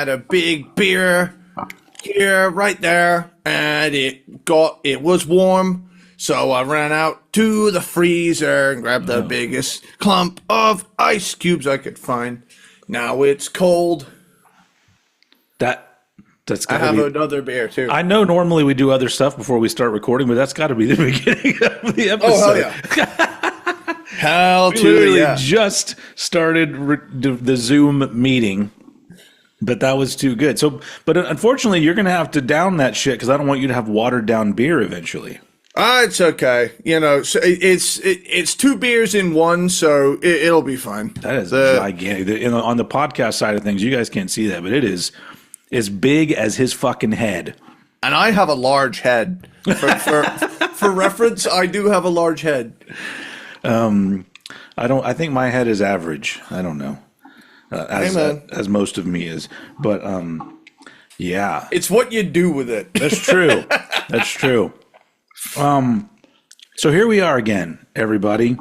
had a big beer here, right there, and it was warm. So I ran out to the freezer and grabbed the biggest clump of ice cubes I could find. Now it's cold. That's I gotta have be, another beer too. I know normally we do other stuff before we start recording, but that's got to be the beginning of the episode. Oh, hell yeah. Hell We to literally yeah. just started the Zoom meeting, but that was too good. So, but unfortunately, you're going to have to down that shit because I don't want you to have watered down beer eventually. It's okay. You know, so it's two beers in one, so it'll be fine. That is gigantic. On the podcast side of things, you guys can't see that, but it is as big as his fucking head. And I have a large head. For reference, I do have a large head. I think my head is average. I don't know. As most of me is. But yeah. It's what you do with it. That's true. That's true. So here we are again, everybody.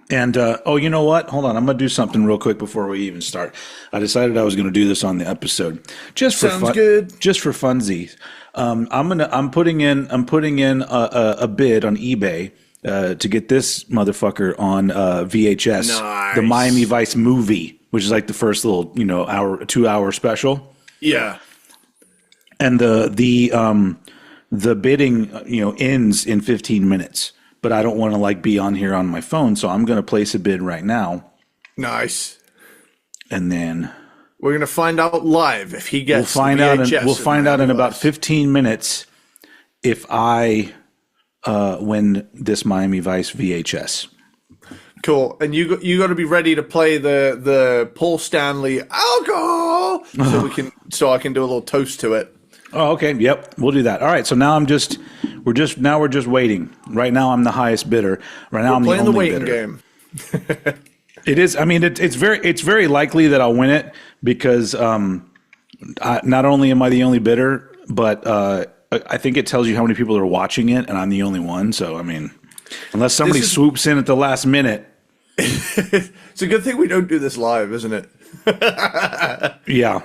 And you know what? Hold on, I'm gonna do something real quick before we even start. I decided I was gonna do this on the episode, just for fun, good. Just for funsies. I'm putting in a bid on eBay to get this motherfucker on VHS, Nice. the Miami Vice movie, which is like the first little 2-hour special. Yeah. And the bidding ends in 15 minutes. But I don't want to be on here on my phone, so I'm going to place a bid right now. Nice. And then we're going to find out live if he gets We'll find out in about 15 minutes if I win this Miami Vice VHS. Cool. And you got to be ready to play the Paul Stanley alcohol so I can do a little toast to it. Oh, okay. Yep, we'll do that. All right. So now we're just waiting. Right now, I'm the highest bidder. Right now, I'm the only bidder. Playing the waiting game. It is. I mean, it's very likely that I'll win it because not only am I the only bidder, but I think it tells you how many people are watching it, and I'm the only one. So I mean, unless somebody swoops in at the last minute, it's a good thing we don't do this live, isn't it? Yeah.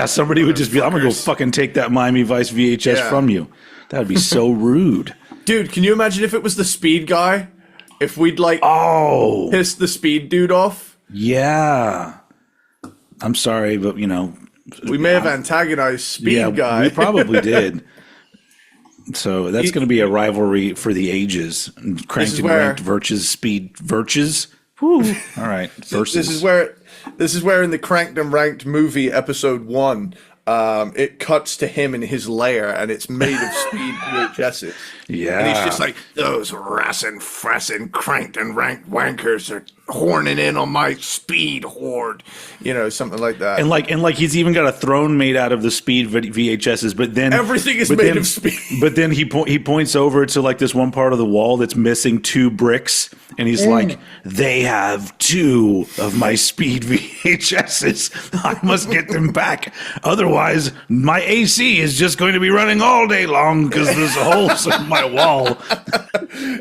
Somebody would just be, I'm going to go fucking take that Miami Vice VHS from you. That would be so rude. Dude, can you imagine if it was the speed guy? If we'd piss the speed dude off? Yeah. I'm sorry, but we may have antagonized speed guy. We probably did. So that's going to be a rivalry for the ages. Cranked and ranked versus speed versus. Woo. All right. Versus. This is where in the Cranked and Ranked movie episode 1, it cuts to him in his lair and it's made of speed VHSs. Yeah. And he's just like, those fressing, cranked and ranked wankers are horning in on my speed horde. Something like that. And like he's even got a throne made out of the speed VHSs, but then everything is made of speed. But then he points over to this one part of the wall that's missing 2 bricks, and he's like, "They have 2 of my speed VHSs. I must get them back. Otherwise, my AC is just going to be running all day long because there's holes in my wall."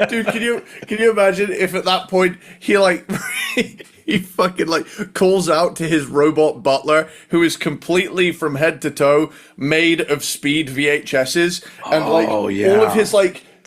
Dude, can you imagine if at that point he he fucking calls out to his robot butler, who is completely from head to toe made of speed VHSs, and all of his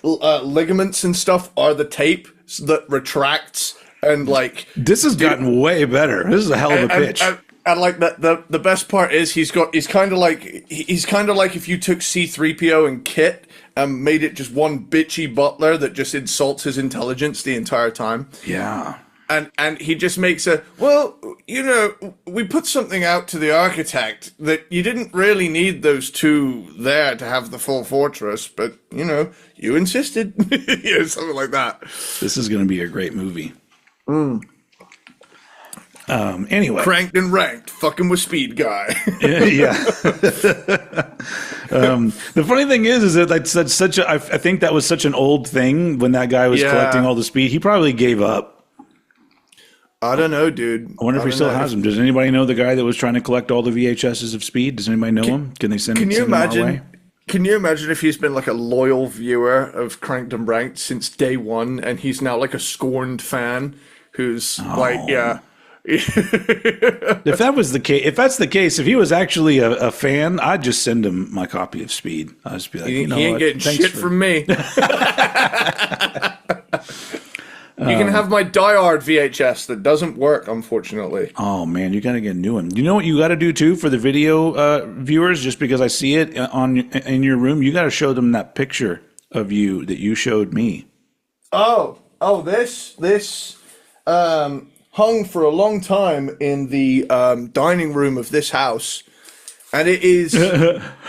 ligaments and stuff are the tape that retracts, and this has gotten way better. This is a hell of a pitch. And the best part is he's kind of like if you took C-3PO and Kit and made it just one bitchy butler that just insults his intelligence the entire time. Yeah. And he just makes we put something out to the architect that you didn't really need those 2 there to have the full fortress, but you insisted. Something like that. This is going to be a great movie. Anyway, Cranked and Ranked, fucking with speed guy. Yeah. The funny thing is that that's such a. I think that was such an old thing when that guy was collecting all the speed. He probably gave up. I don't know, dude. I wonder if he still has them. Does anybody know the guy that was trying to collect all the VHSs of Speed? Does anybody know him? Can they send him our way? Can you imagine if he's been a loyal viewer of Cranked and Ranked since day one, and he's now a scorned fan who's If that was the case, if that's the case, if he was actually a fan, I'd just send him my copy of Speed. I'd just be like, He you know ain't what? getting Thanks shit from me. You can have my Die Hard VHS that doesn't work, unfortunately. Oh man, you gotta get a new one. You know what you got to do too for the video viewers? Just because I see it in your room, you got to show them that picture of you that you showed me. This hung for a long time in the dining room of this house, and it is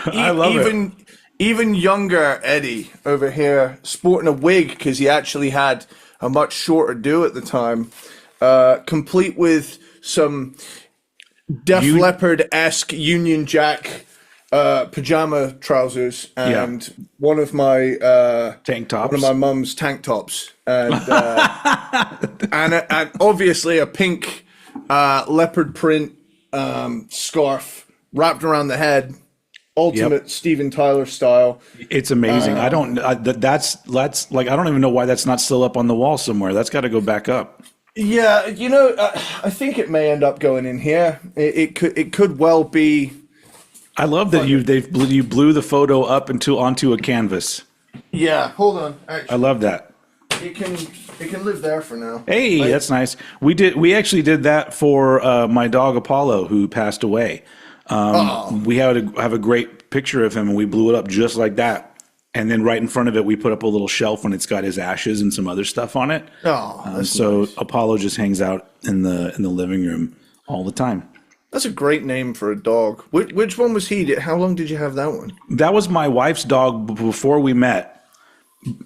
I love it. Even younger Eddie over here sporting a wig because he actually had a much shorter do at the time, complete with some Def Leppard-esque Union Jack pajama trousers and one of my tank tops, one of my mum's tank tops, and and obviously a pink leopard print scarf wrapped around the head. Ultimate Steven Tyler style. It's amazing. That's like, I don't even know why that's not still up on the wall somewhere. That's got to go back up. Yeah, you know, I think it may end up going in here. It could well be. I love that you blew the photo up onto a canvas. Yeah, hold on. Actually, I love that. It can live there for now. Hey, that's nice. We actually did that for my dog Apollo, who passed away. We have a great picture of him, and we blew it up just like that. And then right in front of it, we put up a little shelf, and it's got his ashes and some other stuff on it. So nice. Apollo just hangs out in the living room all the time. That's a great name for a dog. Which one was he? How long did you have that one? That was my wife's dog before we met.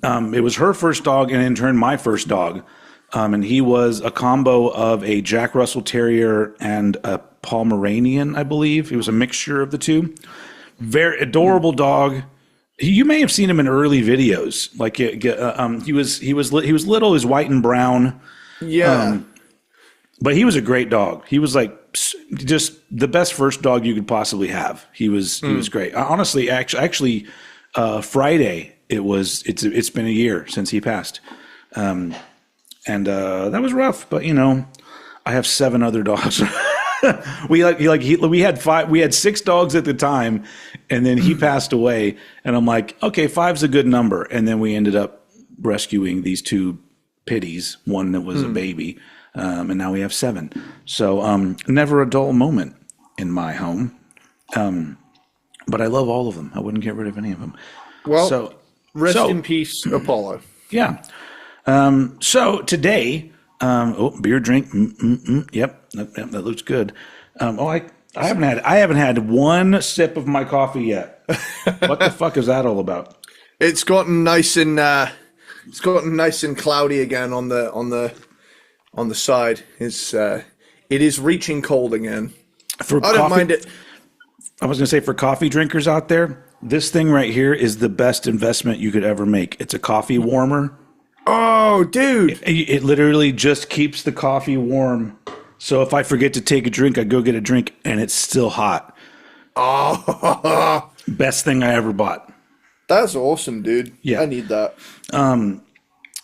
It was her first dog, and in turn, my first dog. And he was a combo of a Jack Russell Terrier and a Pomeranian, I believe. He was a mixture of the two. Very adorable dog. You may have seen him in early videos. Like he was little, he was white and brown. Yeah. But he was a great dog. He was like just the best first dog you could possibly have. He was great. Honestly, actually, Friday it's been a year since he passed. And that was rough, but you know, I have 7 other dogs. we had 6 dogs at the time, and then he passed away, and I'm like, okay, 5's a good number. And then we ended up rescuing these 2 pitties, one that was a baby, and now we have 7. So never a dull moment in my home. But I love all of them. I wouldn't get rid of any of them. Well, rest in peace, Apollo. Yeah. So today, beer drink. Yep, that looks good. I haven't had one sip of my coffee yet. What the fuck is that all about? It's gotten nice and cloudy again on the side. It is reaching cold again. I don't mind it. I was going to say, for coffee drinkers out there, this thing right here is the best investment you could ever make. It's a coffee warmer. Oh, dude. It literally just keeps the coffee warm. So if I forget to take a drink, I go get a drink, and it's still hot. Oh. Best thing I ever bought. That's awesome, dude. Yeah. I need that.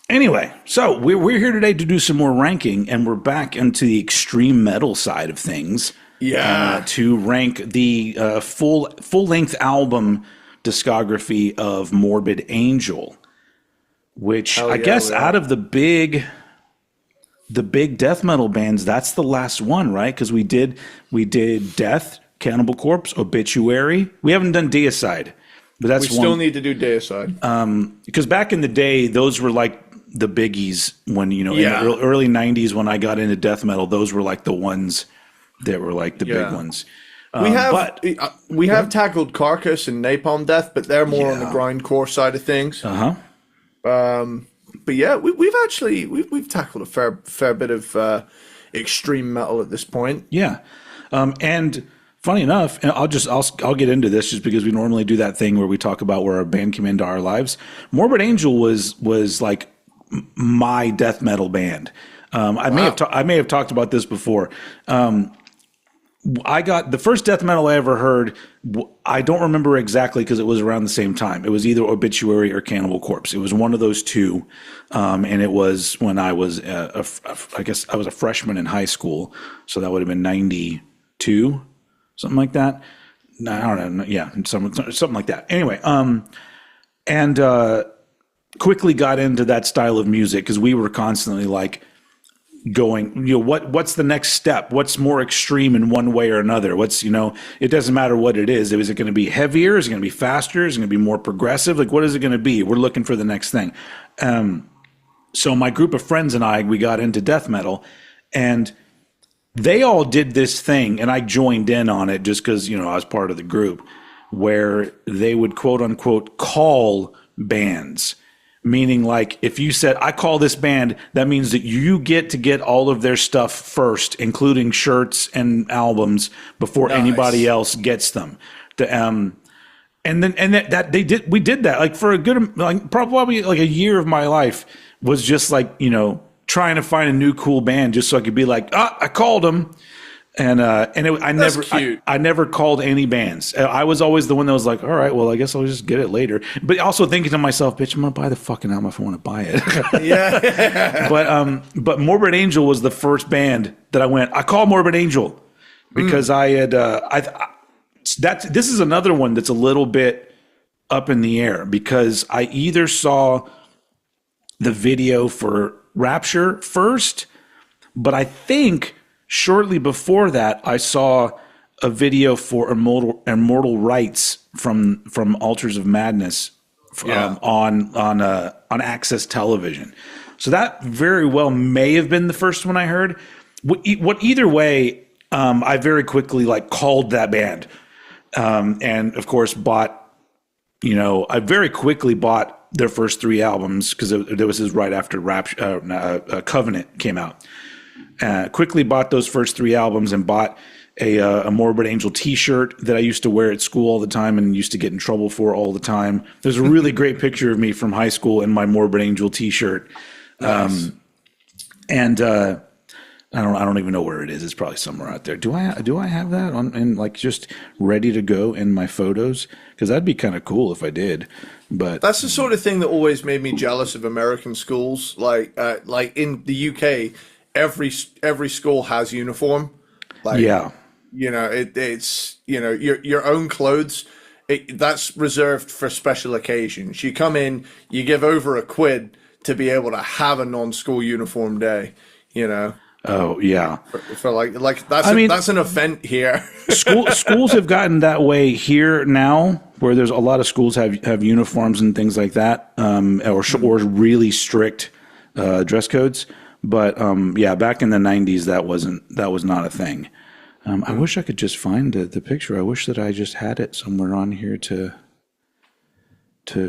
Anyway, so we're here today to do some more ranking, and we're back into the extreme metal side of things. Yeah. To rank the full-length album discography of Morbid Angel. Which I guess out of the big death metal bands, that's the last one, right? Because we did Death, Cannibal Corpse, Obituary. We haven't done Deicide, but we still need to do Deicide. Because back in the day, those were like the biggies when in the early '90s when I got into death metal. Those were like the ones that were like the big ones. We have tackled Carcass and Napalm Death, but they're more on the grindcore side of things. But yeah, we've tackled a fair bit of extreme metal at this point. Yeah, and funny enough, and I'll get into this just because we normally do that thing where we talk about where a band came into our lives. Morbid Angel was like my death metal band. I may have talked about this before. I got the first death metal I ever heard. I don't remember exactly because it was around the same time. It was either Obituary or Cannibal Corpse. It was one of those two, and it was when I was, I guess I was a freshman in high school, so that would have been 92, something like that. No, I don't know. Yeah, something like that. Anyway, and quickly got into that style of music because we were constantly like going, what's the next step? What's more extreme in one way or another? It doesn't matter what it is. Is it going to be heavier? Is it going to be faster? Is it going to be more progressive? Like, what is it going to be? We're looking for the next thing. So my group of friends and we got into death metal, and they all did this thing, and I joined in on it just because, I was part of the group, where they would quote unquote call bands. Meaning, like, if you said, I call this band, that means that you get to get all of their stuff first, including shirts and albums, before anybody else gets them. We did that, like, for a good, like, probably like a year of my life was just like, trying to find a new cool band just so I could be like, I called them. I never called any bands. I was always the one that was like, all right, well, I guess I'll just get it later. But also thinking to myself, bitch, I'm going to buy the fucking album if I want to buy it. Yeah. But Morbid Angel was the first band that I called Morbid Angel because I had, this is another one that's a little bit up in the air because I either saw the video for Rapture first, but I think shortly before that, I saw a video for Immortal Rights from Altars of Madness on Access Television. So that very well may have been the first one I heard. Either way, I very quickly called that band, and of course I very quickly bought their first 3 albums because it was right after Covenant came out. Quickly bought those first 3 albums and bought a Morbid Angel t-shirt that I used to wear at school all the time and used to get in trouble for all the time. There's a really great picture of me from high school in my Morbid Angel t-shirt. Nice. And I don't even know where it is. It's probably somewhere out there. Do I have that and just ready to go in my photos? Because that'd be kind of cool if I did. But that's the sort of thing that always made me jealous of American schools. Like in the UK, every school has uniform. It's your own clothes. That's reserved for special occasions. You come in, you give over a quid to be able to have a non-school uniform day. Oh yeah. For that's an event here. Schools have gotten that way here now, where there's a lot of schools have uniforms and things like that, or really strict dress codes. But back in the 90s, that was not a thing. I wish I could just find the picture. I wish that I just had it somewhere on here to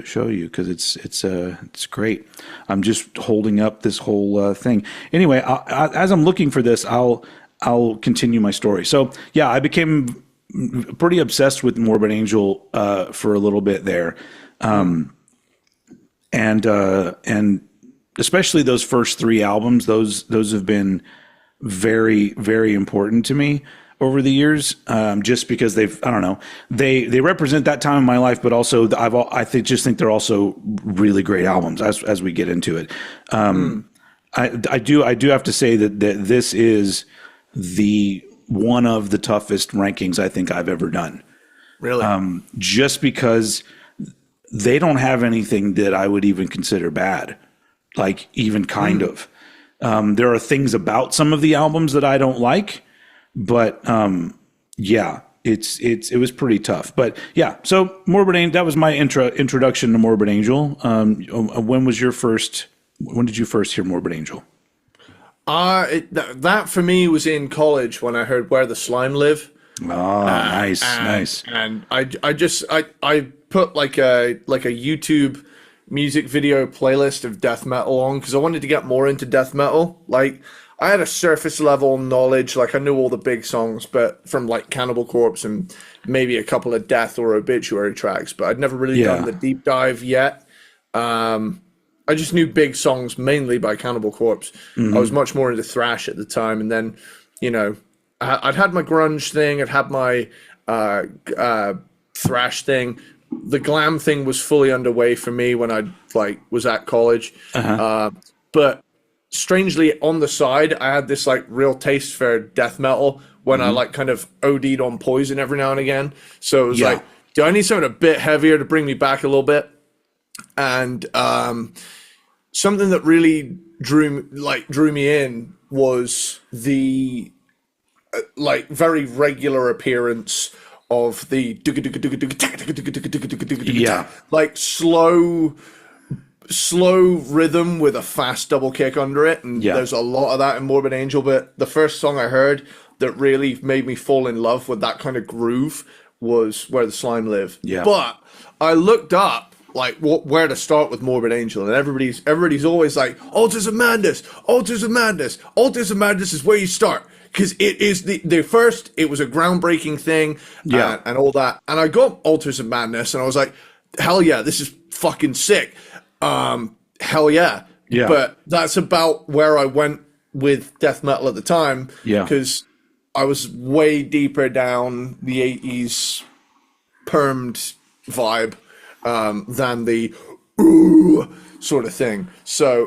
show you because it's great. I'm just holding up this whole thing. Anyway, as I'm looking for this, I'll continue my story. So yeah, I became pretty obsessed with Morbid Angel for a little bit there, and especially those first 3 albums. Those have been very, very important to me over the years, just because they represent that time in my life, but also I think they're also really great albums as we get into it. I do have to say that this is one of the toughest rankings I think I've ever done. Really? Just because they don't have anything that I would even consider bad, even kind of. There are things about some of the albums that I don't like, but it was pretty tough. But yeah, so Morbid Angel, that was my introduction to Morbid Angel. When did you first hear Morbid Angel? That for me was in college when I heard Where the Slime Live. Oh, nice. And I put like a YouTube music video playlist of death metal on because I wanted to get more into death metal. I had a surface level knowledge, I knew all the big songs, but from Cannibal Corpse and maybe a couple of death or obituary tracks, but I'd never really done the deep dive yet. I just knew big songs mainly by Cannibal Corpse. Mm-hmm. I was much more into thrash at the time, and then, I'd had my grunge thing, I'd had my thrash thing. The glam thing was fully underway for me when I was at college. But strangely, on the side, I had this real taste for death metal when I kind of OD'd on Poison every now and again. So it was do I need something a bit heavier to bring me back a little bit? And something that really drew me in was the very regular appearance of the slow rhythm with a fast double kick under it, and there's a lot of that in Morbid Angel. But the first song I heard that really made me fall in love with that kind of groove was Where the Slime Live. But I looked up where to start with Morbid Angel, and everybody's always like, Altars of Madness, Altars of Madness, Altars of Madness is where you start, because it is the first. It was a groundbreaking thing, and all that. And I got Altars of Madness, and I was like, hell yeah, this is fucking sick. Hell yeah. But that's about where I went with death metal at the time, because I was way deeper down the 80s permed vibe than the ooh sort of thing. So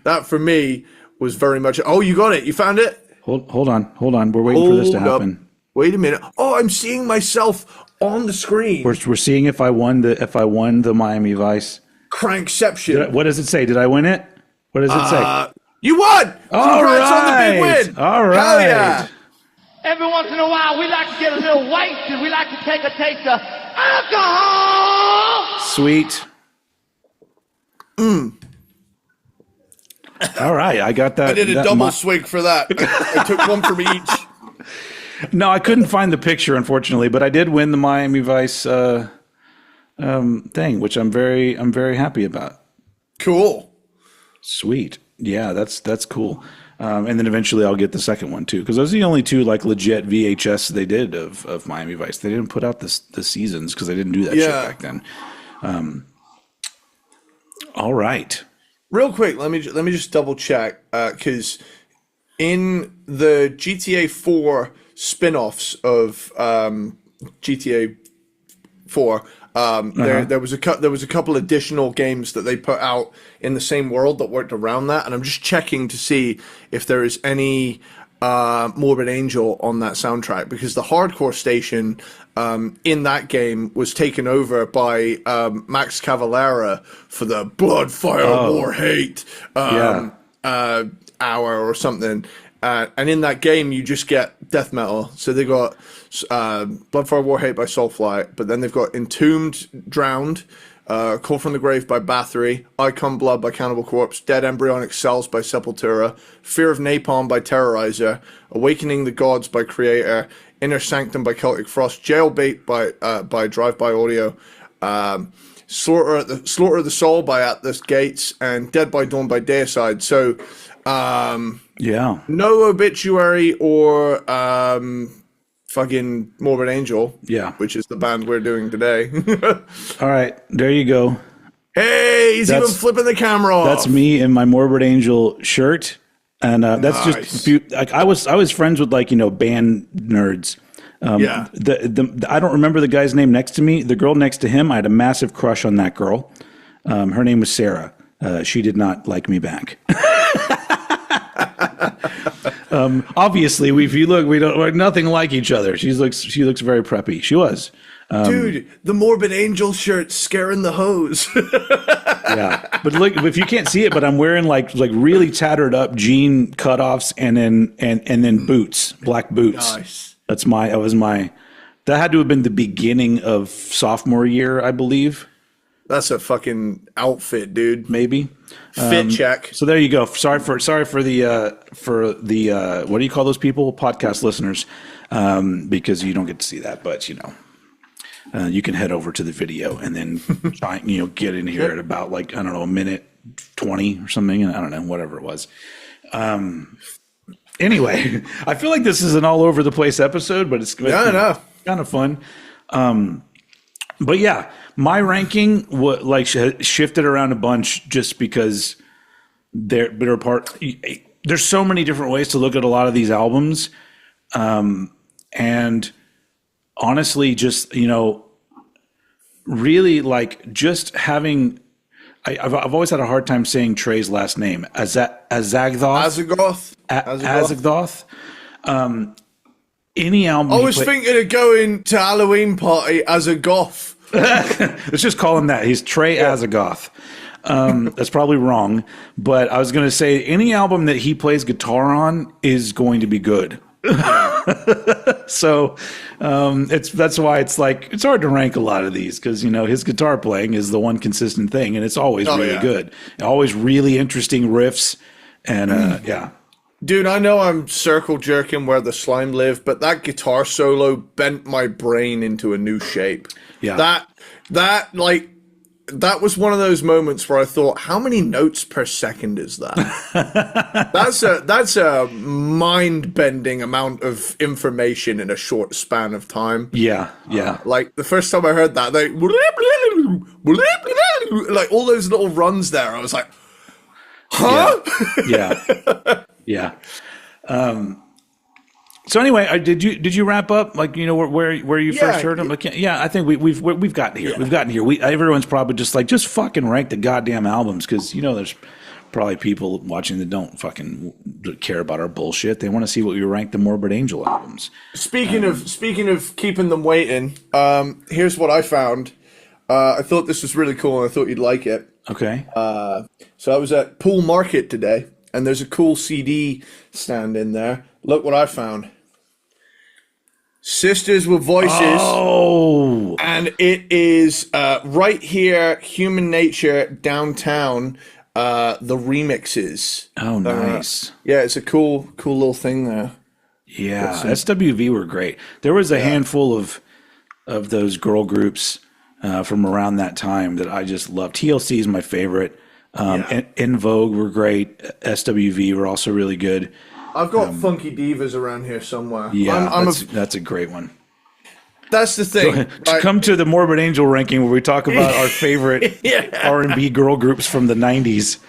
that for me was very much. Oh, you got it. You found it. Hold on. We're waiting for this to happen. Wait a minute. Oh, I'm seeing myself on the screen. We're seeing if I won the Miami Vice. Crankception. What does it say? Did I win it? What does it say? You won! Congrats on the big win! All right. Hell yeah! Every once in a while, we like to get a little white, and we like to take a taste of alcohol! Sweet. All right, I got that. I did a double swig for that. I took one from each. No, I couldn't find the picture, unfortunately, but I did win the Miami Vice thing, which I'm very happy about. Cool. Sweet. Yeah, that's cool. And then eventually I'll get the second one too, because those are the only two legit VHS they did of Miami Vice. They didn't put out the seasons because they didn't do that shit back then. All right. Real quick, let me just double check, because in the GTA 4 spin-offs of GTA 4. There was a couple additional games that they put out in the same world that worked around that, and I'm just checking to see if there is any Morbid Angel on that soundtrack, because the hardcore station in that game was taken over by Max Cavalera for the Blood, Fire, War, Hate hour or something. And in that game, you just get death metal. So they got Blood, Fire, War, Hate by Soulfly, but then they've got Entombed, Drowned, Call from the Grave by Bathory, Icon Blood by Cannibal Corpse, Dead Embryonic Cells by Sepultura, Fear of Napalm by Terrorizer, Awakening the Gods by Creator, Inner Sanctum by Celtic Frost, Jailbait by Drive-By Audio, Slaughter of the Soul by Atlas Gates, and Dead by Dawn by Deicide. So no Obituary or fucking Morbid Angel, which is the band we're doing today. All right, there you go. Hey, he's even flipping the camera off. That's me in my Morbid Angel shirt, and that's just a few. I was friends with band nerds. I don't remember the guy's name next to me. The girl next to him, I had a massive crush on that girl. Her name was Sarah. She did not like me back. Obviously, if you look, we're nothing like each other. She looks very preppy. She was. Dude, the Morbid Angel shirt scaring the hose. Yeah, but look, if you can't see it, but I'm wearing like really tattered up jean cutoffs and then boots, black boots. Nice. That had to have been the beginning of sophomore year, I believe. That's a fucking outfit, dude. Maybe. Fit check. So there you go. Sorry for the what do you call those people? Podcast listeners, because you don't get to see that, but you can head over to the video and then get in here at about a minute 20 or something. I don't know, whatever it was. Anyway, I feel like this is an all over the place episode, but it's kind of fun. But yeah, my ranking shifted around a bunch just because there's so many different ways to look at a lot of these albums. And honestly, just, really like just having, I've always had a hard time saying Trey's last name. Azagthoth. Azagthoth. Any album. I was thinking of going to Halloween party as a goth. Let's just call him that. He's Trey Azagthoth. That's probably wrong, but I was going to say any album that he plays guitar on is going to be good. So that's why it's like it's hard to rank a lot of these because his guitar playing is the one consistent thing, and it's always really good, always really interesting riffs, and Dude, I know I'm circle jerking where the slime live, but that guitar solo bent my brain into a new shape. Yeah, that was one of those moments where I thought, how many notes per second is that? That's a mind-bending amount of information in a short span of time. Yeah. Like the first time I heard that, like all those little runs there, I was like, huh? Yeah. So anyway, did you wrap up? Like where you first heard him? Like, I think we've gotten here. Yeah. We've gotten here. Everyone's probably just like fucking rank the goddamn albums because there's probably people watching that don't fucking care about our bullshit. They want to see what we rank the Morbid Angel albums. Speaking of keeping them waiting, here's what I found. I thought this was really cool and I thought you'd like it. Okay. So I was at Pool Market today and there's a cool CD stand in there. Look what I found. Sisters with Voices. Oh! And it is right here, Human Nature, Downtown, the remixes. Oh, nice. It's a cool little thing there. Yeah, SWV were great. There was a handful of those girl groups from around that time that I just loved. TLC is my favorite. In Vogue were great. SWV were also really good. I've got Funky Divas around here somewhere. Yeah, that's a great one. That's the thing. Come to the Morbid Angel ranking where we talk about our favorite R&B girl groups from the 90s.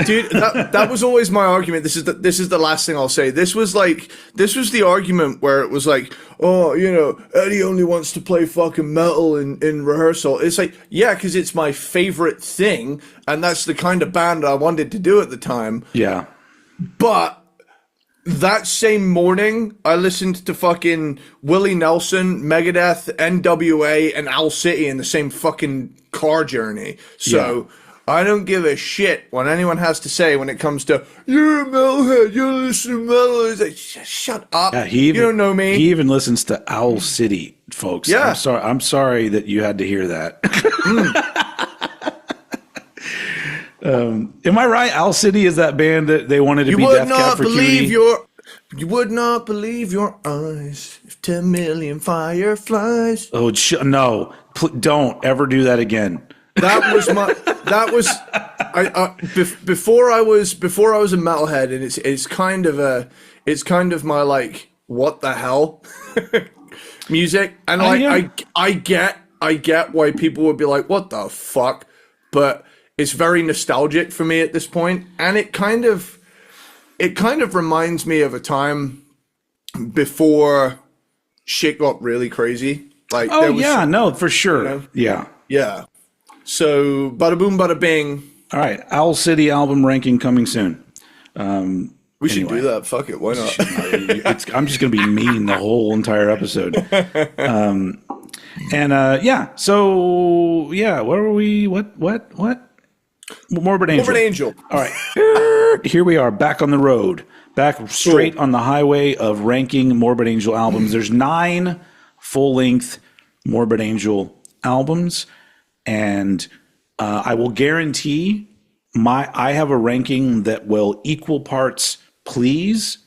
Dude, that was always my argument. This is the last thing I'll say. This was the argument where it was like, oh, Eddie only wants to play fucking metal in rehearsal. It's like, yeah, because it's my favorite thing, and that's the kind of band I wanted to do at the time. Yeah. But that same morning, I listened to fucking Willie Nelson, Megadeth, NWA, and Owl City in the same fucking car journey. So I don't give a shit what anyone has to say when it comes to, you're a metalhead, you listen to metal. It's like, shut up. Yeah, you don't know me. He even listens to Owl City, folks. Yeah. I'm sorry that you had to hear that. Am I right? Owl City is that band that they wanted to be Death Cab for Cutie? You would not believe your eyes if 10 million fireflies. Oh, no. Don't ever do that again. Before I was a metalhead, and it's kind of my like, what the hell music. And I get why people would be like, what the fuck? But it's very nostalgic for me at this point, and it kind of reminds me of a time before shit got really crazy. Like, no, for sure, yeah. So, bada boom, bada bing. All right, Owl City album ranking coming soon. We should do that. Fuck it, why not? I'm just gonna be mean the whole entire episode. So where were we? What? Morbid Angel. Morbid Angel. All right. Here we are, back on the road. Back straight on the highway of ranking Morbid Angel albums. There's 9 full-length Morbid Angel albums. And I will guarantee I have a ranking that will equal parts please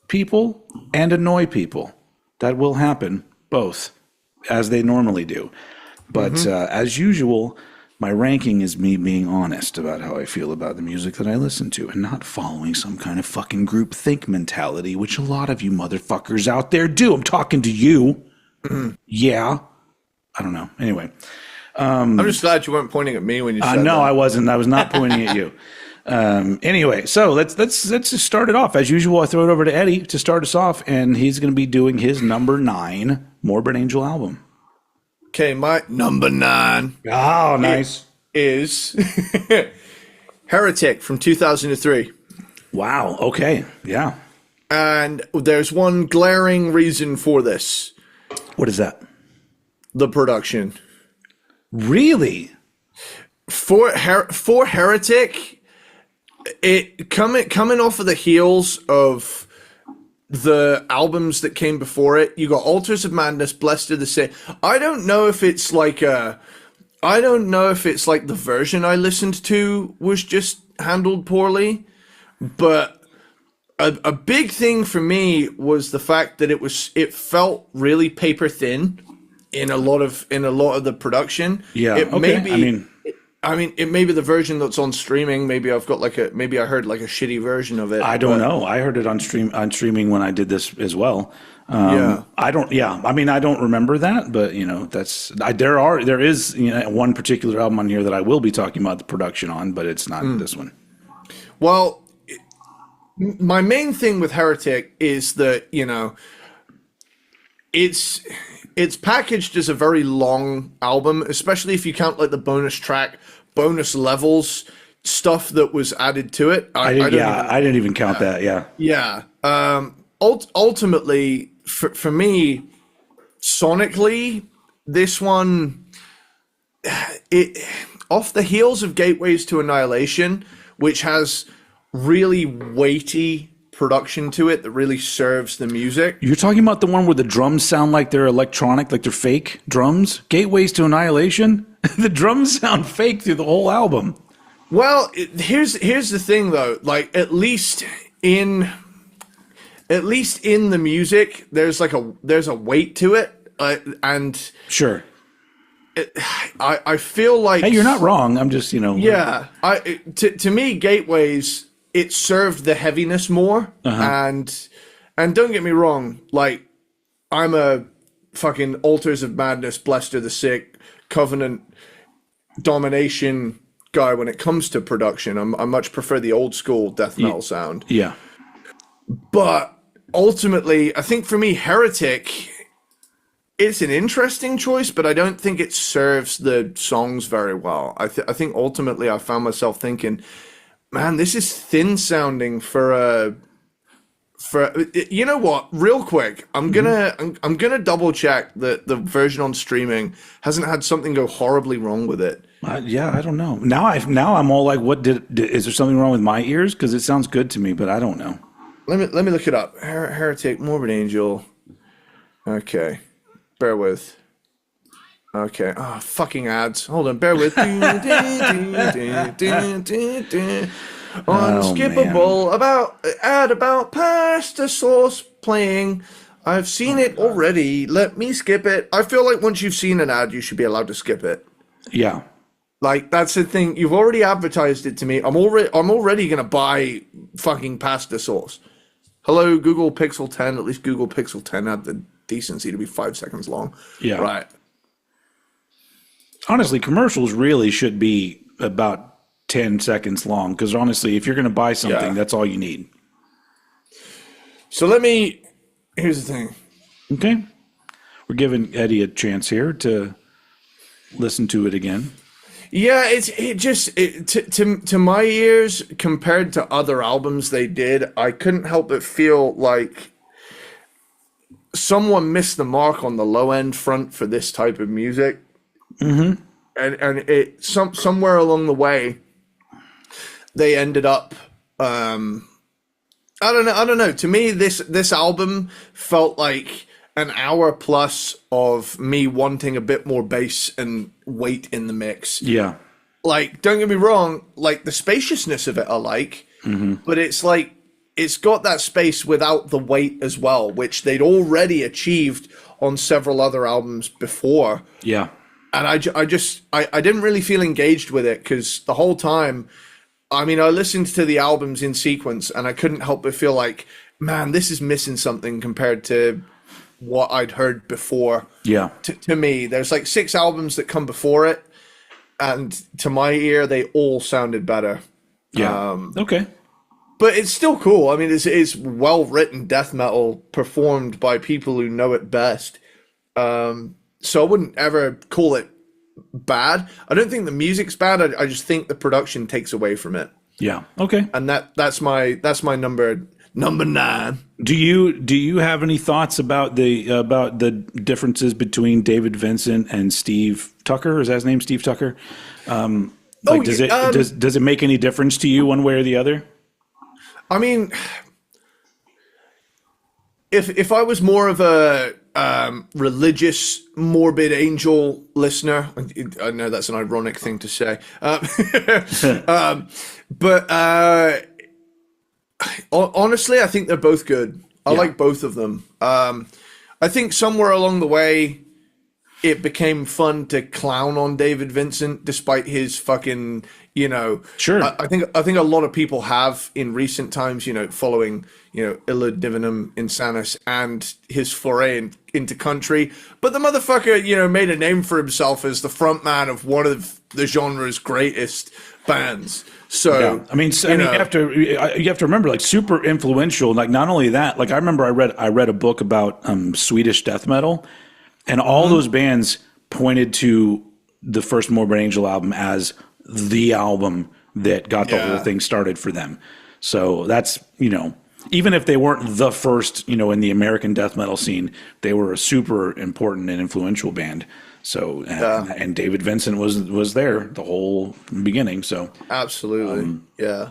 people and annoy people. That will happen, both, as they normally do. But as usual, my ranking is me being honest about how I feel about the music that I listen to and not following some kind of fucking group think mentality, which a lot of you motherfuckers out there do. I'm talking to you. Yeah. I don't know. Anyway. I'm just glad you weren't pointing at me when you said no, that. I wasn't. I was not pointing at you. Anyway, so let's just start it off. As usual, I throw it over to Eddie to start us off, and he's going to be doing his number 9 Morbid Angel album. Okay, my number 9. Oh, nice. Is Heretic from 2003. Wow. Okay. Yeah. And there's one glaring reason for this. What is that? The production. Really? For Heretic, it coming off of the heels of the albums that came before it, you got Altars of Madness, Blessed of the Sick. I don't know if it's like the version I listened to was just handled poorly, but a big thing for me was the fact that it felt really paper thin in a lot of the production. Yeah. It okay. may be, I mean, it may be the version that's on streaming. Maybe I've got maybe I heard like a shitty version of it. I don't know. I heard it on streaming when I did this as well. Yeah. I don't remember that, but there is one particular album on here that I will be talking about the production on, but it's not this one. Well, my main thing with Heretic is that, it's packaged as a very long album, especially if you count like the bonus track, bonus levels, stuff that was added to it. I didn't even count that. Yeah. Yeah. Ultimately, for me, sonically, this one, off the heels of Gateways to Annihilation, which has really weighty production to it that really serves the music. You're talking about the one where the drums sound like they're electronic, like they're fake drums? Gateways to Annihilation? The drums sound fake through the whole album. Well, here's the thing though, like at least in the music, there's a weight to it, and sure. I feel like, hey, you're not wrong. I'm just yeah. To me, Gateways, it served the heaviness more, and don't get me wrong, like I'm a fucking Altars of Madness, Blessed of the Sick, Covenant, Domination guy when it comes to production. I much prefer the old school death metal sound. Yeah, but ultimately, I think for me, Heretic, it's an interesting choice, but I don't think it serves the songs very well. I think ultimately I found myself thinking, man, this is thin sounding for you know what? Real quick, I'm gonna double check that the version on streaming hasn't had something go horribly wrong with it. Yeah, I don't know. Now I'm all like, what is there something wrong with my ears? Because it sounds good to me, but I don't know. Let me look it up. Heretic, Morbid Angel. Okay, bear with. Okay. Oh, fucking ads. Hold on. Bear with. Unskippable. About pasta sauce playing. I've seen it already. Let me skip it. I feel like once you've seen an ad, you should be allowed to skip it. Yeah. Like, that's the thing. You've already advertised it to me. I'm already gonna buy fucking pasta sauce. Hello, Google Pixel 10. At least Google Pixel 10 had the decency to be 5 seconds long. Yeah. Right. Honestly, commercials really should be about 10 seconds long, because honestly, if you're going to buy something, that's all you need. So here's the thing. Okay. We're giving Eddie a chance here to listen to it again. Yeah, to my ears, compared to other albums they did, I couldn't help but feel like someone missed the mark on the low end front for this type of music. Mm-hmm. And it somewhere along the way, they ended up. I don't know. To me, this album felt like an hour plus of me wanting a bit more bass and weight in the mix. Yeah. Like, don't get me wrong. Like, the spaciousness of it, I like, but it's like it's got that space without the weight as well, which they'd already achieved on several other albums before. Yeah. And I didn't really feel engaged with it, because the whole time, I mean, I listened to the albums in sequence and I couldn't help but feel like, man, this is missing something compared to what I'd heard before. Yeah. To me, there's like 6 albums that come before it, and to my ear, they all sounded better. Yeah. Okay. But it's still cool. I mean, it's well written death metal performed by people who know it best. So I wouldn't ever call it bad. I don't think the music's bad. I just think the production takes away from it. Yeah. Okay. And that's my number 9. Do you have any thoughts about the differences between David Vincent and Steve Tucker? Is that his name, Steve Tucker? Does it make any difference to you one way or the other? I mean, if I was more of a religious Morbid Angel listener, I know that's an ironic thing to say, but honestly, I think they're both good. I like both of them. I think somewhere along the way, it became fun to clown on David Vincent, despite his fucking, Sure. I think a lot of people have in recent times, following, Illa Divinum Insanus and his foray into country. But the motherfucker, made a name for himself as the frontman of one of the genre's greatest bands. So yeah. I mean, you have to remember, like, super influential. Like, not only that, like, I remember I read a book about Swedish death metal, and all those bands pointed to the first Morbid Angel album as the album that got the whole thing started for them. So that's, even if they weren't the first, in the American death metal scene, they were a super important and influential band. So, and David Vincent was there the whole beginning. So absolutely. Yeah.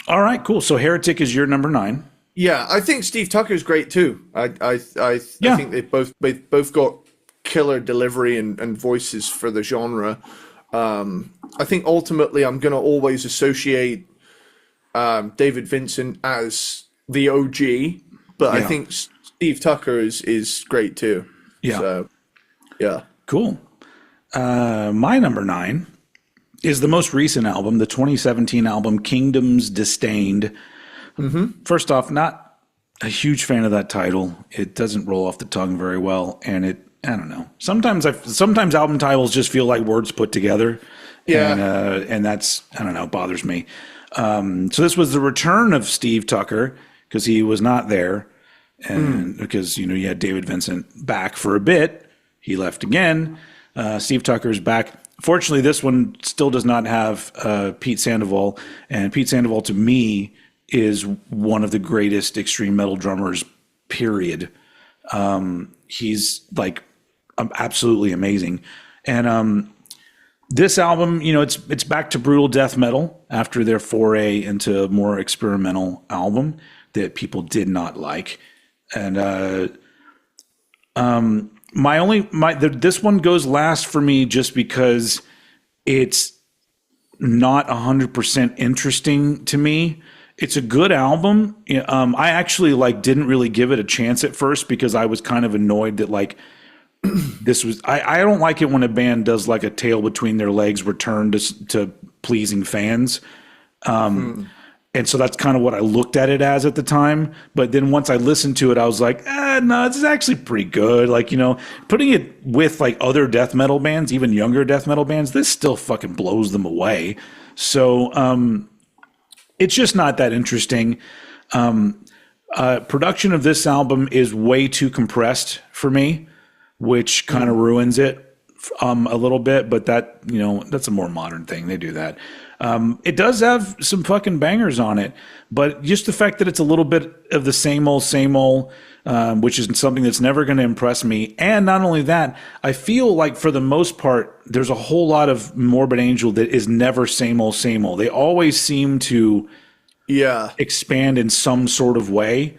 All right, cool. So Heretic is your number 9. Yeah. I think Steve Tucker's great too. I think they both got killer delivery and voices for the genre. I think ultimately I'm going to always associate David Vincent as the OG, but I think Steve Tucker is great too. Yeah. So, yeah. Cool. My number 9 is the most recent album, the 2017 album Kingdoms Disdained. Mm-hmm. First off, not a huge fan of that title. It doesn't roll off the tongue very well, and I don't know. Sometimes album titles just feel like words put together. Yeah. And that's, I don't know, bothers me. So this was the return of Steve Tucker, because he was not there. And because, you had David Vincent back for a bit. He left again. Steve Tucker's back. Fortunately, this one still does not have Pete Sandoval. And Pete Sandoval, to me, is one of the greatest extreme metal drummers, period. He's like absolutely amazing. And this album, it's back to brutal death metal after their foray into a more experimental album that people did not like. And this one goes last for me just because it's not 100% interesting to me. It's a good album. I actually didn't really give it a chance at first because I was kind of annoyed that this was. I don't like it when a band does like a tail between their legs return to pleasing fans. And so that's kind of what I looked at it as at the time. But then once I listened to it, I was like, no, this is actually pretty good. Putting it with other death metal bands, even younger death metal bands, this still fucking blows them away. So it's just not that interesting. Production of this album is way too compressed for me, which kind of ruins it a little bit. But that's a more modern thing. They do that. It does have some fucking bangers on it, but just the fact that it's a little bit of the same old, which is something that's never going to impress me. And not only that, I feel like for the most part, there's a whole lot of Morbid Angel that is never same old. They always seem to expand in some sort of way.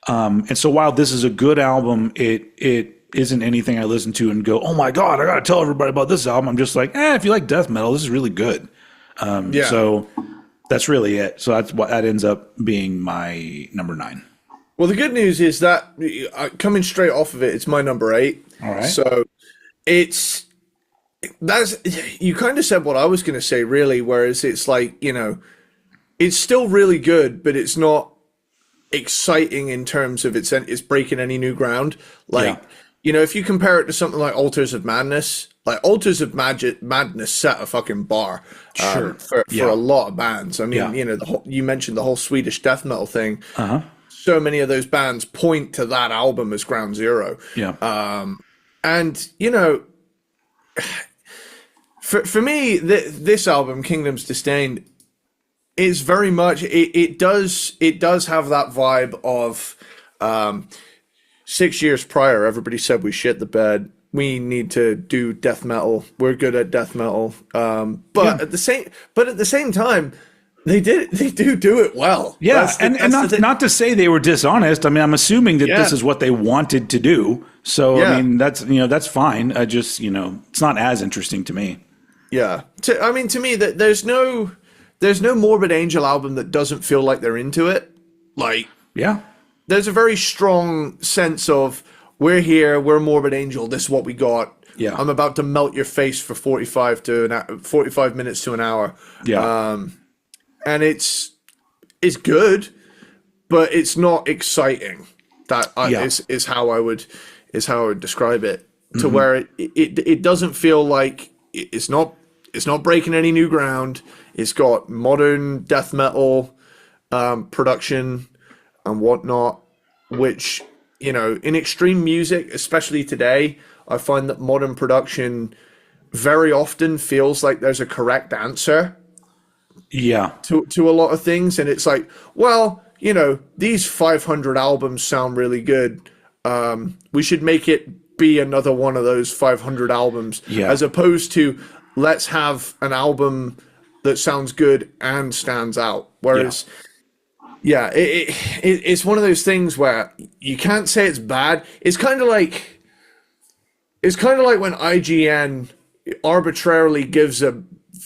And so while this is a good album, it isn't anything I listen to and go, oh my God, I got to tell everybody about this album. I'm just like, if you like death metal, this is really good. So that's really it. So that ends up being my number 9. Well, the good news is that coming straight off of it, it's my number 8. All right. So you kind of said what I was going to say, really, whereas it's it's still really good, but it's not exciting in terms of it's breaking any new ground. If you compare it to something like Altars of Madness, Like Altars of Madness set a fucking bar Sure. for Yeah. a lot of bands. I mean, Yeah. you know, you mentioned the whole Swedish death metal thing. Uh-huh. So many of those bands point to that album as ground zero. Yeah. And, you know, for me, this album, Kingdom's Disdain, is very much, it does have that vibe of 6 years prior, everybody said we shit the bed. We need to do death metal. We're good at death metal. But at the same time, they do it well. Yeah, and not to say they were dishonest. I mean, I'm assuming that this is what they wanted to do. So I mean, that's fine. I just it's not as interesting to me. Yeah, to me that there's no Morbid Angel album that doesn't feel like they're into it. Like there's a very strong sense of we're here, we're Morbid Angel. This is what we got. Yeah, I'm about to melt your face for 45 minutes to an hour. Yeah. And it's good, but it's not exciting. That is how I would describe it. To where it doesn't feel like it's not breaking any new ground. It's got modern death metal production and whatnot, which in extreme music, especially today, I find that modern production very often feels like there's a correct answer. Yeah. To a lot of things, and it's like, well, these 500 albums sound really good. We should make it be another one of those 500 albums, as opposed to let's have an album that sounds good and stands out. Whereas, it's one of those things where you can't say it's bad. It's kind of like when IGN arbitrarily gives a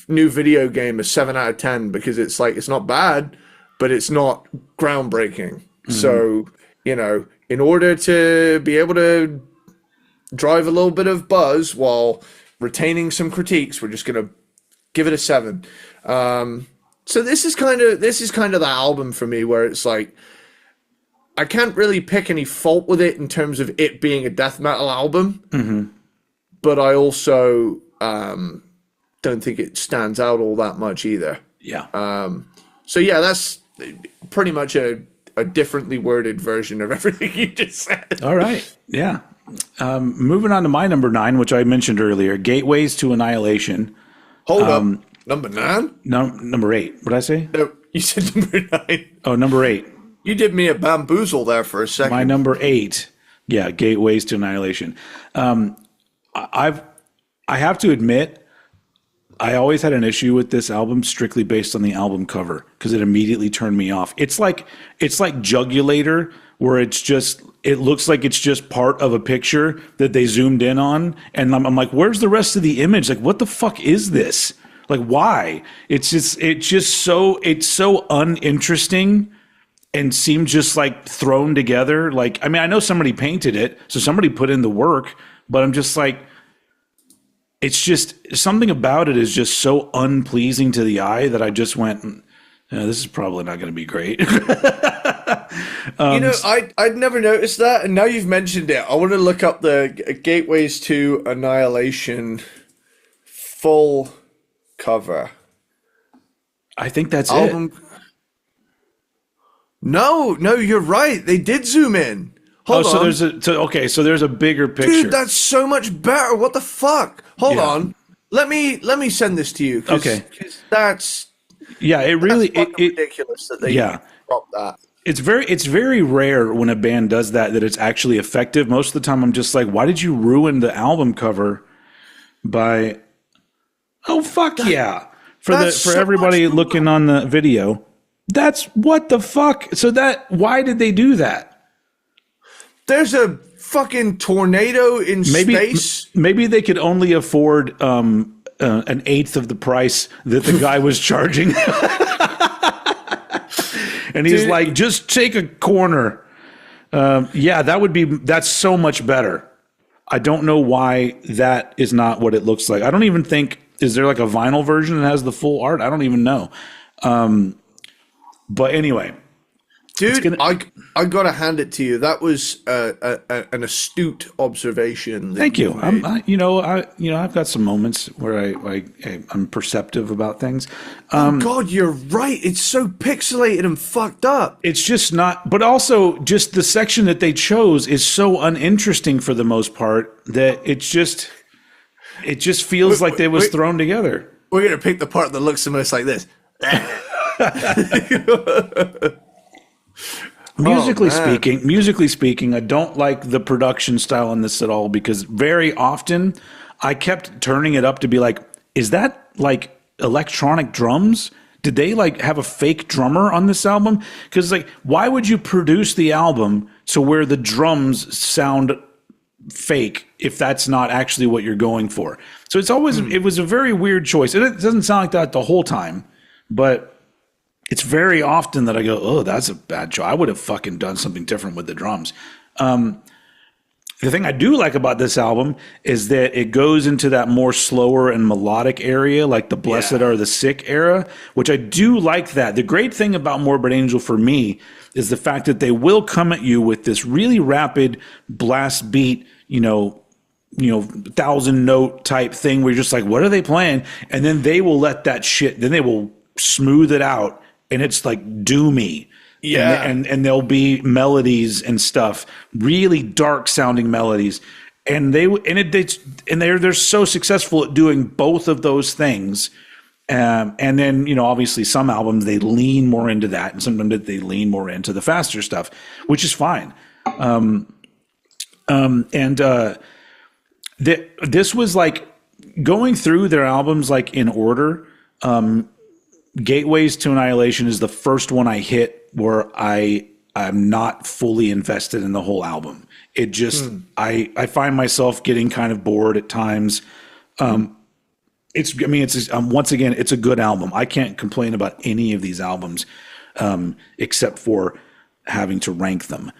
new video game a 7 out of 10 because it's like, it's not bad, but it's not groundbreaking. So, in order to be able to drive a little bit of buzz while retaining some critiques, we're just going to give it a 7. So this is kind of the album for me where it's like, I can't really pick any fault with it in terms of it being a death metal album, but I also don't think it stands out all that much either. Yeah. So yeah, that's pretty much a differently worded version of everything you just said. All right. Yeah. Moving on to my number 9, which I mentioned earlier, Gateways to Annihilation. Hold up. Number 9? No, number 8. What did I say? No, you said number 9. Oh, number 8. You did me a bamboozle there for a second. My number 8. Yeah, Gateways to Annihilation. I have to admit, I always had an issue with this album strictly based on the album cover because it immediately turned me off. It's like Jugulator, where it looks like it's just part of a picture that they zoomed in on, and I'm like, where's the rest of the image? Like, what the fuck is this? Like, why? It's so uninteresting and seemed just like thrown together. Like, I mean, I know somebody painted it, so somebody put in the work, but I'm just like, it's just something about it is just so unpleasing to the eye that I just went, this is probably not going to be great. I'd never noticed that, and now you've mentioned it, I want to look up the Gateways to Annihilation full cover. I think that's album. it. No, you're right. They did zoom in. Hold on. So there's a bigger picture. Dude, that's so much better. What the fuck? Hold on. Let me send this to you. Okay. That's it really that's ridiculous that they dropped that. It's very rare when a band does that it's actually effective. Most of the time I'm just like, why did you ruin the album cover by for everybody looking on the video. That's what the fuck. So why did they do that? There's a fucking tornado in space. Maybe they could only afford an eighth of the price that the guy was charging. And he's like, just take a corner. That's so much better. I don't know why that is not what it looks like. I don't even think, is there like a vinyl version that has the full art? I don't even know. But anyway. Dude, I gotta hand it to you. That was an astute observation. Thank you. I've got some moments where I'm perceptive about things. Oh God, you're right. It's so pixelated and fucked up. It's just not. But also, just the section that they chose is so uninteresting for the most part that it just feels like they was thrown together. We're gonna pick the part that looks the most like this. Musically speaking, I don't like the production style on this at all because very often I kept turning it up to be like, is that like electronic drums? Did they like have a fake drummer on this album? Because like, why would you produce the album to where the drums sound fake if that's not actually what you're going for? So it's always, it was a very weird choice. And it doesn't sound like that the whole time, but it's very often that I go, oh, that's a bad choice. I would have fucking done something different with the drums. The thing I do like about this album is that it goes into that more slower and melodic area, like the Blessed Are the Sick era, which I do like that. The great thing about Morbid Angel for me is the fact that they will come at you with this really rapid blast beat, 1,000-note type thing where you're just like, what are they playing? And then they will let that shit, then they will smooth it out. And it's like doomy. Yeah. And there'll be melodies and stuff, really dark sounding melodies. And they're so successful at doing both of those things. And then, obviously some albums, they lean more into that. And sometimes they lean more into the faster stuff, which is fine. This was like going through their albums, like in order, Gateways to Annihilation is the first one I hit where I'm not fully invested in the whole album. It just, I find myself getting kind of bored at times. Once again, it's a good album. I can't complain about any of these albums, except for having to rank them.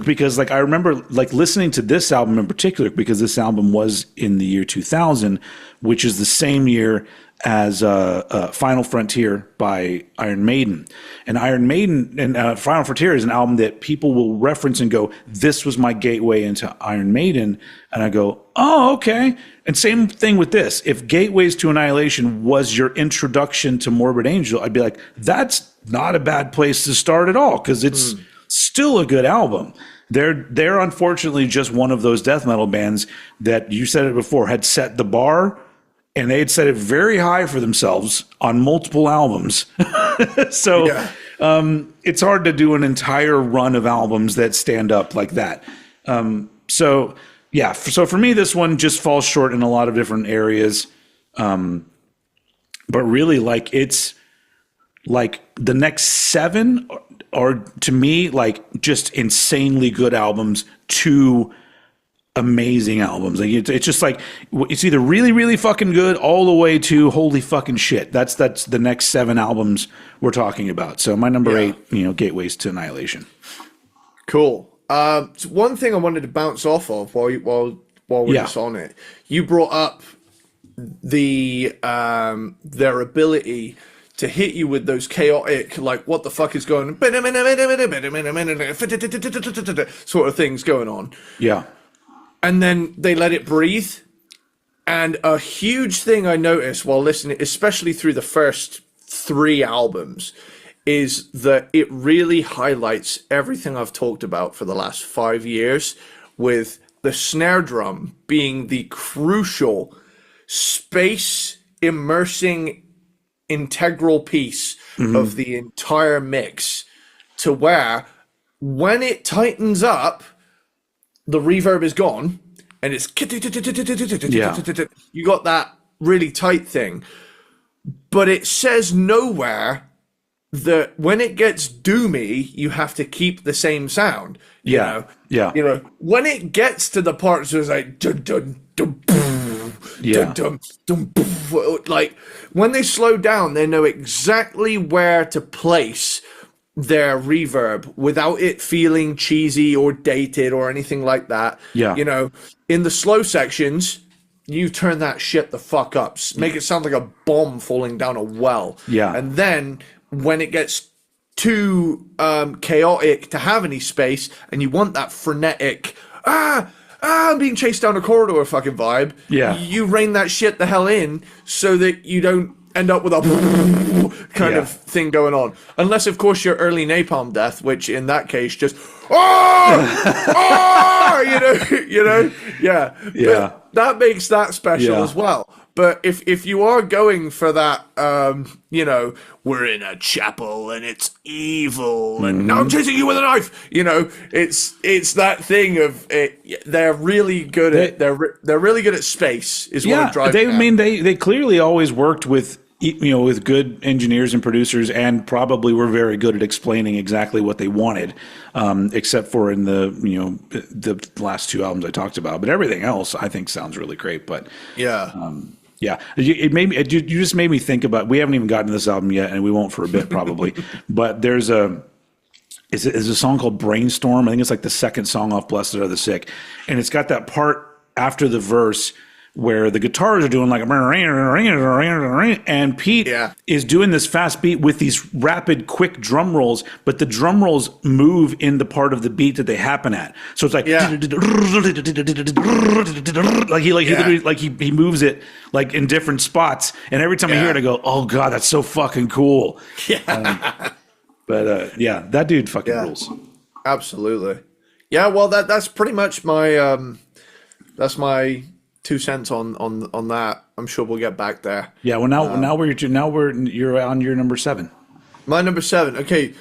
Because like, I remember like listening to this album in particular, because this album was in the year 2000, which is the same year as Final Frontier by Iron Maiden. And Iron Maiden and Final Frontier is an album that people will reference and go, this was my gateway into Iron Maiden. And I go, oh, okay. And same thing with this. If Gateways to Annihilation was your introduction to Morbid Angel, I'd be like, that's not a bad place to start at all, because it's still a good album. They're unfortunately just one of those death metal bands that, you said it before, had set the bar, and they had set it very high for themselves on multiple albums. So it's hard to do an entire run of albums that stand up like that. So for me, this one just falls short in a lot of different areas. But really, like, it's like the next 7 are to me like just insanely good albums, 2 amazing albums. Like it's just like, it's either really, really fucking good all the way to holy fucking shit. That's the next 7 albums we're talking about. So my number 8, Gateways to Annihilation. Cool. So one thing I wanted to bounce off of while we're just on it, you brought up their ability to hit you with those chaotic, like, what the fuck is going on, sort of things going on. Yeah. And then they let it breathe. And a huge thing I noticed while listening, especially through the first 3 albums, is that it really highlights everything I've talked about for the last 5 years, with the snare drum being the crucial space immersing integral piece of the entire mix, to where when it tightens up, the reverb is gone and it's you got that really tight thing, but it says nowhere that when it gets doomy you have to keep the same sound. You know, when it gets to the parts where it's like dun, dun, dun, like when they slow down, they know exactly where to place their reverb without it feeling cheesy or dated or anything like that. In the slow sections, you turn that shit the fuck up, make it sound like a bomb falling down a well. And then when it gets too chaotic to have any space, and you want that frenetic I'm being chased down a corridor fucking vibe. Yeah. You rein that shit the hell in so that you don't end up with a kind of thing going on. Unless, of course, you're early Napalm Death, which in that case just yeah. But that makes that special as well. But if you are going for that, we're in a chapel and it's evil and now I'm chasing you with a knife. It's that thing of they're really good at they're really good at space. Is what I'm driving at. I mean, they clearly always worked with with good engineers and producers, and probably were very good at explaining exactly what they wanted, except for in the last two albums I talked about. But everything else I think sounds really great. But yeah, it made me. You just made me think about. We haven't even gotten to this album yet, and we won't for a bit probably. But there's a song called Brainstorm. I think it's like the second song off Blessed Are the Sick, and it's got that part after the verse where the guitars are doing like and Pete is doing this fast beat with these rapid, quick drum rolls, but the drum rolls move in the part of the beat that they happen at. So it's like he moves it like in different spots, and every time I hear it, I go, "Oh God, that's so fucking cool." That dude fucking rules. Absolutely. Yeah, well, that's pretty much my that's my 2 cents on that. I'm sure we'll get back there. Yeah. Well, you're on your number 7. My number 7. Okay.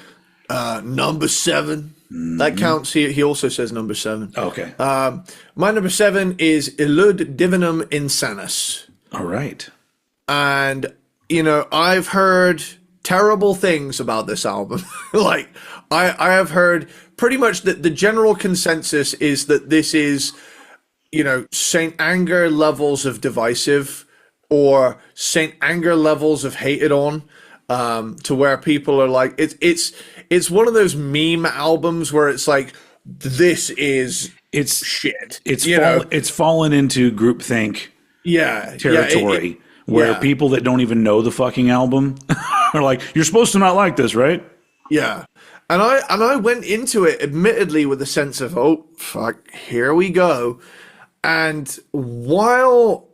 Number 7. That counts. He also says number 7. Okay. My number 7 is Illud Divinum Insanus. All right. And I've heard terrible things about this album. Like I have heard pretty much that the general consensus is that this is Saint Anger levels of divisive, or Saint Anger levels of hated on, to where people are like, it's one of those meme albums where it's like, this is shit. It's fallen into groupthink territory where people that don't even know the fucking album are like, you're supposed to not like this, right? Yeah. And I went into it admittedly with a sense of, oh fuck, here we go. And while,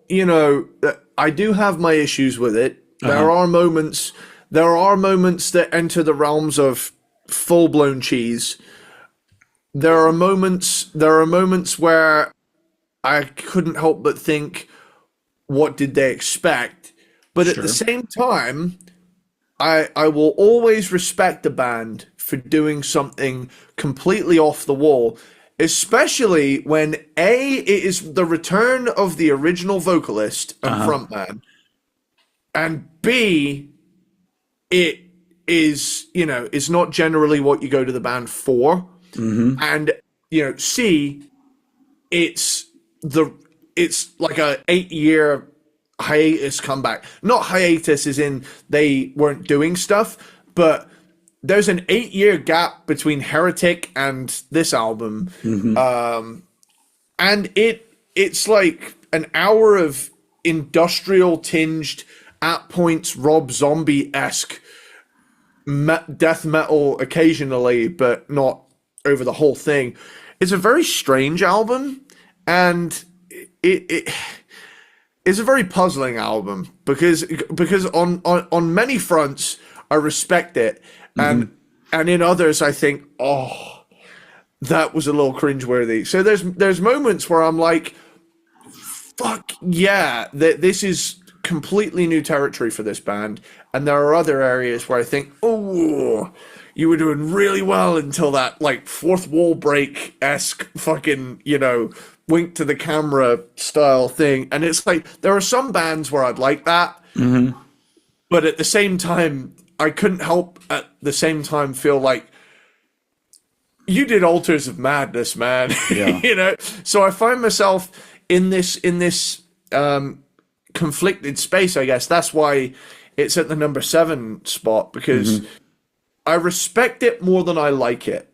I do have my issues with it, there are moments that enter the realms of full-blown cheese. There are moments where I couldn't help but think, what did they expect? But at the same time, I will always respect a band for doing something completely off the wall, especially when it is the return of the original vocalist and frontman, and B, it is, is not generally what you go to the band for, and C, it's like a 8-year hiatus comeback. Not hiatus as in they weren't doing stuff, but there's an 8-year gap between Heretic and this album. And it's like an hour of industrial tinged, at points Rob Zombie-esque death metal occasionally, but not over the whole thing. It's a very strange album, and it is a very puzzling album because on many fronts I respect it, and in others I think, oh, that was a little cringeworthy. So there's moments where I'm like, fuck yeah, this is completely new territory for this band, and there are other areas where I think, oh, you were doing really well until that like fourth wall break-esque fucking, wink to the camera style thing. And it's like, there are some bands where I'd like that, but at the same time, I couldn't help at the same time feel like, you did Altars of Madness, man. Yeah. So I find myself in this conflicted space, I guess. That's why it's at the number 7 spot, because I respect it more than I like it.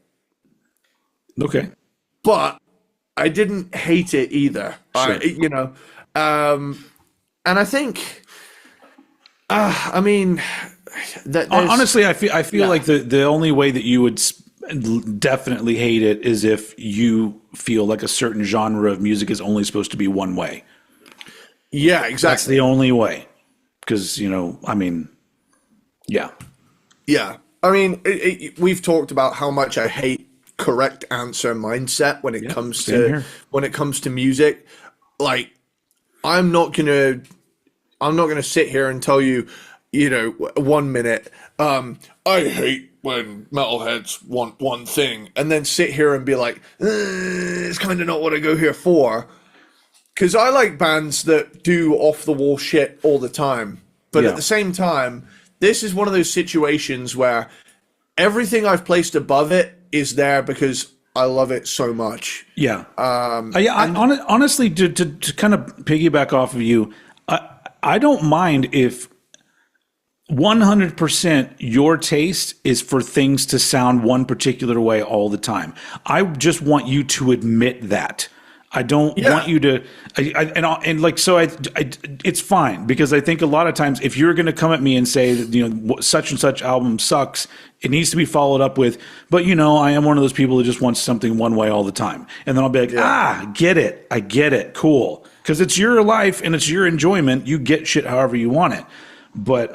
Okay. But I didn't hate it either. Sure. And I think, Honestly, I feel like the only way that you would definitely hate it is if you feel like a certain genre of music is only supposed to be one way. Yeah, exactly. That's the only way. Because, I mean, yeah. Yeah. I mean, we've talked about how much I hate correct answer mindset when it comes to music. Like, I'm not gonna sit here and tell you, 1 minute, I hate when metalheads want one thing, and then sit here and be like, it's kind of not what I go here for. Because I like bands that do off-the-wall shit all the time. But at the same time, this is one of those situations where everything I've placed above it is there because I love it so much. Yeah. Honestly, to kind of piggyback off of you, I don't mind if 100% your taste is for things to sound one particular way all the time. I just want you to admit that. I don't want you to, it's fine, because I think a lot of times if you're going to come at me and say that, such and such album sucks, it needs to be followed up with, but I am one of those people who just wants something one way all the time. And then I'll be like, I get it. Cool. Because it's your life and it's your enjoyment. You get shit however you want it. But,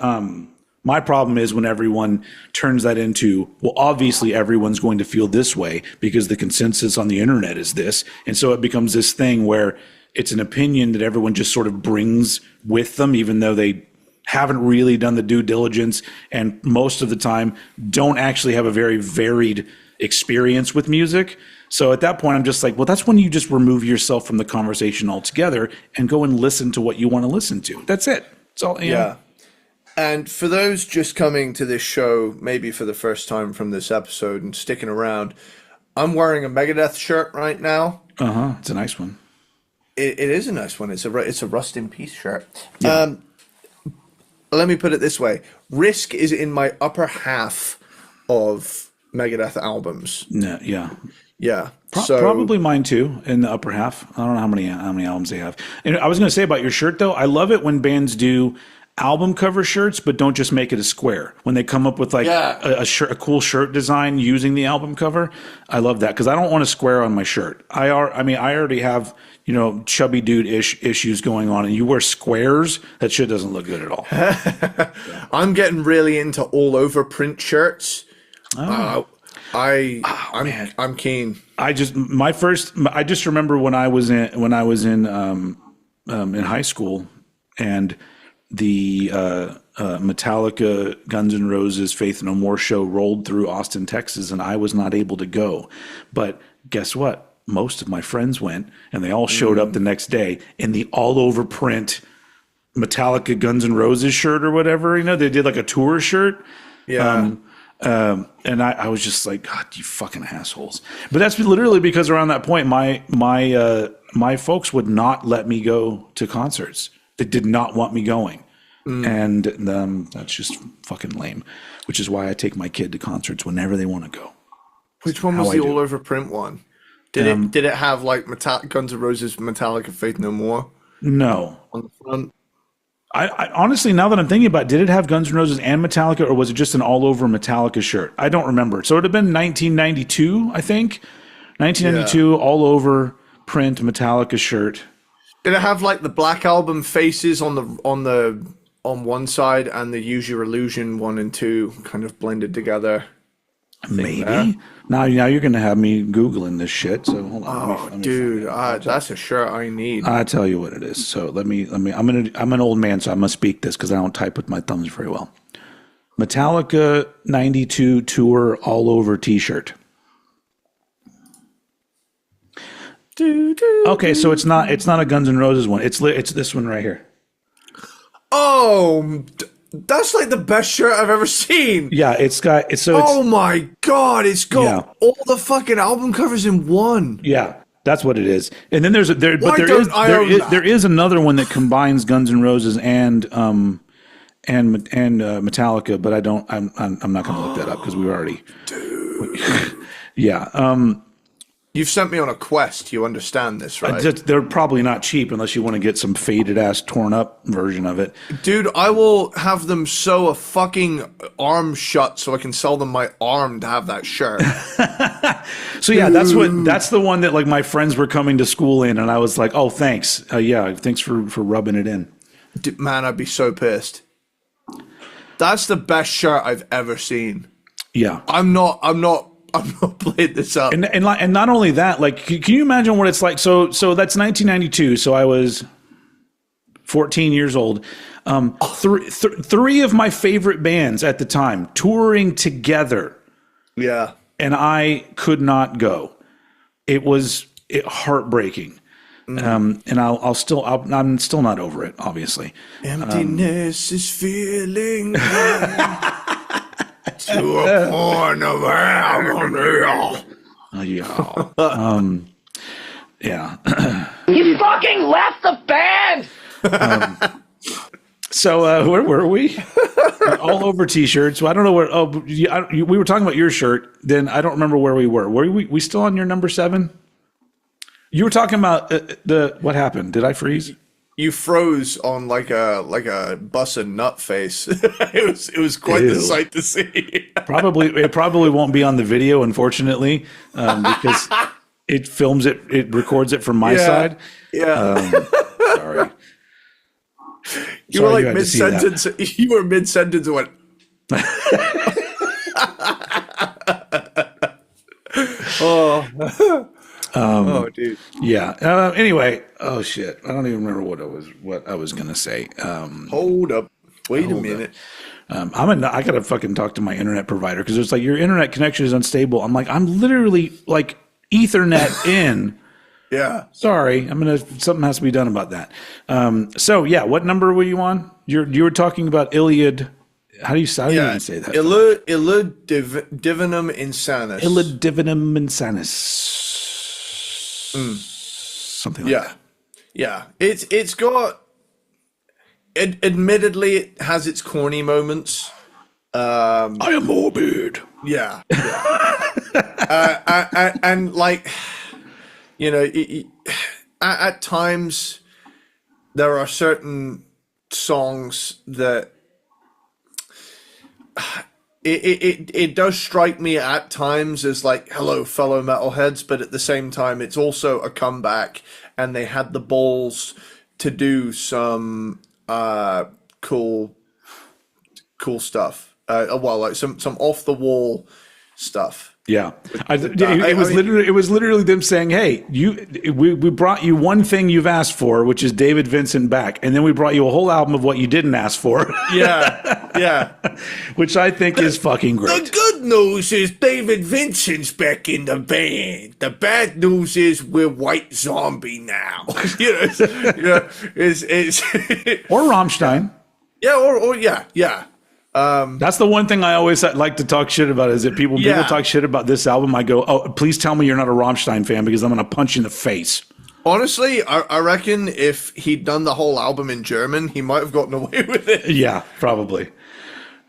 my problem is when everyone turns that into, well, obviously everyone's going to feel this way because the consensus on the internet is this. And so it becomes this thing where it's an opinion that everyone just sort of brings with them, even though they haven't really done the due diligence and most of the time don't actually have a very varied experience with music. So at that point, I'm just like, well, that's when you just remove yourself from the conversation altogether and go and listen to what you want to listen to. That's it. It's all, yeah. And for those just coming to this show, maybe for the first time from this episode and sticking around, I'm wearing a Megadeth shirt right now. It's a nice one. It is a nice one. It's a Rust in Peace shirt. Yeah. Let me put it this way: Risk is in my upper half of Megadeth albums. Yeah. Probably mine too, in the upper half. I don't know how many albums they have. And I was going to say about your shirt though, I love it when bands do album cover shirts, but don't just make it a square. When they come up with like a cool shirt design using the album cover, I love that because I don't want a square on my shirt. I already have chubby dude issues going on, and you wear squares, that shit doesn't look good at all. I'm getting really into all over print shirts. I'm keen. I just remember when I was in high school and the Metallica, Guns N' Roses, Faith No More show rolled through Austin, Texas, and I was not able to go. But guess what? Most of my friends went, and they all showed up the next day in the all-over print Metallica, Guns N' Roses shirt or whatever. They did like a tour shirt. Yeah. And I was just like, God, you fucking assholes. But that's literally because around that point, my folks would not let me go to concerts. They did not want me going. And that's just fucking lame, which is why I take my kid to concerts whenever they want to go. Which one was the all over print one? Did it have like Guns N' Roses, Metallica, Faith No More? No. On the front? I honestly, now that I'm thinking about it, did it have Guns N' Roses and Metallica, or was it just an all over Metallica shirt? I don't remember. So it would have been 1992, I think. 1992, all over print Metallica shirt. Did it have like the Black Album faces on one side and the Use Your Illusion 1 and 2 kind of blended together? Maybe. Now you're going to have me Googling this shit. So hold on. Let me that's a shirt I need. I tell you what it is. So let me. I'm an old man, so I'm gonna speak this because I don't type with my thumbs very well. Metallica 92 tour all over T-shirt. Okay, so it's not a Guns N' Roses one. It's this one right here. Oh, that's like the best shirt I've ever seen. Yeah, oh my God, it's got all the fucking album covers in one. Yeah, that's what it is. And then there is another one that combines Guns N' Roses and Metallica, but I'm not going to look that up because we already. Dude. Yeah. You've sent me on a quest. You understand this, right? They're probably not cheap unless you want to get some faded ass, torn up version of it. Dude, I will have them sew a fucking arm shut so I can sell them my arm to have that shirt. So yeah, that's the one that like my friends were coming to school in, and I was like, oh, thanks, yeah, thanks for rubbing it in. Dude, man, I'd be so pissed. That's the best shirt I've ever seen. Yeah, I'm not playing this up. And not only that, like, can you imagine what it's like? So that's 1992. So I was 14 years old. Three of my favorite bands at the time touring together. Yeah. And I could not go. It was heartbreaking. And I'm still not over it, obviously. Emptiness is feeling to a point of agony. Yeah. He fucking left the band! So where were we? All over t-shirts. Well, I don't know where. Oh, we were talking about your shirt. Then I don't remember where we were. Were we still on your number 7? You were talking about what happened. Did I freeze? You froze on like a bus and nut face. it was quite the sight to see. It probably won't be on the video, unfortunately, because it films it. It records it from my side. Yeah. Sorry. You were like mid-sentence. You were mid-sentence and went. Oh, dude. Yeah. Anyway. Oh shit. I don't even remember what I was gonna say. Hold up. Wait a minute. I gotta fucking talk to my internet provider because it's like your internet connection is unstable. I'm like, I'm literally like Ethernet in. Yeah. Sorry, something has to be done about that. So yeah, what number were you on? You were talking about Iliad. How do you even say that? Illud divinum insanus. Illud divinum insanus. Something like that. Yeah. It's got. Admittedly, it has its corny moments. I am morbid. Yeah. And like. You know, at times there are certain songs that it does strike me at times as like, hello, fellow metalheads, but at the same time, it's also a comeback, and they had the balls to do some cool stuff. Well, like some off the wall stuff. Yeah, it was literally them saying, "Hey, we brought you one thing you've asked for, which is David Vincent back, and then we brought you a whole album of what you didn't ask for." Yeah, which I think is fucking great. The good news is David Vincent's back in the band. The bad news is we're White Zombie now. It's or Rammstein. Yeah. That's the one thing I always like to talk shit about is that people talk shit about this album. I go, oh, please tell me you're not a Rammstein fan because I'm going to punch you in the face. Honestly, I reckon if he'd done the whole album in German, he might have gotten away with it. Yeah, probably.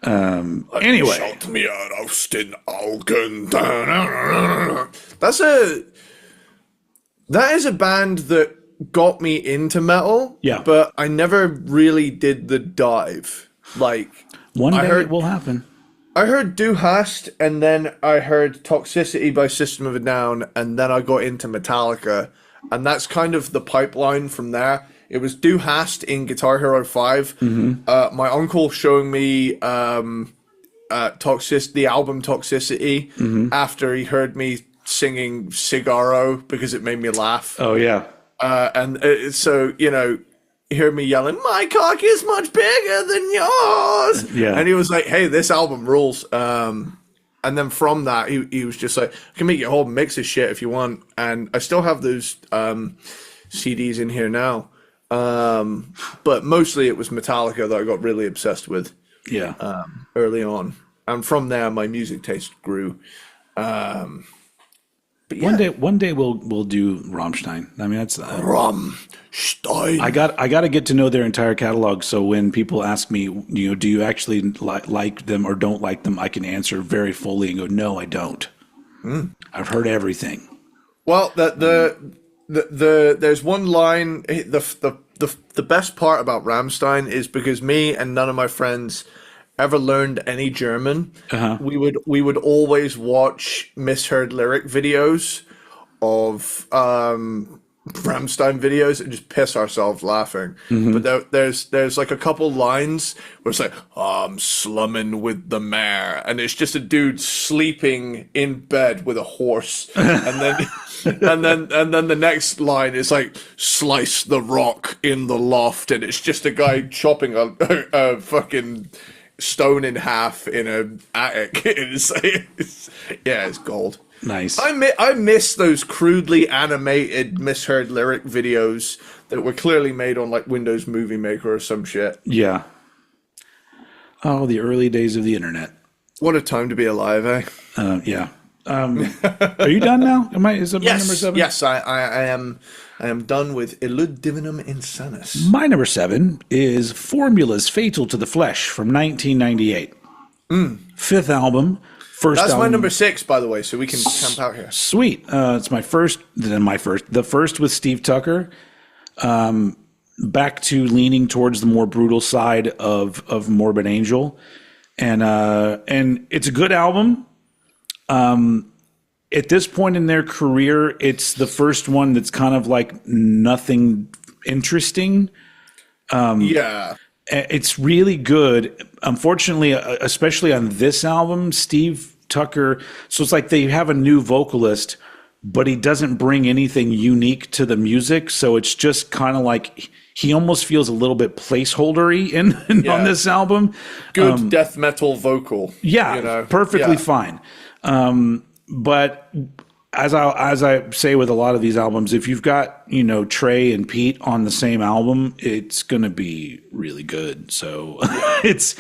Anyway. Schaut mir aus den Augen. That is a band that got me into metal. Yeah. But I never really did the dive. Like, one day it will happen. I heard Du Hast, and then I heard Toxicity by System of a Down, and then I got into Metallica, and that's kind of the pipeline from there. It was Du Hast in Guitar Hero 5. Mm-hmm. My uncle showing me the album Toxicity after he heard me singing Cigarro because it made me laugh. Oh, yeah. So, you know, he heard me yelling, my cock is much bigger than yours. Yeah. And he was like, hey, this album rules. And then from that, he was just like, I can make you a whole mix of shit if you want. And I still have those CDs in here now. But mostly it was Metallica that I got really obsessed with. Yeah. Early on. And from there, my music taste grew. But yeah. One day we'll do Rammstein. I mean, that's Rammstein. I got to get to know their entire catalog. So when people ask me, you know, do you actually like them or don't like them, I can answer very fully and go, no, I don't. I've heard everything. Well, there's one line. The best part about Rammstein is because me and none of my friends ever learned any German. We would always watch misheard lyric videos of Rammstein videos and just piss ourselves laughing. But there's like a couple lines where it's like, I'm slumming with the mare, and it's just a dude sleeping in bed with a horse, and then and then the next line is like, slice the rock in the loft, and it's just a guy chopping a fucking stone in half in an attic. It's gold. Nice. I miss those crudely animated misheard lyric videos that were clearly made on like Windows Movie Maker or some shit. Yeah. Oh, the early days of the internet. What a time to be alive, eh? Yeah. Are you done now? Is it my number 7? Yes, I am done with Illud Divinum Insanus. My number 7 is Formula's Fatal to the Flesh from 1998. Fifth album. That's album. my number 6, by the way, so we can camp out here. Sweet. It's my first. The first with Steve Tucker. Back to leaning towards the more brutal side of Morbid Angel, and it's a good album. At this point in their career, it's the first one that's kind of like nothing interesting. Yeah. It's really good. Unfortunately, especially on this album, Steve Tucker, so it's like they have a new vocalist, but he doesn't bring anything unique to the music. So it's just kind of like he almost feels a little bit placeholdery on this album. Good death metal vocal. Yeah, perfectly fine. But as I say with a lot of these albums, if you've got, Trey and Pete on the same album, it's going to be really good. So it's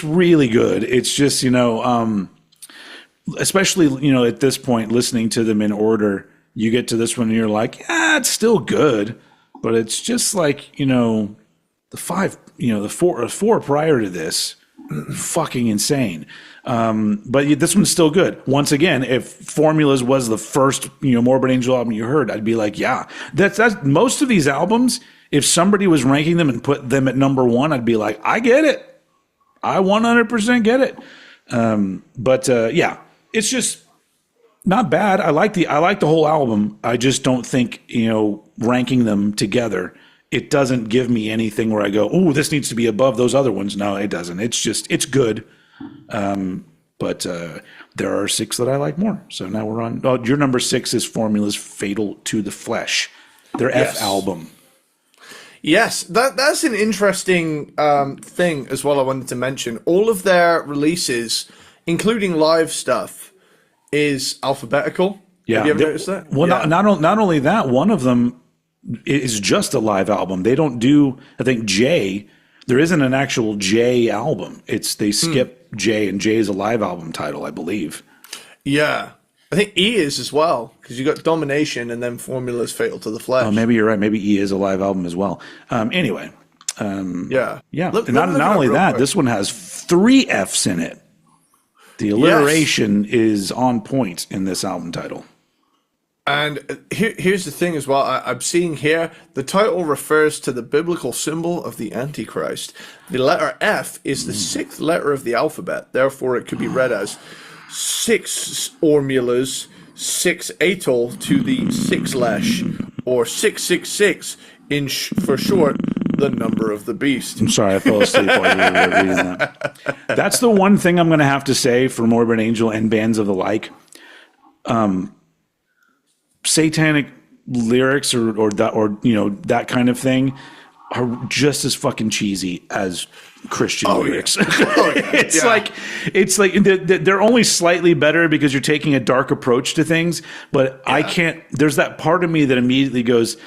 really good. It's just, especially, at this point, listening to them in order, you get to this one and you're like, yeah, it's still good, but it's just like, the four prior to this, fucking insane. But this one's still good. Once again, if Formulas was the first, Morbid Angel album you heard, I'd be like, yeah, that's most of these albums. If somebody was ranking them and put them at number 1, I'd be like, I get it. I 100% get it. But it's just not bad. I like the whole album. I just don't think, ranking them together, it doesn't give me anything where I go, oh, this needs to be above those other ones. No, it doesn't. It's good. But there are 6 that I like more. So now we're on. Oh, your number 6 is Formula's Fatal to the Flesh, their F album. Yes, that's an interesting thing as well. I wanted to mention all of their releases, including live stuff, is alphabetical. Yeah, have you ever noticed that? Well, not only that, one of them is just a live album. They don't do. I think J. There isn't an actual J album. They skip J, and J is a live album title, I believe. Yeah. I think E is as well, because you got Domination and then Formula's Fatal to the Flesh. Oh, maybe you're right. Maybe E is a live album as well. Anyway. Yeah. Not only that, this one has 3 Fs in it. The alliteration is on point in this album title. And here's the thing as well. I'm seeing here, the title refers to the biblical symbol of the Antichrist. The letter F is the 6th letter of the alphabet. Therefore, it could be read as 6 formulas, 6 atol to the 6 lesh, or 666 for short, the number of the beast. I'm sorry, I fell asleep while you were reading that. That's the one thing I'm going to have to say for Morbid Angel and bands of the like. Satanic lyrics or that kind of thing are just as fucking cheesy as Christian lyrics. It's like they're only slightly better because you're taking a dark approach to things. But I can't. There's that part of me that immediately goes,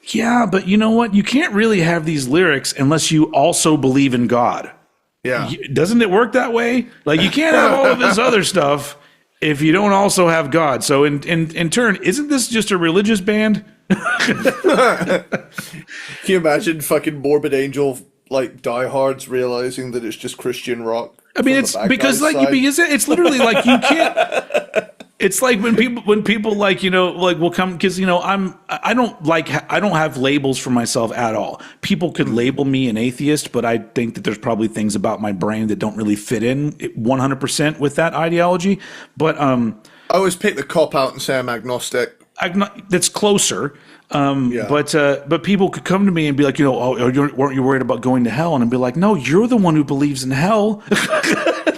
yeah, but you know what? You can't really have these lyrics unless you also believe in God. Yeah, doesn't it work that way? Like you can't have all of this other stuff if you don't also have God. So in turn, isn't this just a religious band? Can you imagine fucking Morbid Angel like diehards realizing that it's just Christian rock? I mean, it's because it's literally like you can't. It's like when people like, like will come, because I don't have labels for myself at all. People could label me an atheist, but I think that there's probably things about my brain that don't really fit in 100% with that ideology. But I always pick the cop out and say I'm agnostic. That's closer. But people could come to me and be like, weren't you worried about going to hell? And I'd be like, no, you're the one who believes in hell.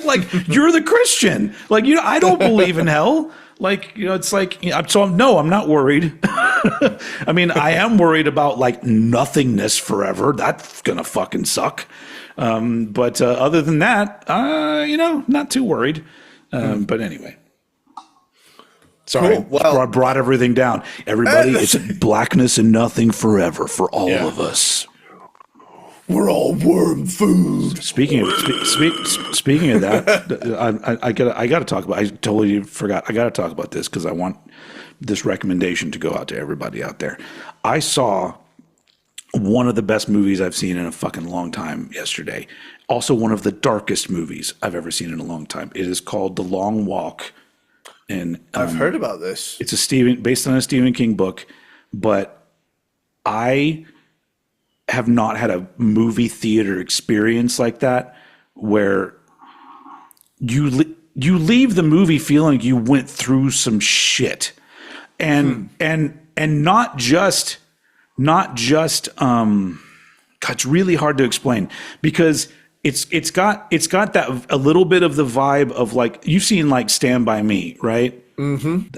Like, you're the Christian. Like, I don't believe in hell. Like, it's like, so no, I'm not worried. I mean, I am worried about like nothingness forever. That's gonna fucking suck. But other than that, not too worried. But anyway. Sorry, cool. Well, I brought everything down. Everybody, it's blackness and nothing forever for all of us. We're all worm food. Speaking of that, I got to talk about. I totally forgot. I got to talk about this because I want this recommendation to go out to everybody out there. I saw one of the best movies I've seen in a fucking long time yesterday. Also, one of the darkest movies I've ever seen in a long time. It is called The Long Walk. And I've heard about this. It's based on a Stephen King book, but I have not had a movie theater experience like that where you leave the movie feeling you went through some shit, and not just God, it's really hard to explain because it's got that a little bit of the vibe of like, you've seen like Stand By Me, right? Mm-hmm.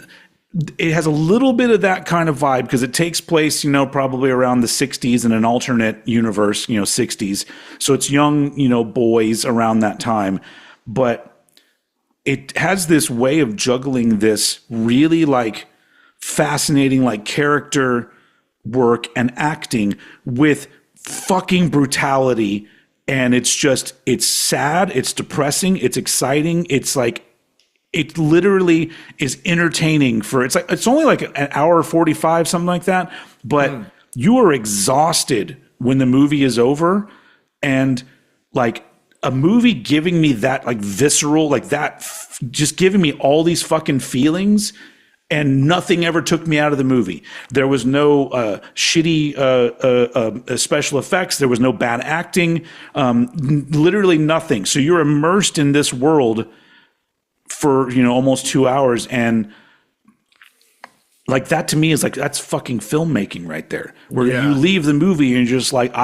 It has a little bit of that kind of vibe because it takes place, probably around the 60s in an alternate universe, 60s. So it's young, boys around that time. But it has this way of juggling this really like fascinating like character work and acting with fucking brutality. And it's sad, it's depressing, it's exciting. It's like, it literally is entertaining it's only like an hour 45, something like that. But you are exhausted when the movie is over. And like a movie giving me that like visceral, like that, just giving me all these fucking feelings, and nothing ever took me out of the movie. There was no shitty special effects. There was no bad acting. Literally nothing. So you're immersed in this world for almost 2 hours, and like that to me is like, that's fucking filmmaking right there. Where you leave the movie and you're just like,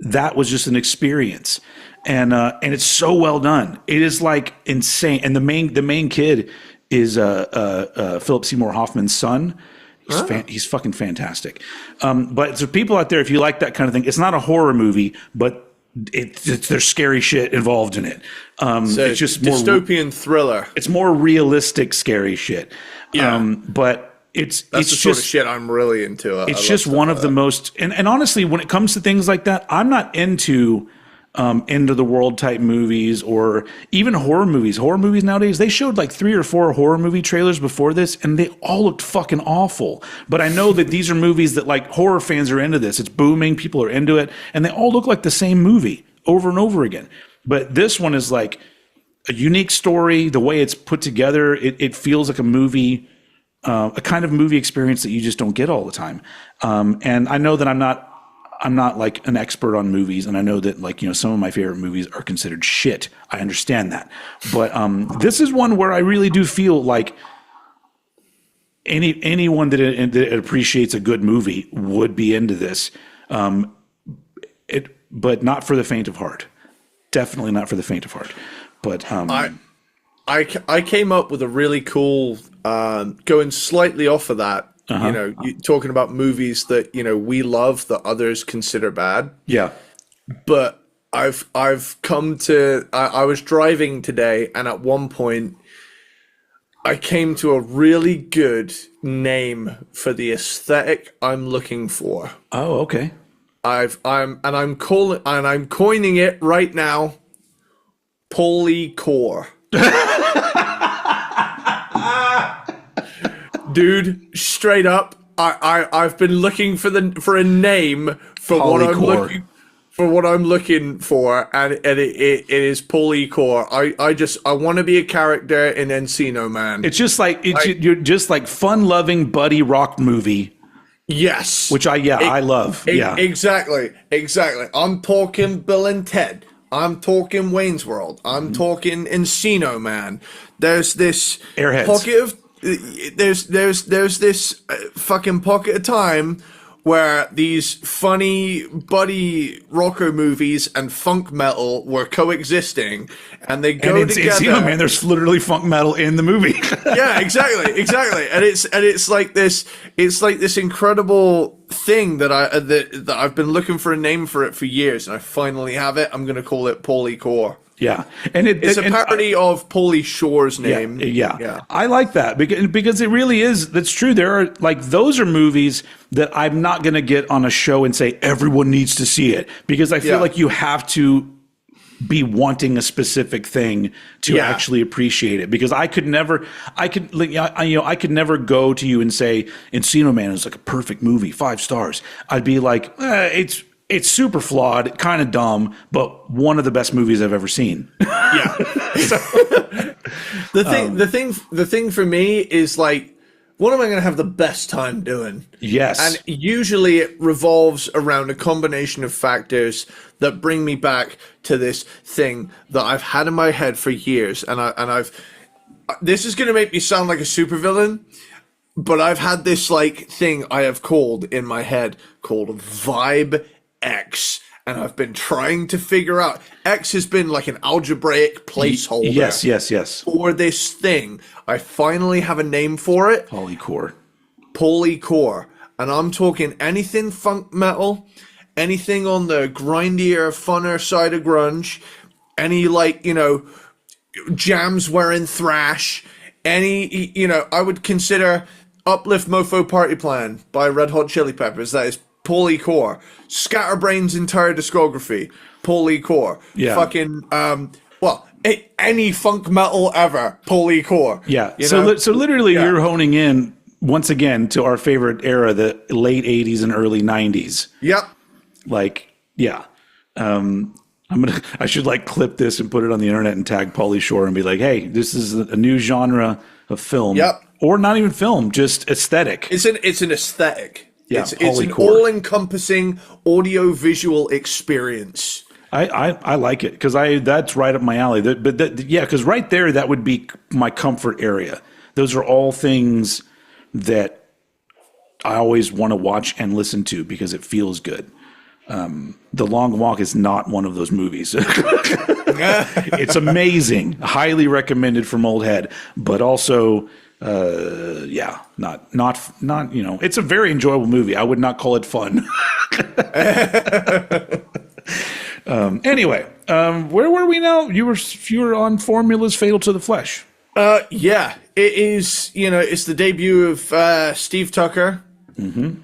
that was just an experience, and it's so well done. It is like insane. And the main kid is Philip Seymour Hoffman's son. He's fucking fantastic. But so people out there, if you like that kind of thing, it's not a horror movie, but there's scary shit involved in it. So it's just more dystopian thriller. It's more realistic, scary shit. Yeah. But it's the just sort of shit I'm really into. It's just one of the most, and honestly, when it comes to things like that, I'm not into end of the world type movies or even horror movies. Horror movies nowadays, they showed like 3 or 4 horror movie trailers before this, and they all looked fucking awful. But I know that these are movies that like horror fans are into this. It's booming, people are into it, and they all look like the same movie over and over again. But this one is like a unique story. The way it's put together, it feels like a movie, a kind of movie experience that you just don't get all the time. And I know that I'm not like an expert on movies, and I know that like, some of my favorite movies are considered shit. I understand that. But this is one where I really do feel like anyone that appreciates a good movie would be into this. But not for the faint of heart. Definitely not for the faint of heart. But I came up with a really cool going slightly off of that. You talking about movies that we love that others consider bad. Yeah, but I've come to. I was driving today, and at one point, I came to a really good name for the aesthetic I'm looking for. Oh, okay. I'm coining it right now. Polycore. Dude, straight up, I've been looking for a name for what I'm looking for what I'm looking for, and it is Paulie Core. I want to be a character in Encino Man. It's just like you're just like fun-loving buddy rock movie. Yes, Which I love. Yeah, exactly. I'm talking Bill and Ted. I'm talking Wayne's World. I'm talking Encino Man. There's this Airheads. pocket of there's this fucking pocket of time where these funny buddy rocker movies and funk metal were coexisting, and they go together. Man, there's literally funk metal in the movie. Yeah, exactly, and it's like this incredible thing that I've been looking for a name for it for years, and I finally have it. I'm gonna call it Paulie Core. Yeah, and it's a parody of Paulie Shore's name. Yeah. I like that because it really is. That's true. There are like those are movies that I'm not going to get on a show and say everyone needs to see it, because I feel like you have to be wanting a specific thing to actually appreciate it. Because I could never go to you and say Encino Man is like a perfect movie, 5 stars. I'd be like, it's super flawed, kind of dumb, but one of the best movies I've ever seen. Yeah. The thing for me is like, what am I going to have the best time doing? Yes. And usually it revolves around a combination of factors that bring me back to this thing that I've had in my head for years. This is going to make me sound like a supervillain, but I've had this like thing I have called in my head called Vibe X, and I've been trying to figure out. X has been like an algebraic placeholder. Yes. For this thing, I finally have a name for it. Paulie Core, and I'm talking anything funk metal, anything on the grindier, funner side of grunge, any jams wearing thrash, any I would consider Uplift Mofo Party Plan by Red Hot Chili Peppers. That is Paulie Core. Scatterbrain's entire discography, Paulie Core. Yeah. Fucking any funk metal ever, Paulie Core. Yeah. So literally, you're honing in once again to our favorite era, the late '80s and early '90s. Yep. Like, yeah. I should like clip this and put it on the internet and tag Pauly Shore and be like, hey, this is a new genre of film. Yep. Or not even film, just aesthetic. It's an aesthetic. Yeah, it's an all-encompassing audio-visual experience. I like it because that's right up my alley. Because right there, that would be my comfort area. Those are all things that I always want to watch and listen to because it feels good. The Long Walk is not one of those movies. It's amazing, highly recommended from Old Head, but also, not. It's a very enjoyable movie. I would not call it fun. Anyway, where were we now? You were on Formula's Fatal to the Flesh. Yeah, it is. It's the debut of Steve Tucker. Mm-hmm.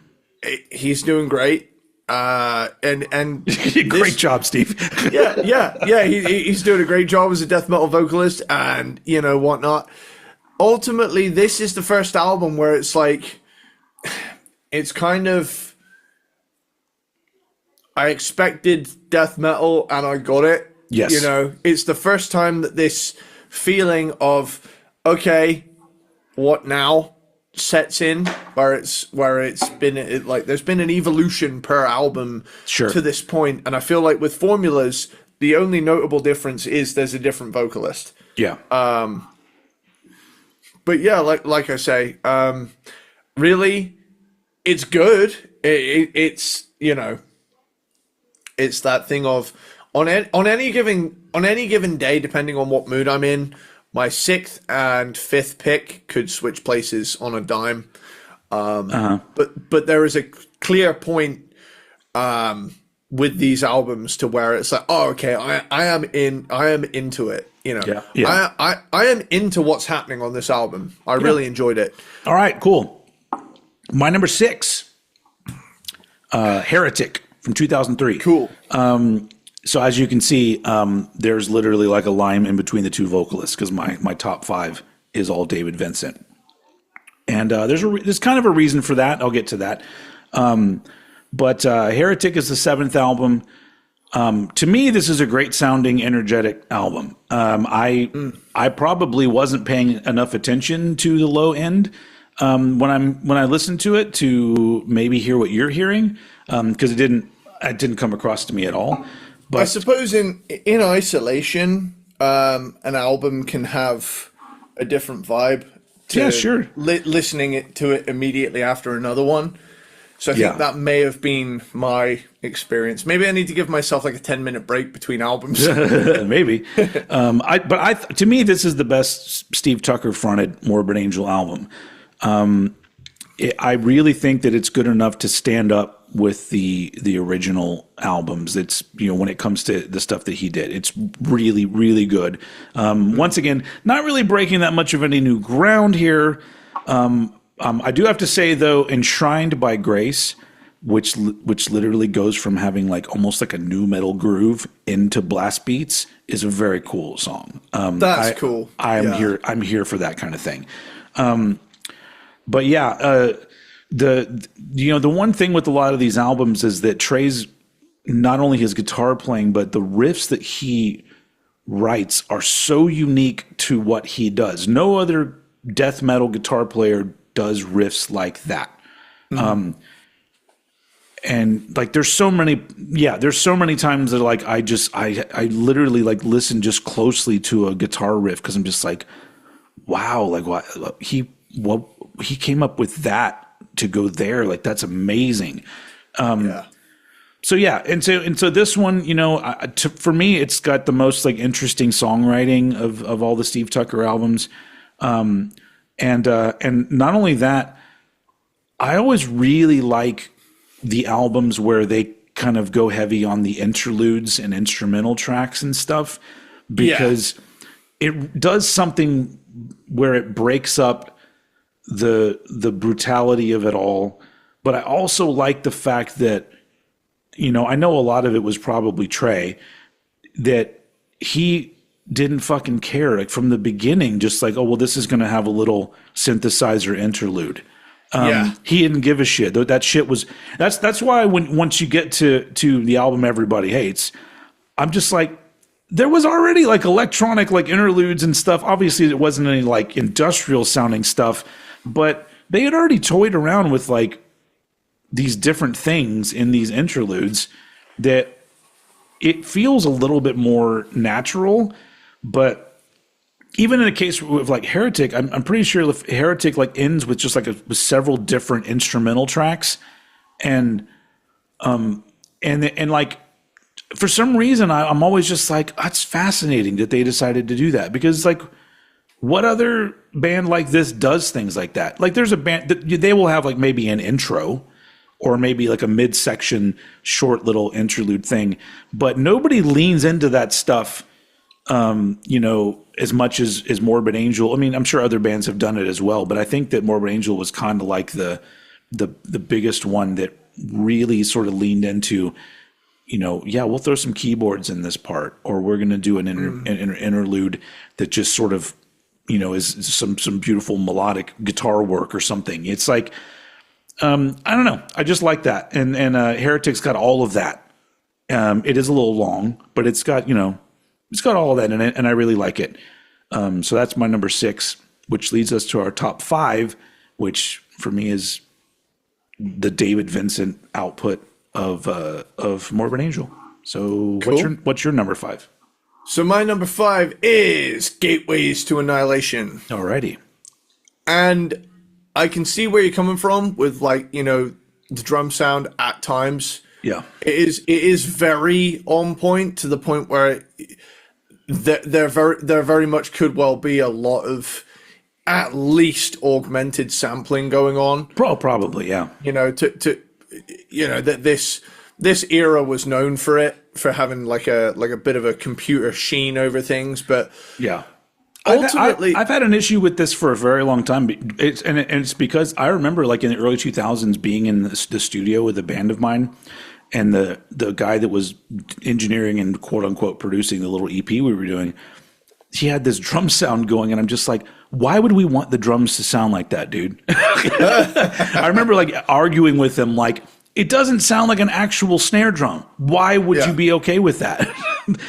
He's doing great. And great job, Steve. yeah. He's doing a great job as a death metal vocalist, and whatnot. Ultimately, this is the first album where it's like, it's kind of, I expected death metal and I got it. Yes. It's the first time that this feeling of, okay, what now? Sets in where it's been there's been an evolution per album to this point, and I feel like with Formulas the only notable difference is there's a different vocalist. But yeah, like I say, really it's good. It's it's that thing of on any given day, depending on what mood I'm in, my 6th and 5th pick could switch places on a dime. But there is a clear point with these albums to where it's like, oh, okay, I am into it. I am into what's happening on this album. I really enjoyed it. All right, cool. My number 6, Heretic from 2003. Cool. So as you can see, there's literally like a line in between the two vocalists because my top 5 is all David Vincent, and there's kind of a reason for that. I'll get to that. But Heretic is the 7th album. To me, this is a great sounding, energetic album. I probably wasn't paying enough attention to the low end when I listened to it to maybe hear what you're hearing, because it didn't come across to me at all. But I suppose in isolation, an album can have a different vibe to Yeah, sure. listening to it immediately after another one. So I think that may have been my experience. Maybe I need to give myself like a 10-minute break between albums. Maybe. To me, this is the best Steve Tucker fronted Morbid Angel album. I really think that it's good enough to stand up with the original albums. It's, when it comes to the stuff that he did, it's really, really good. Once again, not really breaking that much of any new ground here. I do have to say, though, Enshrined by Grace, which literally goes from having like almost like a new metal groove into blast beats, is a very cool song. That's cool. I'm here for that kind of thing. But yeah, the one thing with a lot of these albums is that Trey's, not only his guitar playing, but the riffs that he writes are so unique to what he does. No other death metal guitar player does riffs like that. And like there's so many times that like I literally like listen just closely to a guitar riff because I'm just like, wow, like what he came up with that to go there, like that's amazing. So yeah, and so this one, for me, it's got the most like interesting songwriting of all the Steve Tucker albums. And not only that, I always really like the albums where they kind of go heavy on the interludes and instrumental tracks and stuff, because it does something where it breaks up the brutality of it all. But I also like the fact that, I know a lot of it was probably Trey, that he didn't fucking care, like from the beginning, just like, oh well, this is going to have a little synthesizer interlude. He didn't give a shit. That shit was that's why once you get to the album Everybody Hates, I'm just like, there was already like electronic like interludes and stuff. Obviously it wasn't any like industrial sounding stuff, but they had already toyed around with like these different things in these interludes that it feels a little bit more natural. But even in a case with like Heretic, I'm pretty sure if Heretic like ends with just like with several different instrumental tracks, and like for some reason I'm always just like, that's fascinating that they decided to do that, because like what other band like this does things like that? Like there's a band that they will have like maybe an intro or maybe like a midsection short little interlude thing, but nobody leans into that stuff. As much as Morbid Angel. I mean, I'm sure other bands have done it as well, but I think that Morbid Angel was kind of like the biggest one that really sort of leaned into, we'll throw some keyboards in this part, or we're going to do an interlude that just sort of, is some beautiful melodic guitar work or something. It's like, I don't know. I just like that. And Heretic's got all of that. It is a little long, but it's got, it's got all of that in it, and I really like it. So that's my number 6, which leads us to our top 5, which for me is the David Vincent output of Morbid Angel. So cool. What's your number 5? So my number 5 is Gateways to Annihilation. Alrighty. And I can see where you're coming from with like, the drum sound at times. Yeah. It is very on point, to the point where there very much could well be a lot of at least augmented sampling going on. Probably, yeah. That this era was known for having like a bit of a computer sheen over things, but yeah. Ultimately, I've had an issue with this for a very long time. It's because I remember like in the early 2000s being in the studio with a band of mine, and the guy that was engineering and quote unquote producing the little EP we were doing, he had this drum sound going, and I'm just like, why would we want the drums to sound like that, dude? I remember like arguing with him, like, it doesn't sound like an actual snare drum. Why would you be okay with that?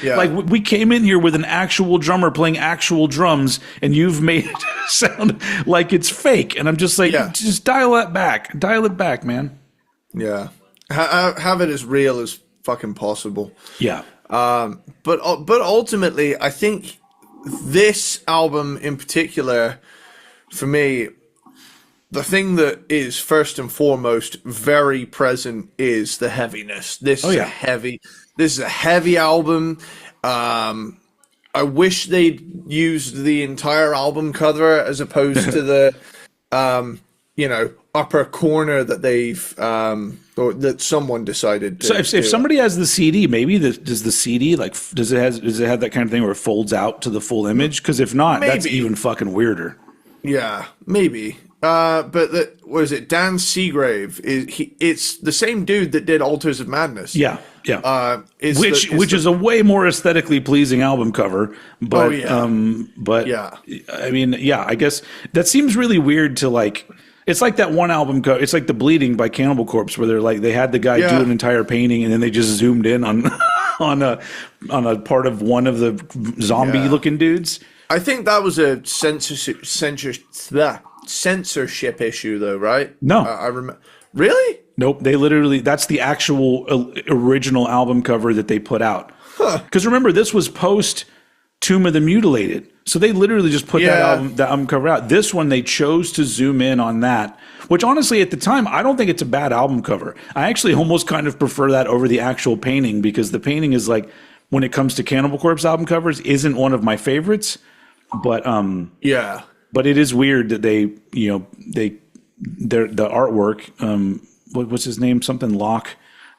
Like, we came in here with an actual drummer playing actual drums, and you've made it sound like it's fake. And I'm just like, just dial it back. Dial it back, man. Yeah. Have it as real as fucking possible. Yeah. But ultimately, I think this album in particular, for me, the thing that is first and foremost very present is the heaviness. This is a heavy album. I wish they'd used the entire album cover as opposed to the upper corner that they've or that someone decided to. So if somebody has the CD, maybe does the CD does it have that kind of thing where it folds out to the full image? Because if not, that's even fucking weirder. Yeah, maybe. But what is it? Dan Seagrave it's the same dude that did Altars of Madness. Yeah. Which is a way more aesthetically pleasing album cover. But I mean, I guess that seems really weird to like. It's like that one album cover. It's like The Bleeding by Cannibal Corpse, where they had the guy do an entire painting, and then they just zoomed in on on a part of one of the zombie looking dudes. I think that was a censorship issue, though, right? No, I remember. Really? Nope. That's the actual original album cover that they put out. Because remember, this was post Tomb of the Mutilated, so they literally just put that album cover out. This one, they chose to zoom in on that, which honestly, at the time, I don't think it's a bad album cover. I actually almost kind of prefer that over the actual painting, because the painting is like, when it comes to Cannibal Corpse album covers, isn't one of my favorites. But but it is weird that the artwork, what's his name? Something Locke.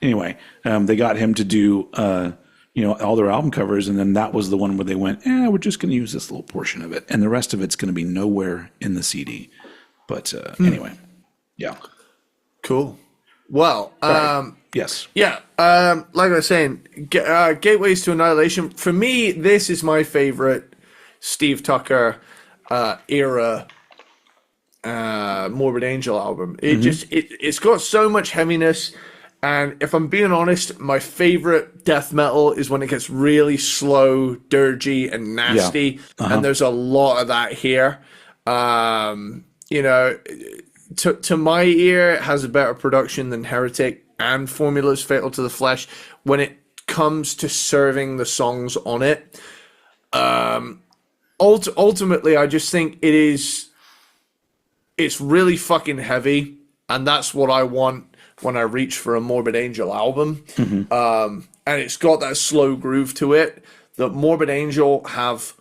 Anyway, they got him to do all their album covers, and then that was the one where they went, we're just going to use this little portion of it, and the rest of it's going to be nowhere in the CD. But anyway, yeah, cool. Well, yes, like I was saying, Gateways to Annihilation. For me, this is my favorite Steve Tucker era Morbid Angel album. It's got so much heaviness, and if I'm being honest, my favorite death metal is when it gets really slow, dirgy, and nasty, and there's a lot of that here. To my ear, it has a better production than Heretic and Formulas Fatal to the Flesh when it comes to serving the songs on it. Ultimately, I just think it's really fucking heavy, and that's what I want when I reach for a Morbid Angel album. And it's got that slow groove to it that Morbid Angel have,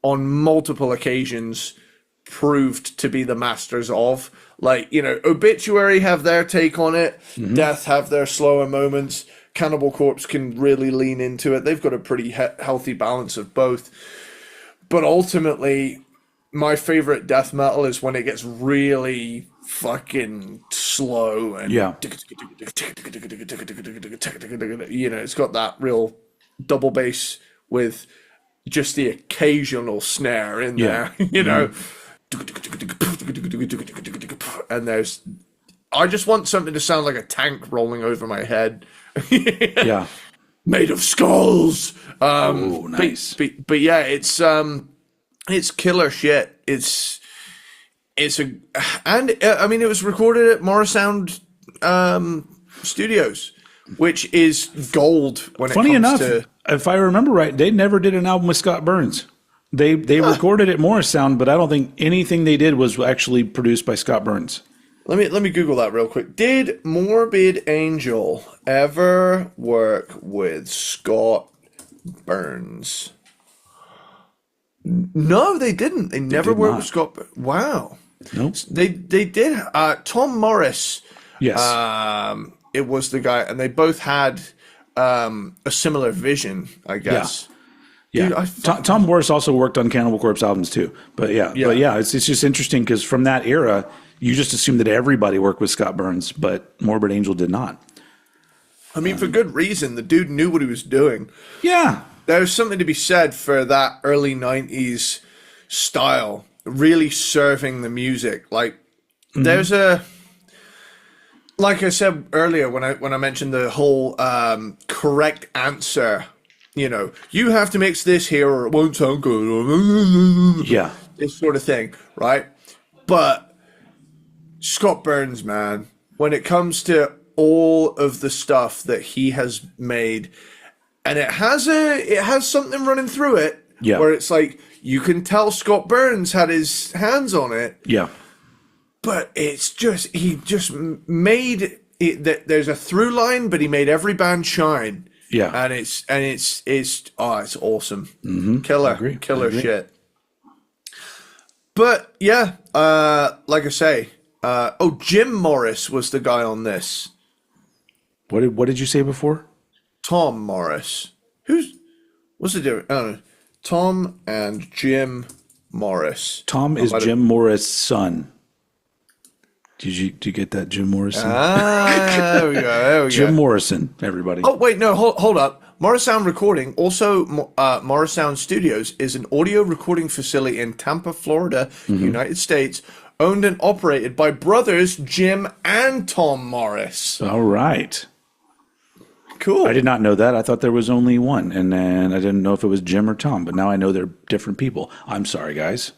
on multiple occasions, proved to be the masters of. Like, Obituary have their take on it, Death have their slower moments, Cannibal Corpse can really lean into it. They've got a pretty healthy balance of both. But ultimately, my favorite death metal is when it gets really fucking slow and it's got that real double bass with just the occasional snare in there, and I just want something to sound like a tank rolling over my head. Made of skulls. Nice. But yeah, it's killer shit. It was recorded at Morrisound Studios, which is gold when it comes to. If I remember right, they never did an album with Scott Burns. They recorded at Morrisound, but I don't think anything they did was actually produced by Scott Burns. Let me Google that real quick. Did Morbid Angel ever work with Scott Burns? No, they didn't. They never worked with Scott. Wow. Nope. They did. Tom Morris. Yes. It was the guy, and they both had a similar vision, I guess. Yeah. Dude, Tom Morris also worked on Cannibal Corpse albums too. But it's just interesting because from that era, you just assume that everybody worked with Scott Burns, but Morbid Angel did not. I mean, for good reason. The dude knew what he was doing. Yeah. There's something to be said for that early 90s style, really serving the music. Like, there's a like I said earlier when I mentioned the whole correct answer, you have to mix this here or it won't sound good. Yeah. This sort of thing, right? But Scott Burns, man, when it comes to all of the stuff that he has made, and it has something running through it, where it's like you can tell Scott Burns had his hands on it. Yeah. But it's just he just made it that there's a through line, but he made every band shine. Yeah. And it's it's awesome. Mm-hmm. Killer shit. But yeah, like I say, Jim Morris was the guy on this. What did you say before? Tom Morris. What's the difference? I don't know. Tom and Jim Morris. Tom is Jim Morris' son. Did you get that, Jim Morrison? There we go. Jim Morrison, everybody. Oh, wait, no, hold up. Morris Sound Recording, also Morris Sound Studios, is an audio recording facility in Tampa, Florida, United States, owned and operated by brothers Jim and Tom Morris. All right. Cool. I did not know that. I thought there was only one, and then I didn't know if it was Jim or Tom, but now I know they're different people. I'm sorry, guys.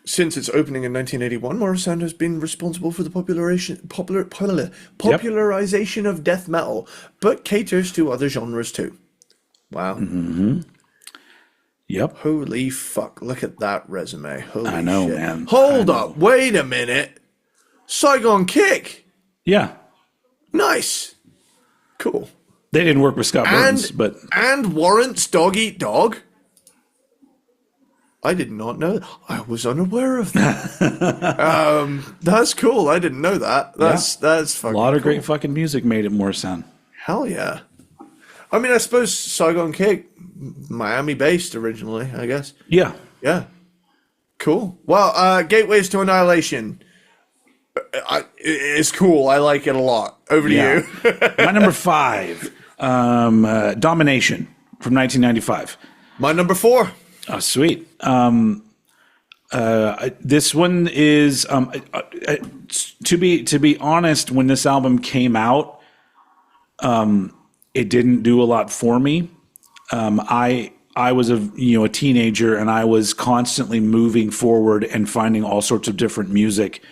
Since its opening in 1981, Morris Sound has been responsible for the popularization of death metal, but caters to other genres too. Wow. Mm-hmm. Yep. Holy fuck. Look at that resume. Holy I know, shit. man. Hold up. Wait a minute. Saigon Kick. Yeah. Nice. Cool. They didn't work with Scott Burns, but... And Warrant's Dog Eat Dog. I did not know. I was unaware of that. That's cool. I didn't know that. That's fucking a lot of cool. great fucking music made at Morris Sound. Hell yeah. I mean, I suppose Saigon Kick, Miami-based originally, I guess. Yeah. Yeah. Cool. Well, Gateways to Annihilation. It's cool. I like it a lot. Over to you. My number 5, Domination from 1995. My number 4. Oh, sweet. This one is to be honest. When this album came out, it didn't do a lot for me. I was a teenager, and I was constantly moving forward and finding all sorts of different music.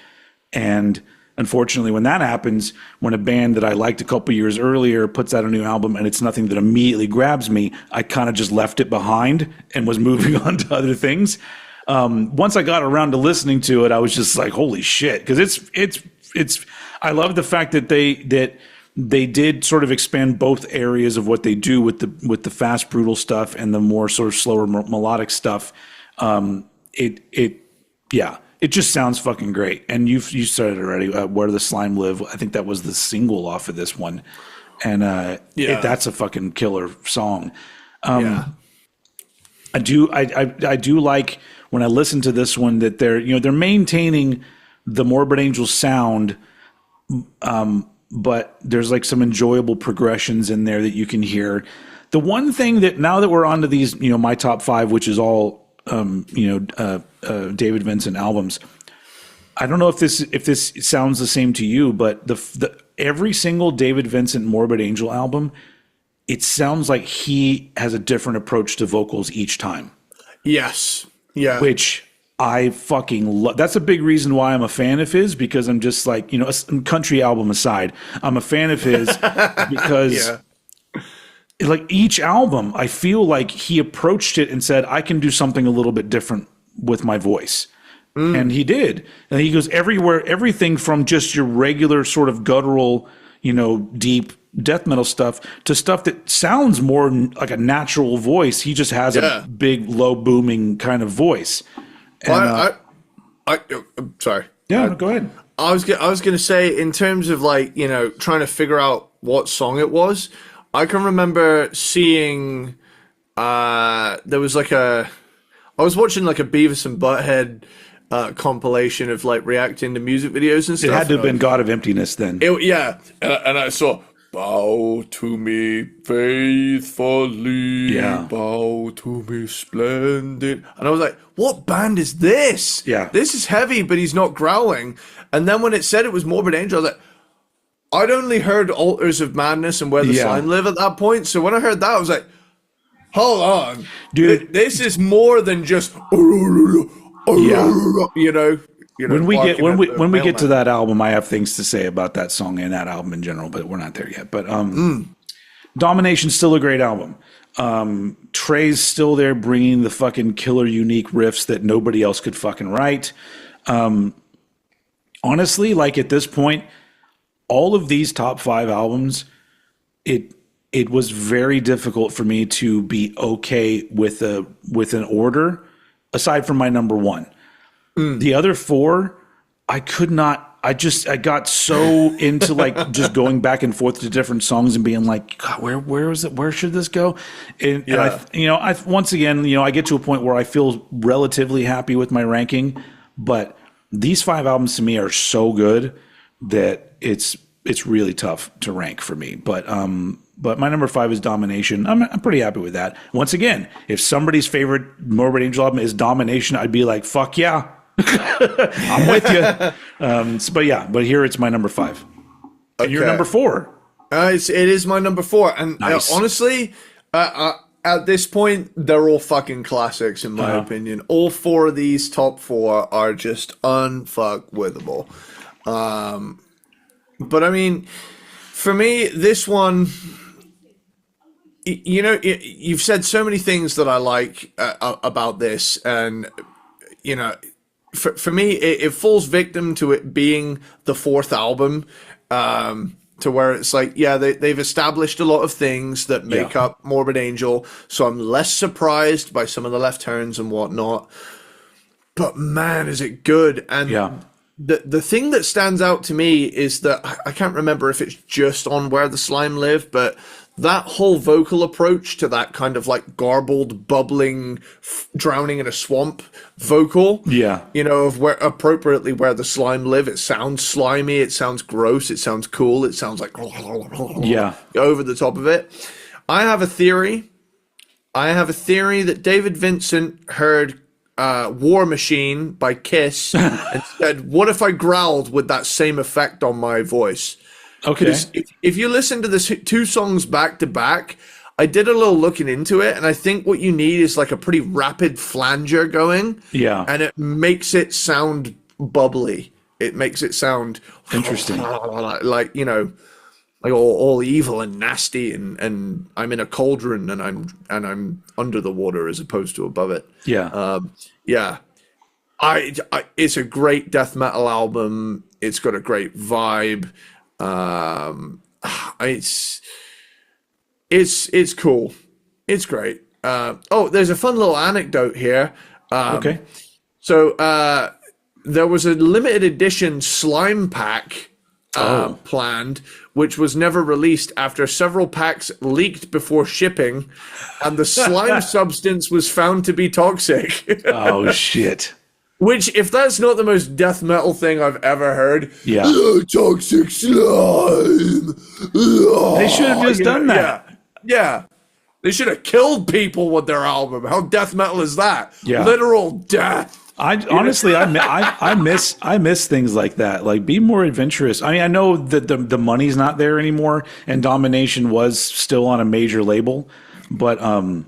And unfortunately, when that happens, when a band that I liked a couple years earlier puts out a new album and it's nothing that immediately grabs me, I kind of just left it behind and was moving on to other things. Once I got around to listening to it, I was just like, holy shit. Because it's I love the fact that they did sort of expand both areas of what they do with the fast, brutal stuff and the more sort of slower melodic stuff. It just sounds fucking great. And you said it already. Where the Slime Live. I think that was the single off of this one, and that's a fucking killer song. I do like when I listen to this one that they're maintaining the Morbid Angel sound, but there's like some enjoyable progressions in there that you can hear. The one thing that now that we're onto these, my top 5, which is all David Vincent albums. I don't know if this sounds the same to you, but the every single David Vincent Morbid Angel album, it sounds like he has a different approach to vocals each time. Yes. Yeah. Which I fucking love. That's a big reason why I'm a fan of his, because I'm just like, country album aside, I'm a fan of his because like each album, I feel like he approached it and said, I can do something a little bit different with my voice. And he did. And he goes everywhere, everything from just your regular sort of guttural, deep death metal stuff to stuff that sounds more like a natural voice. He just has a big, low booming kind of voice. And, I'm sorry. Yeah, go ahead. I was going to say, in terms of like, trying to figure out what song it was, I can remember seeing, there was I was watching like a Beavis and Butthead compilation of like reacting to music videos and stuff. It had to have been God of Emptiness then. And I saw, bow to me faithfully, bow to me splendid. And I was like, what band is this? Yeah. This is heavy, but he's not growling. And then when it said it was Morbid Angel, I was like, I'd only heard Altars of Madness and Where the Yeah. Slime Live at that point. So when I heard that, I was like, hold on. Dude. This is more than just, you know. When we get barking at the when we get to mailman. that album, I have things to say about that song and that album in general, but we're not there yet. But Domination's still a great album. Trey's still there bringing the fucking killer unique riffs that nobody else could fucking write. Honestly, like at this point, all of these top 5 albums, it was very difficult for me to be okay with an order aside from my number 1. The other 4, I could not. I got so into like just going back and forth to different songs and being like, God, where is it? Where should this go? And I once again, I get to a point where I feel relatively happy with my ranking, but these 5 albums to me are so good that it's really tough to rank for me. But my number 5 is Domination. I'm pretty happy with that. Once again, if somebody's favorite Morbid Angel album is Domination, I'd be like, fuck yeah. I'm with you. But here it's my number 5. And you're number 4. It is my number 4. And Nice. honestly, at this point, they're all fucking classics in my opinion. All 4 of these top 4 are just unfuckwithable. But I mean, for me, this one, you've said so many things that I like about this, and for me, it falls victim to it being the 4th album, to where it's like, they've established a lot of things that make up Morbid Angel, so I'm less surprised by some of the left turns and whatnot. But man, is it good. And the thing that stands out to me is that I can't remember if it's just on Where the Slime Live, but that whole vocal approach to that kind of like garbled, bubbling, drowning in a swamp vocal, of where appropriately Where the Slime Live, it sounds slimy, it sounds gross, it sounds cool, it sounds like over the top of it. I have a theory that David Vincent heard War Machine by Kiss and said, what if I growled with that same effect on my voice? Okay. If you listen to the 2 songs back to back, I did a little looking into it, and I think what you need is like a pretty rapid flanger going. Yeah. And it makes it sound bubbly. It makes it sound interesting. Like, like all evil and nasty, and I'm in a cauldron and I'm under the water as opposed to above it. Yeah. I it's a great death metal album. It's got a great vibe. It's cool. It's great. There's a fun little anecdote here. Okay. So there was a limited edition slime pack planned, which was never released after several packs leaked before shipping, and the slime substance was found to be toxic. Oh shit. Which, if that's not the most death metal thing I've ever heard, toxic slime. They should have just done that. Yeah. They should have killed people with their album. How death metal is that? Yeah. Literal death. I honestly, I miss things like that. Like, be more adventurous. I mean, I know that the money's not there anymore, and Domination was still on a major label, but I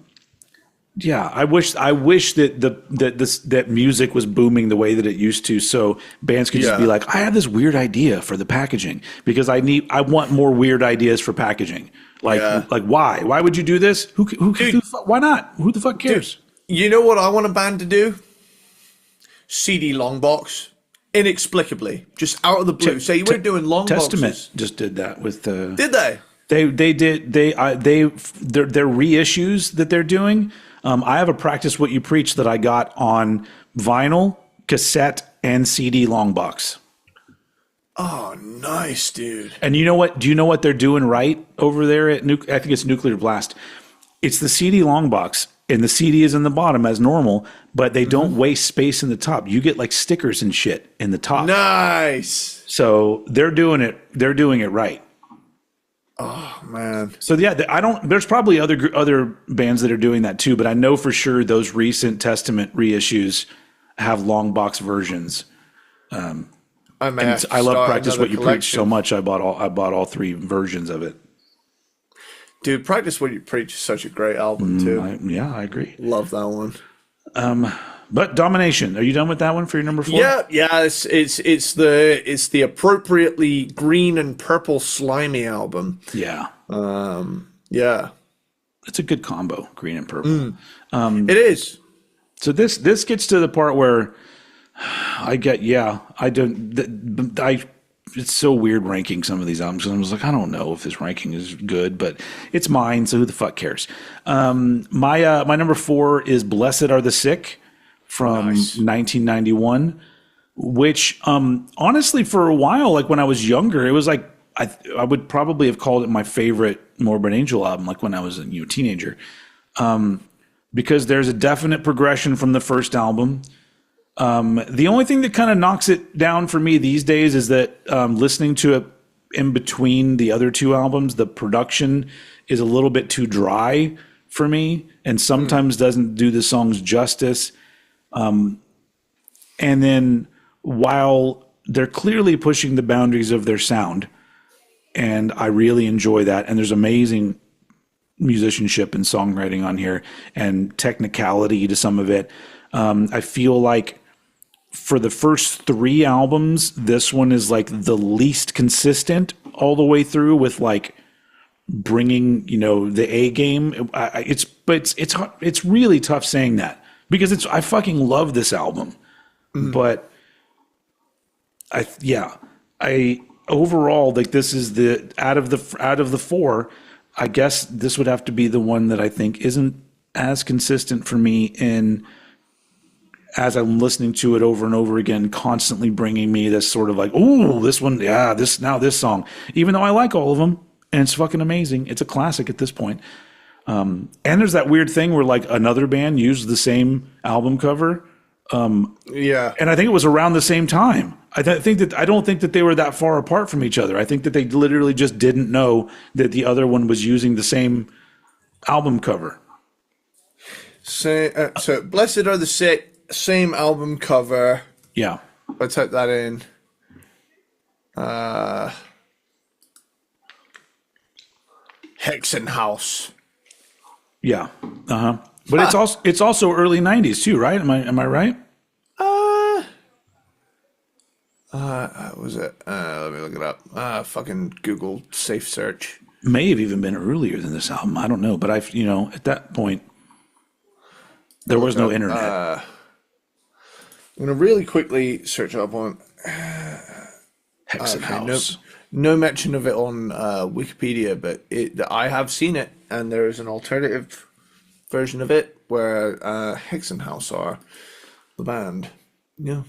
wish that music was booming the way that it used to, so bands could just be like, I have this weird idea for the packaging, because I want more weird ideas for packaging. Like why? Why would you do this? Why not? Who the fuck cares? Dude, you know what I want a band to do? CD long box. Inexplicably. Just out of the blue. Say you weren't doing long Testament boxes. just did that with Did they? They did their reissues that they're doing. I have a Practice What You Preach that I got on vinyl, cassette, and CD long box. Oh, nice, dude. And you know what? Do you know what they're doing right over there at I think it's Nuclear Blast. It's the CD long box, and the CD is in the bottom as normal, but they don't waste space in the top. You get like stickers and shit in the top. Nice. So they're doing it right. Oh man. So there's probably other bands that are doing that too, but I know for sure those recent Testament reissues have long box versions. I may And have to I love start Practice another What You Preach collection. so much. I bought all three versions of it. Dude, Practice What You Preach is such a great album too. I agree. Love that one. But Domination, are you done with that one for your number 4? Yeah. It's the appropriately green and purple slimy album. Yeah. Yeah, It's a good combo, green and purple. it is. So this gets to the part where it's so weird ranking some of these albums. I was like, I don't know if this ranking is good, but it's mine, so who the fuck cares? My number 4 is Blessed Are the Sick from 1991, which honestly for a while, like when I was younger, it was like I would probably have called it my favorite Morbid Angel album, like when I was a teenager, because there's a definite progression from the first album. The only thing that kind of knocks it down for me these days is that listening to it in between the other two albums, the production is a little bit too dry for me and sometimes doesn't do the songs justice. And then while they're clearly pushing the boundaries of their sound, and I really enjoy that, and there's amazing musicianship and songwriting on here and technicality to some of it. I feel like for the first 3 albums, this one is like the least consistent all the way through with like bringing, the A game. It's really tough saying that because I fucking love this album, but I overall, like, this is the out of the 4, I guess this would have to be the one that I think isn't as consistent for me in, as I'm listening to it over and over again, constantly bringing me this sort of like, ooh, this one, yeah, this song, even though I like all of them and it's fucking amazing. It's a classic at this point. And there's that weird thing where like another band used the same album cover. Yeah. And I think it was around the same time. I don't think that they were that far apart from each other. I think that they literally just didn't know that the other one was using the same album cover. So Blessed Are the Sick, same album cover. Yeah. I type that in. Hexenhaus. Yeah. Uh-huh. But it's also early 90s too, right? Am I right? Was it? Let me look it up. Fucking Google safe search. May have even been earlier than this album. I don't know, but at that point there was no internet. I'm gonna really quickly search up on Hexenhaus. no mention of it on Wikipedia, but I have seen it, and there is an alternative version of it where Hexenhaus are the band. Yeah.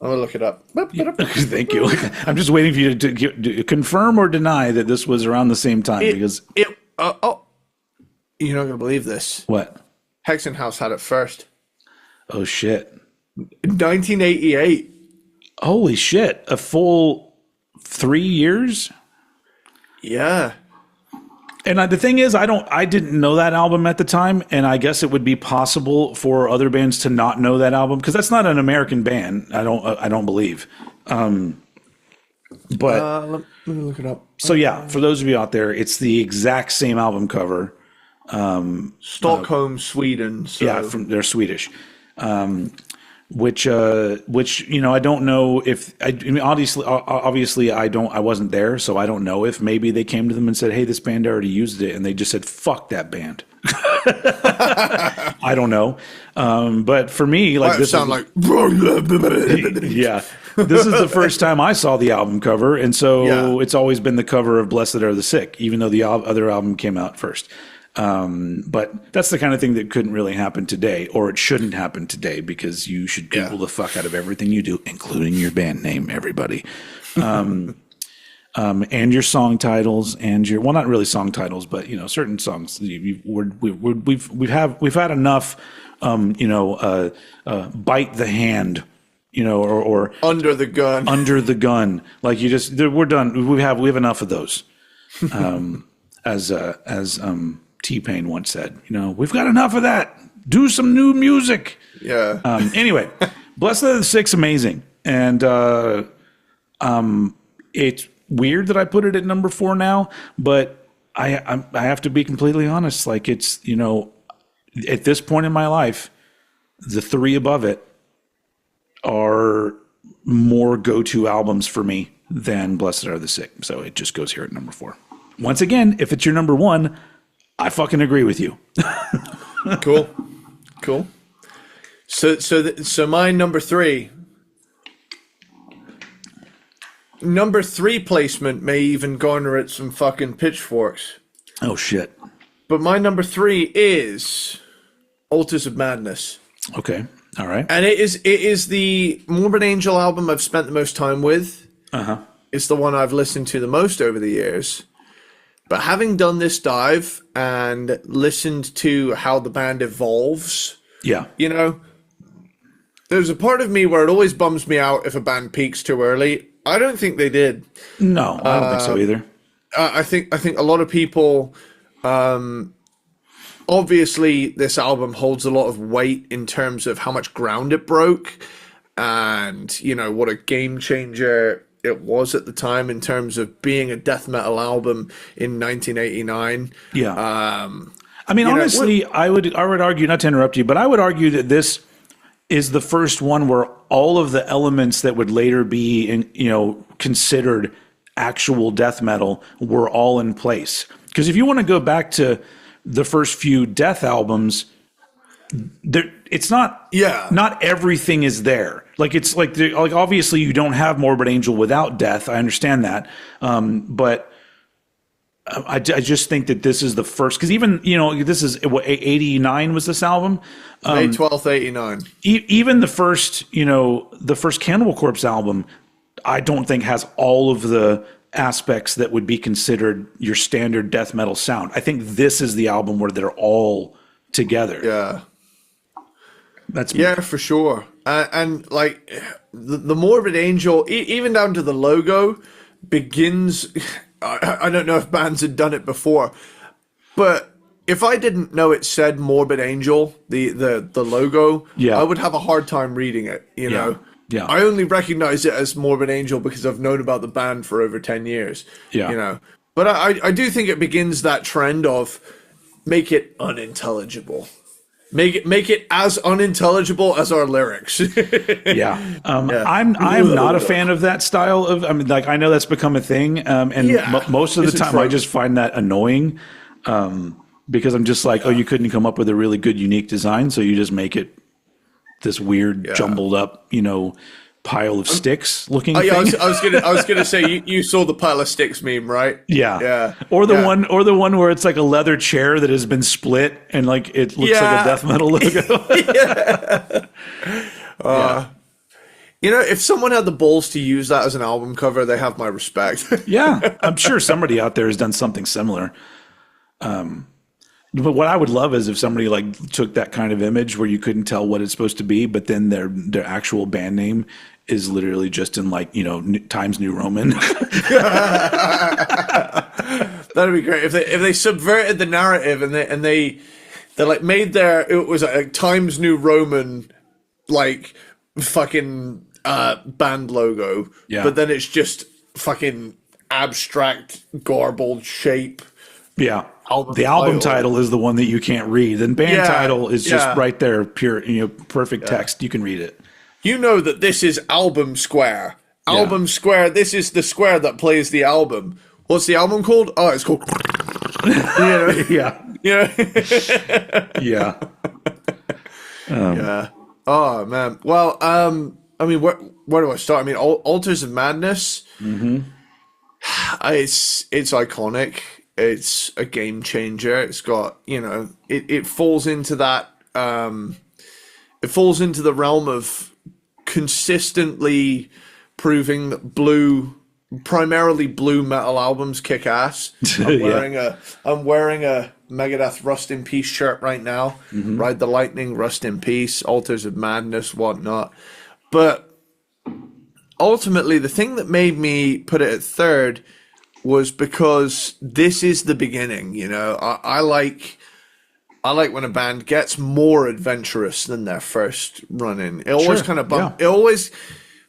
I'm gonna look it up. Thank you. I'm just waiting for you to confirm or deny that this was around the same time because you're not gonna believe this. What? Hexenhaus had it first. Oh shit. 1988. Holy shit. A full 3 years? Yeah. And the thing is, I didn't know that album at the time, and I guess it would be possible for other bands to not know that album because that's not an American band. I don't believe. But Let me look it up. so yeah, for those of you out there, it's the exact same album cover. Stockholm, Sweden. So. Yeah, they're Swedish. Which I don't know if I mean, obviously I wasn't there, so I don't know if maybe they came to them and said, hey, this band already used it, and they just said, fuck that band. I don't know, but for me, like, this sound is, like yeah, this is the first time I saw the album cover, and so it's always been the cover of Blessed Are the Sick, even though the other album came out first. But that's the kind of thing that couldn't really happen today, or it shouldn't happen today, because you should Google the fuck out of everything you do, including your band name, everybody. And your song titles and well, not really song titles, but, certain songs. We've had enough, bite the hand, or under the gun. Under the gun. Like we're done. We have enough of those. As T-Pain once said, we've got enough of that. Do some new music. Yeah. Anyway, Blessed Are the Sick's amazing. and it's weird that I put it at number 4 now, but I have to be completely honest. Like, it's, you know, at this point in my life, the 3 above it are more go-to albums for me than Blessed Are the Sick. So it just goes here at number 4. Once again, if it's your number 1, I fucking agree with you. Cool. So my number 3. Number 3 placement may even garner it some fucking pitchforks. Oh shit. But my number 3 is Altars of Madness. Okay. All right. And it is the Morbid Angel album I've spent the most time with. Uh-huh. It's the one I've listened to the most over the years. But having done this dive and listened to how the band evolves, Yeah. you know, there's a part of me where it always bums me out if a band peaks too early. I don't think they did. No, I don't think so either. I think a lot of people, obviously this album holds a lot of weight in terms of how much ground it broke and, you know, what a game changer it was at the time in terms of being a death metal album in 1989. Yeah. I mean, honestly, I would argue, not to interrupt you, but I would argue that this is the first one where all of the elements that would later be, considered actual death metal were all in place. Because if you want to go back to the first few Death albums, it's not. Yeah. Not everything is there. Like it's like obviously you don't have Morbid Angel without death. I understand that, but I just think that this is the first, because even this is what 89 was this album. May 12th, 89. Even the first Cannibal Corpse album, I don't think has all of the aspects that would be considered your standard death metal sound. I think this is the album where they're all together. Yeah. Yeah, for sure. And like the Morbid Angel, even down to the logo, begins. I don't know if bands had done it before, but if I didn't know it said Morbid Angel, the logo, I would have a hard time reading it. You know. Yeah. I only recognize it as Morbid Angel because I've known about the band for over 10 years. Yeah. You know. But I do think it begins that trend of make it unintelligible. Make it as unintelligible as our lyrics. Yeah. I'm not a fan of that style of. I mean, like, I know that's become a thing, and most of the time I just find that annoying, because I'm just like, oh, you couldn't come up with a really good, unique design, so you just make it this weird, jumbled up, pile of sticks looking thing. I was gonna say you saw the pile of sticks meme, right? Yeah. Or the one where it's like a leather chair that has been split and like it looks like a death metal logo. If someone had the balls to use that as an album cover, they have my respect. Yeah, I'm sure somebody out there has done something similar. But what I would love is if somebody like took that kind of image where you couldn't tell what it's supposed to be, but then their actual band name is literally just in like, Times New Roman. That'd be great if they subverted the narrative and they like made it was a Times New Roman like fucking band logo, but then it's just fucking abstract garbled shape. Yeah. The album title is the one that you can't read. And band title is just right there, pure, perfect text. You can read it. You know that this is Album Square. Album Square, this is the square that plays the album. What's the album called? Oh, it's called... Yeah. Oh, man. Well, I mean, where do I start? I mean, Altars of Madness, it's iconic. It's a game changer. It's got, it falls into that, it falls into the realm of consistently proving that primarily blue metal albums kick ass. I'm wearing a Megadeth Rust in Peace shirt right now. Ride the Lightning, Rust in Peace, Altars of Madness, whatnot. But ultimately, the thing that made me put it at third was because this is the beginning. I like when a band gets more adventurous than their first run in. It always kind of it always,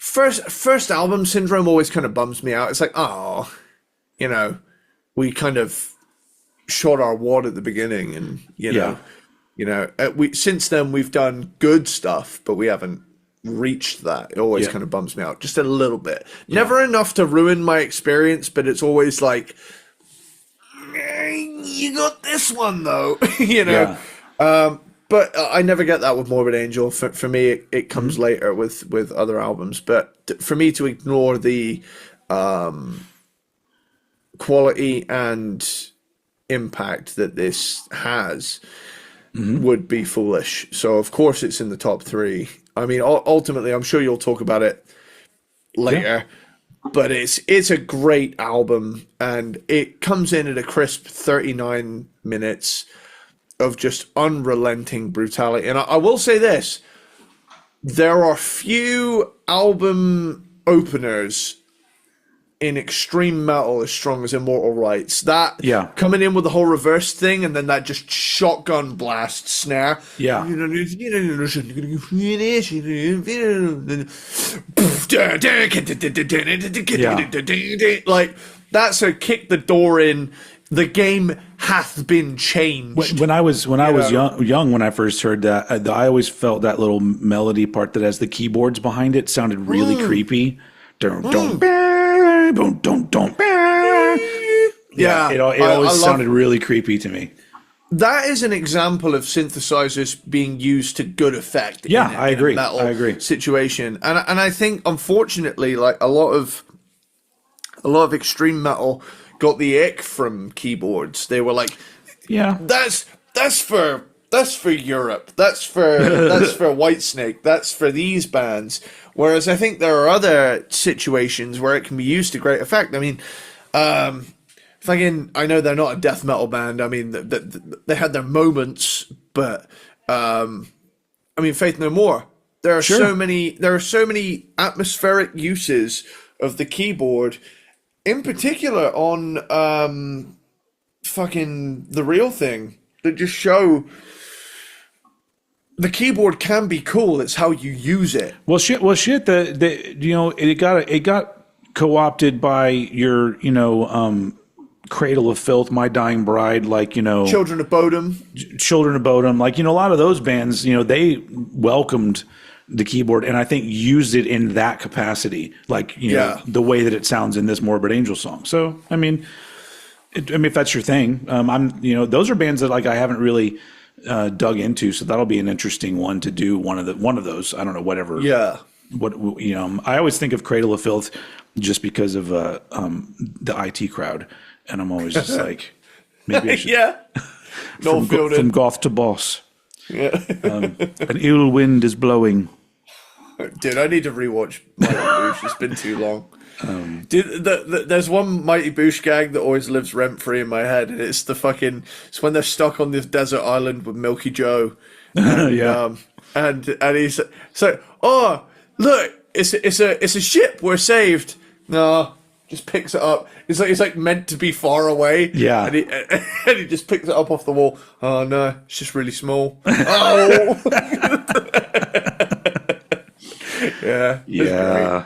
first album syndrome always kind of bums me out. It's like, oh, we kind of shot our wad at the beginning, and we since then we've done good stuff, but we haven't reached that. It always kind of bums me out just a little bit. Never enough to ruin my experience, but it's always like, you got this one though, but I never get that with Morbid Angel. For me, it comes later with other albums. But for me to ignore the quality and impact that this has would be foolish. So of course it's in the top 3. I mean, ultimately, I'm sure you'll talk about it later. But it's a great album, and it comes in at a crisp 39 minutes of just unrelenting brutality. And I will say this, there are few album openers in extreme metal as strong as Immortal Rights. That coming in with the whole reverse thing, and then that just shotgun blast snare. Yeah. Like, that's a kick the door in. The game hath been changed. When I was young, when I first heard that, I always felt that little melody part that has the keyboards behind it sounded really creepy. It always sounded really creepy to me. That is an example of synthesizers being used to good effect. I agree. I agree. Situation, and I think unfortunately, like a lot of extreme metal got the ick from keyboards. They were like, that's for Europe. That's for Whitesnake. That's for these bands. Whereas I think there are other situations where it can be used to great effect. I mean, I know they're not a death metal band. I mean, they had their moments, but Faith No More. There are so many atmospheric uses of the keyboard, in particular on The Real Thing, that just show the keyboard can be cool. It's how you use it. Well, shit. It got co-opted by your, Cradle of Filth, My Dying Bride, Children of Bodom. Like, a lot of those bands, they welcomed the keyboard and I think used it in that capacity, the way that it sounds in this Morbid Angel song. So, if that's your thing, those are bands that I haven't really dug into, so that'll be an interesting one to do. One of those. I don't know, whatever. Yeah. I always think of Cradle of Filth just because of the IT crowd, and I'm always just like, maybe I should. from goth to boss. Yeah. An ill wind is blowing. Dude, I need to rewatch Mighty Boosh. It's been too long. Dude, there's one Mighty Boosh gag that always lives rent free in my head, and it's it's when they're stuck on this desert island with Milky Joe. And, and he's so, oh look, it's a ship. We're saved. No, just picks it up. It's like meant to be far away. Yeah, and he just picks it up off the wall. Oh no, it's just really small. Oh. Yeah.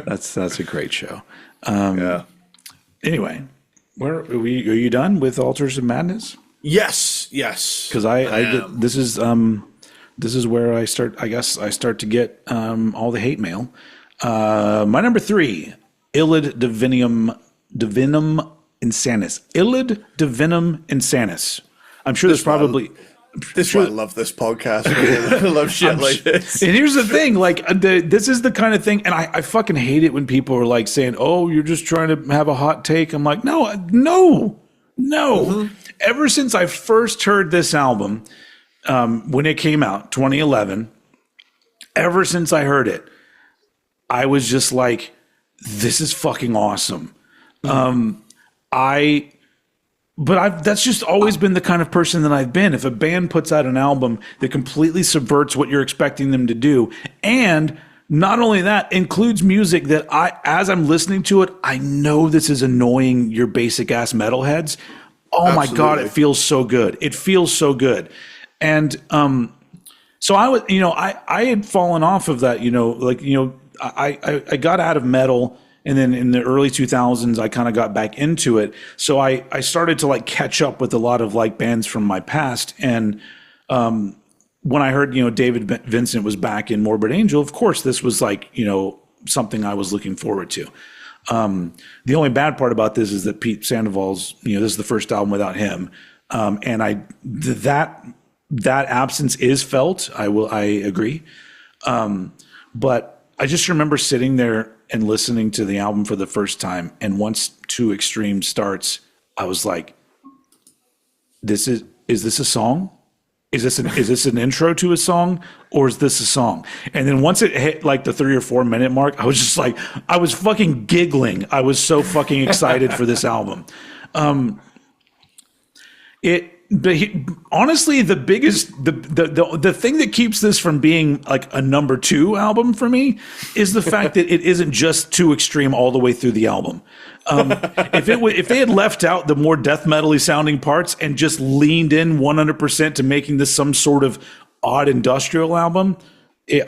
That's a great show. Anyway, are you done with Altars of Madness? Yes. Because this is where I start. I guess I start to get all the hate mail. My number 3, Illid Divinum Insanus. Illid Divinum Insanus. I'm sure there's probably. This is why I love this podcast. I love shit like this. And here's the thing, this is the kind of thing, and I fucking hate it when people are saying, "Oh, you're just trying to have a hot take." I'm like, no. Mm-hmm. Ever since I first heard this album, when it came out, 2011, ever since I heard it, I was just like, "This is fucking awesome." Mm-hmm. That's just always been the kind of person that I've been. If a band puts out an album that completely subverts what you're expecting them to do, and not only that, includes music that as I'm listening to it, I know this is annoying your basic ass metalheads. Oh Absolutely. My God, it feels so good. It feels so good. And so I was, I had fallen off of that, I got out of metal, and then in the early 2000s, I kind of got back into it. So I started to like catch up with a lot of like bands from my past. And when I heard, David Vincent was back in Morbid Angel, of course, this was like, something I was looking forward to. The only bad part about this is that Pete Sandoval's, this is the first album without him. And that absence is felt. I agree. But I just remember sitting there and listening to the album for the first time. And once Too Extreme starts, I was like, is this a song? Is this an intro to a song, or is this a song? And then once it hit like the 3 or 4 minute mark, I was just like, I was fucking giggling. I was so fucking excited for this album. Honestly, the biggest, the thing that keeps this from being like a number 2 album for me is the fact that it isn't just Too Extreme all the way through the album. If they had left out the more death metal-y sounding parts and just leaned in 100% to making this some sort of odd industrial album,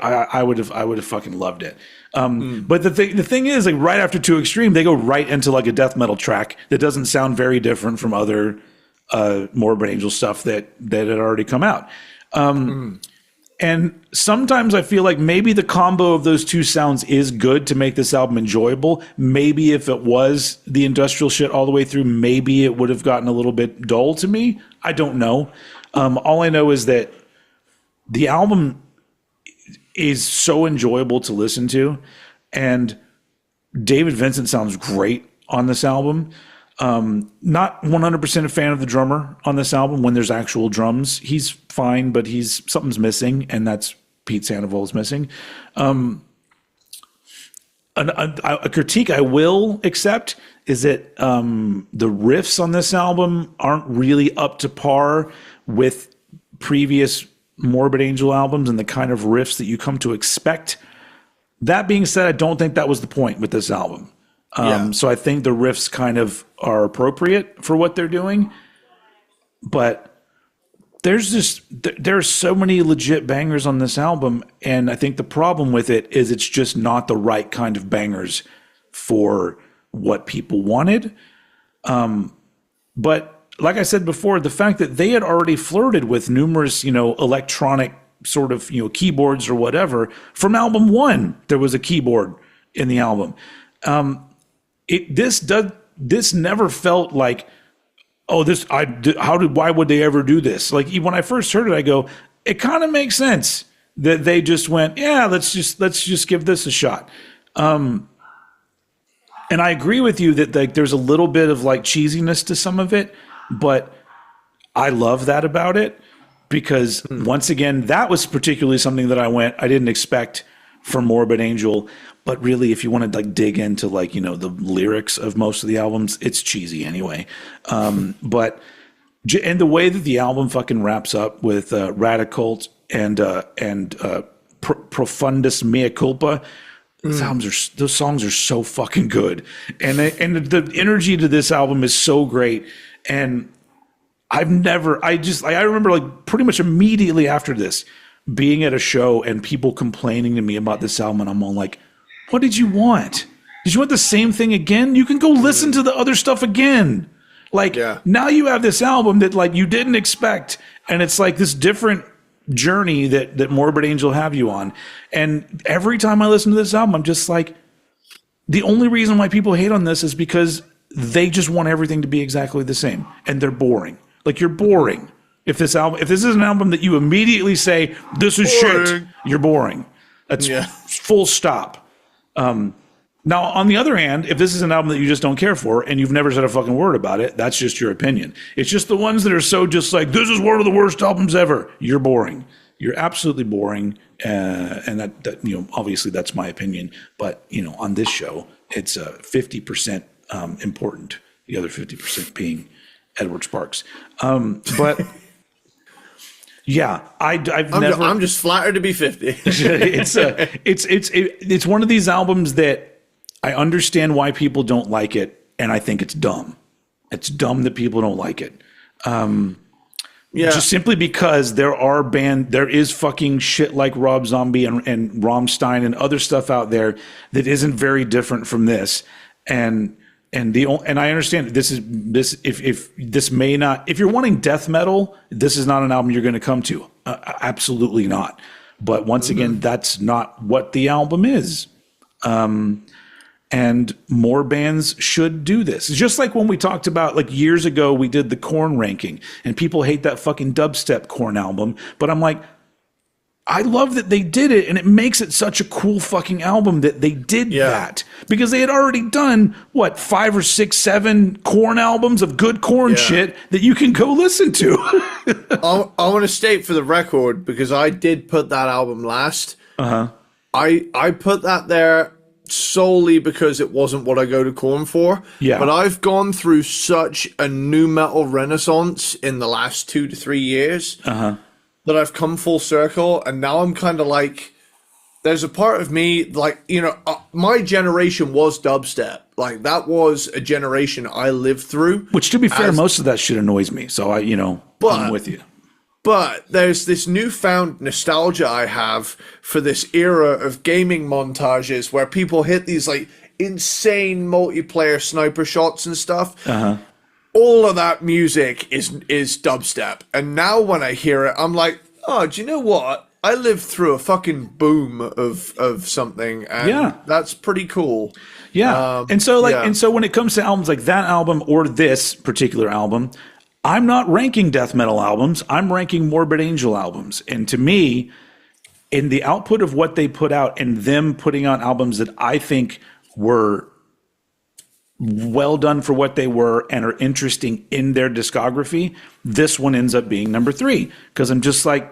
I would have fucking loved it. But the thing is, like right after Too Extreme, they go right into like a death metal track that doesn't sound very different from other Morbid Angel stuff that had already come out. And sometimes I feel like maybe the combo of those two sounds is good to make this album enjoyable. Maybe if it was the industrial shit all the way through, maybe it would have gotten a little bit dull to me. I don't know. All I know is that the album is so enjoyable to listen to, and David Vincent sounds great on this album. Not 100% a fan of the drummer on this album. When there's actual drums, he's fine, but something's missing, and that's Pete Sandoval is missing. A critique I will accept is that the riffs on this album aren't really up to par with previous Morbid Angel albums and the kind of riffs that you come to expect. That being said, I don't think that was the point with this album. So I think the riffs kind of are appropriate for what they're doing, but there's so many legit bangers on this album, and I think the problem with it is it's just not the right kind of bangers for what people wanted. But like I said before, the fact that they had already flirted with numerous, electronic sort of, keyboards or whatever from album 1, there was a keyboard in the album. This never felt like, why would they ever do this? Like when I first heard it, I go, it kind of makes sense that they just went, yeah, let's just give this a shot. And I agree with you that like there's a little bit of like cheesiness to some of it, but I love that about it because once again, that was particularly something that I didn't expect from Morbid Angel. But really, if you want to like dig into like, the lyrics of most of the albums, it's cheesy anyway. And the way that the album fucking wraps up with Radicult and Profundus Mea Culpa, those songs are so fucking good. And the energy to this album is so great. And I remember like pretty much immediately after this being at a show and people complaining to me about this album. And I'm all like, what did you want? Did you want the same thing again? You can go listen to the other stuff again. Like now you have this album that like you didn't expect. And it's like this different journey that Morbid Angel have you on. And every time I listen to this album, I'm just like, the only reason why people hate on this is because they just want everything to be exactly the same. And they're boring. Like you're boring. If this is an album that you immediately say, this is shit, you're boring. That's full stop. Now, on the other hand, if this is an album that you just don't care for and you've never said a fucking word about it, that's just your opinion. It's just the ones that are so just like, this is one of the worst albums ever. You're boring. You're absolutely boring. And that obviously that's my opinion. But, on this show, it's 50% important. The other 50% being Edward Sparxx. But yeah, I'm just flattered to be 50. It's one of these albums that I understand why people don't like it, and I think it's dumb. It's dumb that people don't like it. Yeah. Just simply because there is fucking shit like Rob Zombie and Rammstein and other stuff out there that isn't very different from this. And I understand if you're wanting death metal, this is not an album you're going to come to. Absolutely not. But once again, that's not what the album is. And more bands should do this. It's just like when we talked about, like years ago, we did the Korn ranking, and people hate that fucking dubstep Korn album. But I'm like, I love that they did it, and it makes it such a cool fucking album that they did that. Because they had already done, 5 or 6, 7 Korn albums of good Korn shit that you can go listen to. I want to state for the record, because I did put that album last. Uh-huh. I put that there solely because it wasn't what I go to Korn for. Yeah. But I've gone through such a new metal renaissance in the last 2 to 3 years that I've come full circle, and now I'm kind of like, there's a part of me, like, my generation was dubstep. Like, that was a generation I lived through. Which, to be fair, most of that shit annoys me. So I'm with you. But there's this newfound nostalgia I have for this era of gaming montages where people hit these like insane multiplayer sniper shots and stuff. All of that music is dubstep. And now when I hear it, I'm like, oh, do you know what? I lived through a fucking boom of something, and that's pretty cool. Yeah. And so when it comes to albums like that album or this particular album, I'm not ranking death metal albums. I'm ranking Morbid Angel albums. And to me, in the output of what they put out and them putting out albums that I think were well done for what they were and are interesting in their discography, this one ends up being number 3. Because I'm just like,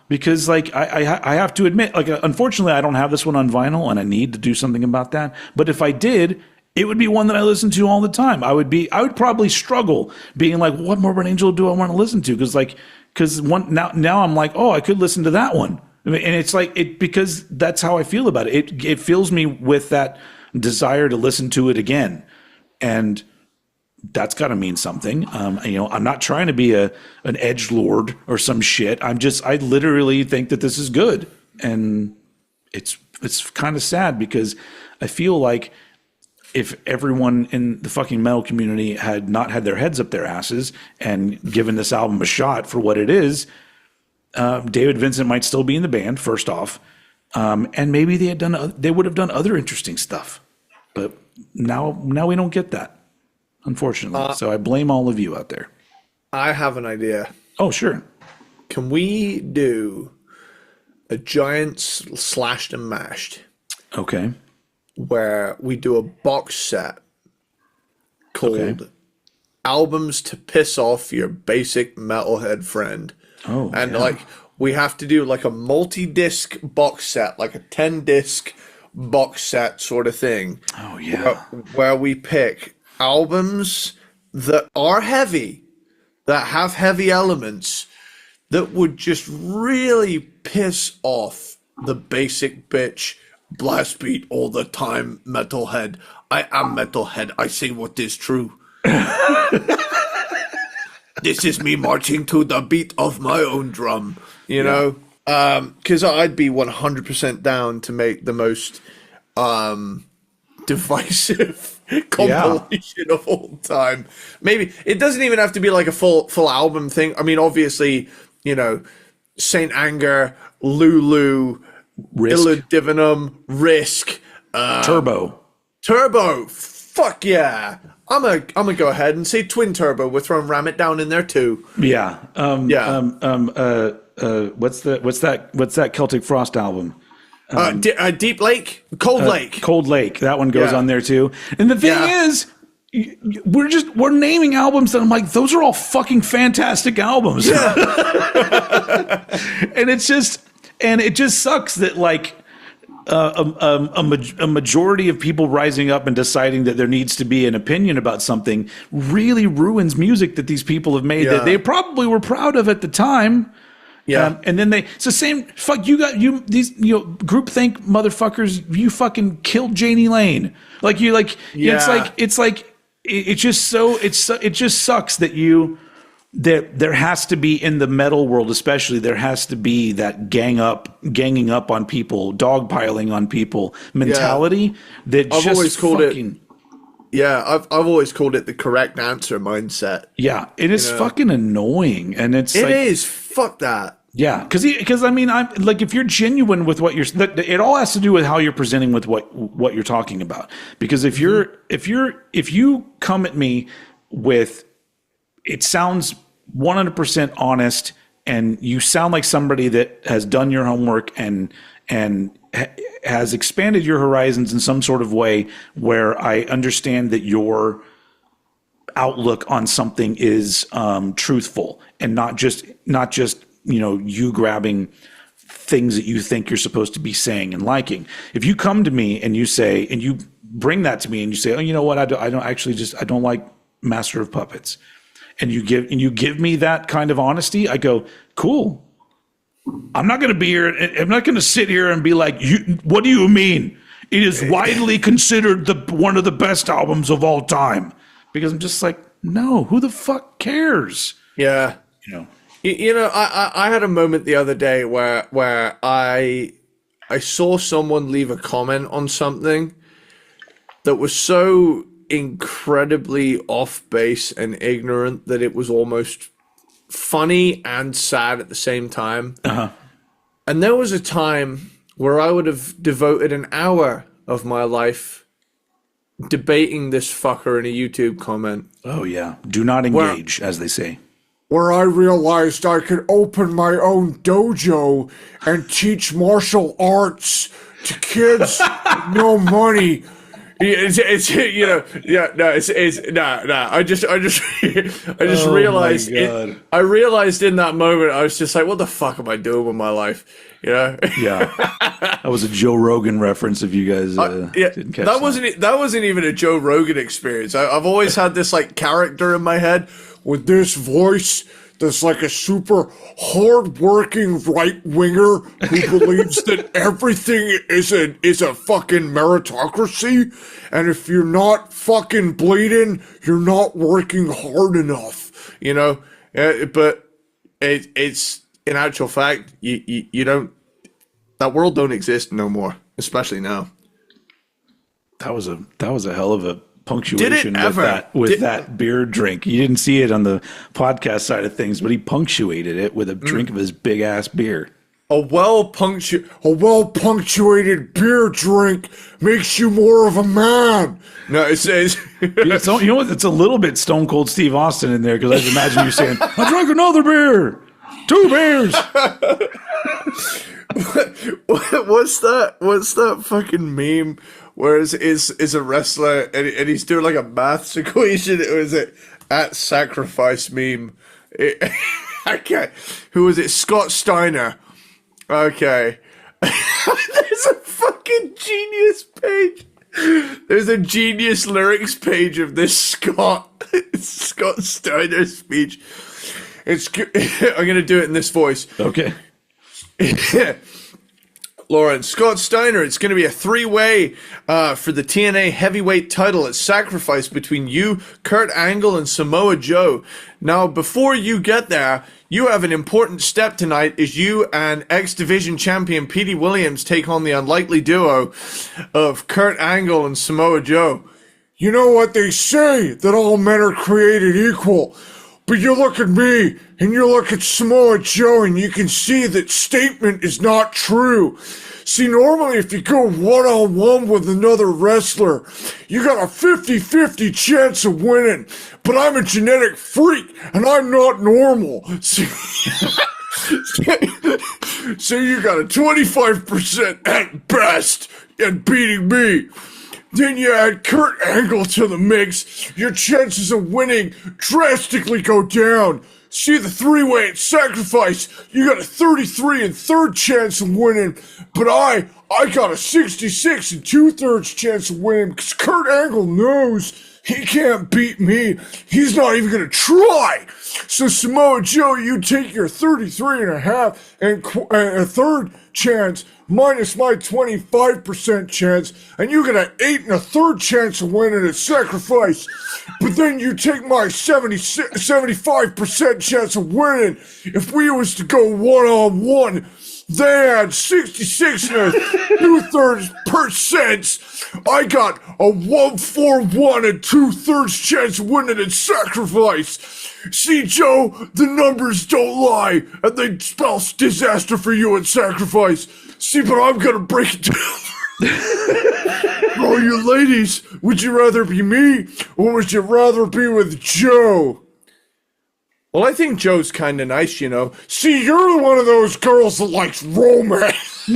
because like I have to admit, like, unfortunately, I don't have this one on vinyl, and I need to do something about that. But if I did, it would be one that I listen to all the time. I would probably struggle being like, what Morbid Angel do I want to listen to? Because now I'm like, oh, I could listen to that one. I mean, and it's like because that's how I feel about it. It fills me with that desire to listen to it again, and that's got to mean something. I'm not trying to be an edgelord or some shit. I literally think that this is good, and it's kind of sad because I feel like if everyone in the fucking metal community had not had their heads up their asses and given this album a shot for what it is, David Vincent might still be in the band, first off, and maybe they would have done other interesting stuff. But now we don't get that, unfortunately. So I blame all of you out there. I have an idea. Oh, sure. Can we do a giant slashed and mashed? Okay. Where we do a box set called Albums to Piss Off Your Basic Metalhead Friend. Oh, and like we have to do like a multi-disc box set, like a 10-disc box set sort of thing. Oh, yeah. Where we pick albums that are heavy, that have heavy elements, that would just really piss off the basic bitch blast beat all the time metalhead. I am metalhead. I say what is true. This is me marching to the beat of my own drum, you know? Because I'd be 100% down to make the most divisive compilation of all time. Maybe it doesn't even have to be like a full album thing. I mean, obviously, Saint Anger, Lulu, Risk. Illa Divinum, Risk, Turbo. Fuck yeah! I'm gonna go ahead and say Twin Turbo. We're throwing Ram It Down in there too. Yeah. What's that Celtic Frost album? Deep Lake, Cold Lake. Cold Lake. That one goes on there too. And the thing is, we're naming albums that I'm like, those are all fucking fantastic albums. Yeah. And it just sucks that like a majority of people rising up and deciding that there needs to be an opinion about something really ruins music that these people have made that they probably were proud of at the time. Yeah. And then it's the same, these groupthink motherfuckers, you fucking killed Janie Lane. It just sucks that you there has to be, in the metal world especially, there has to be that ganging up on people, dogpiling on people mentality that I've just always called fucking, I've always called it the correct answer mindset. yeah, and it's fucking annoying, and it's It like, is. Fuck that. yeah, because I mean, I'm like, if you're genuine with what it all has to do with how you're presenting with what you're talking about. Because if you come at me with, it sounds 100% honest, and you sound like somebody that has done your homework and has expanded your horizons in some sort of way, where I understand that your outlook on something is truthful and not just you grabbing things that you think you're supposed to be saying and liking. If you come to me and you say, and you bring that to me and you say, oh, you know what, I don't like Master of Puppets, and you give me that kind of honesty, I go, cool. I'm not going to be here. I'm not going to sit here and be like, what do you mean? It is widely considered one of the best albums of all time. Because I'm just like, no, who the fuck cares? Yeah. I had a moment the other day where I saw someone leave a comment on something that was so incredibly off base and ignorant that it was almost funny and sad at the same time. Uh-huh. And there was a time where I would have devoted an hour of my life debating this fucker in a YouTube comment. Oh, yeah. Do not engage, as they say. Where I realized I could open my own dojo and teach martial arts to kids with no money. I just realized it. I realized in that moment, I was just like, what the fuck am I doing with my life? Yeah. That was a Joe Rogan reference, if you guys didn't catch that. That wasn't even a Joe Rogan experience. I've always had this like character in my head with this voice that's like a super hard-working right-winger who believes that everything is a fucking meritocracy, and if you're not fucking bleeding, you're not working hard enough, But it's in actual fact, you don't. That world don't exist no more, especially now. That was a hell of a punctuation with that beer drink. You didn't see it on the podcast side of things, but he punctuated it with a drink of his big ass beer. A well punctuated beer drink makes you more of a man. No, it says it's a little bit Stone Cold Steve Austin in there, because I just imagine you saying, I drank another beer, 2 beers. What's that fucking meme where is a wrestler and he's doing like a maths equation? It was at sacrifice meme. Who was it? Scott Steiner. Okay. There's a fucking genius page. There's a genius lyrics page of this Scott Steiner speech. I'm gonna do it in this voice. Okay. Lauren, Scott Steiner, it's going to be a 3-way for the TNA heavyweight title at Sacrifice between you, Kurt Angle, and Samoa Joe. Now, before you get there, you have an important step tonight as you and X Division champion Petey Williams take on the unlikely duo of Kurt Angle and Samoa Joe. You know what they say, that all men are created equal. But you look at me, and you look at Samoa Joe, and you can see that statement is not true. See, normally if you go one-on-one with another wrestler, you got a 50-50 chance of winning. But I'm a genetic freak, and I'm not normal. So you got a 25% at best at beating me. Then you add Kurt Angle to the mix, your chances of winning drastically go down. See the 3-way at Sacrifice, you got a 33 and third chance of winning, but I got a 66 and 2/3 chance of winning because Kurt Angle knows he can't beat me. He's not even gonna try. So Samoa Joe, you take your 33 and a half and a third chance minus my 25% chance, and you get an 8 1/3 chance of winning at Sacrifice. But then you take my 75% chance of winning. If we was to go 1-on-1, they had 66 2/3%. I got a 1-4-1 and 2/3 chance of winning at Sacrifice. See, Joe, the numbers don't lie, and they spell disaster for you at Sacrifice. See, but I'm gonna break it down. For all you ladies, would you rather be me, or would you rather be with Joe? Well, I think Joe's kind of nice, you know. See, you're one of those girls that likes romance.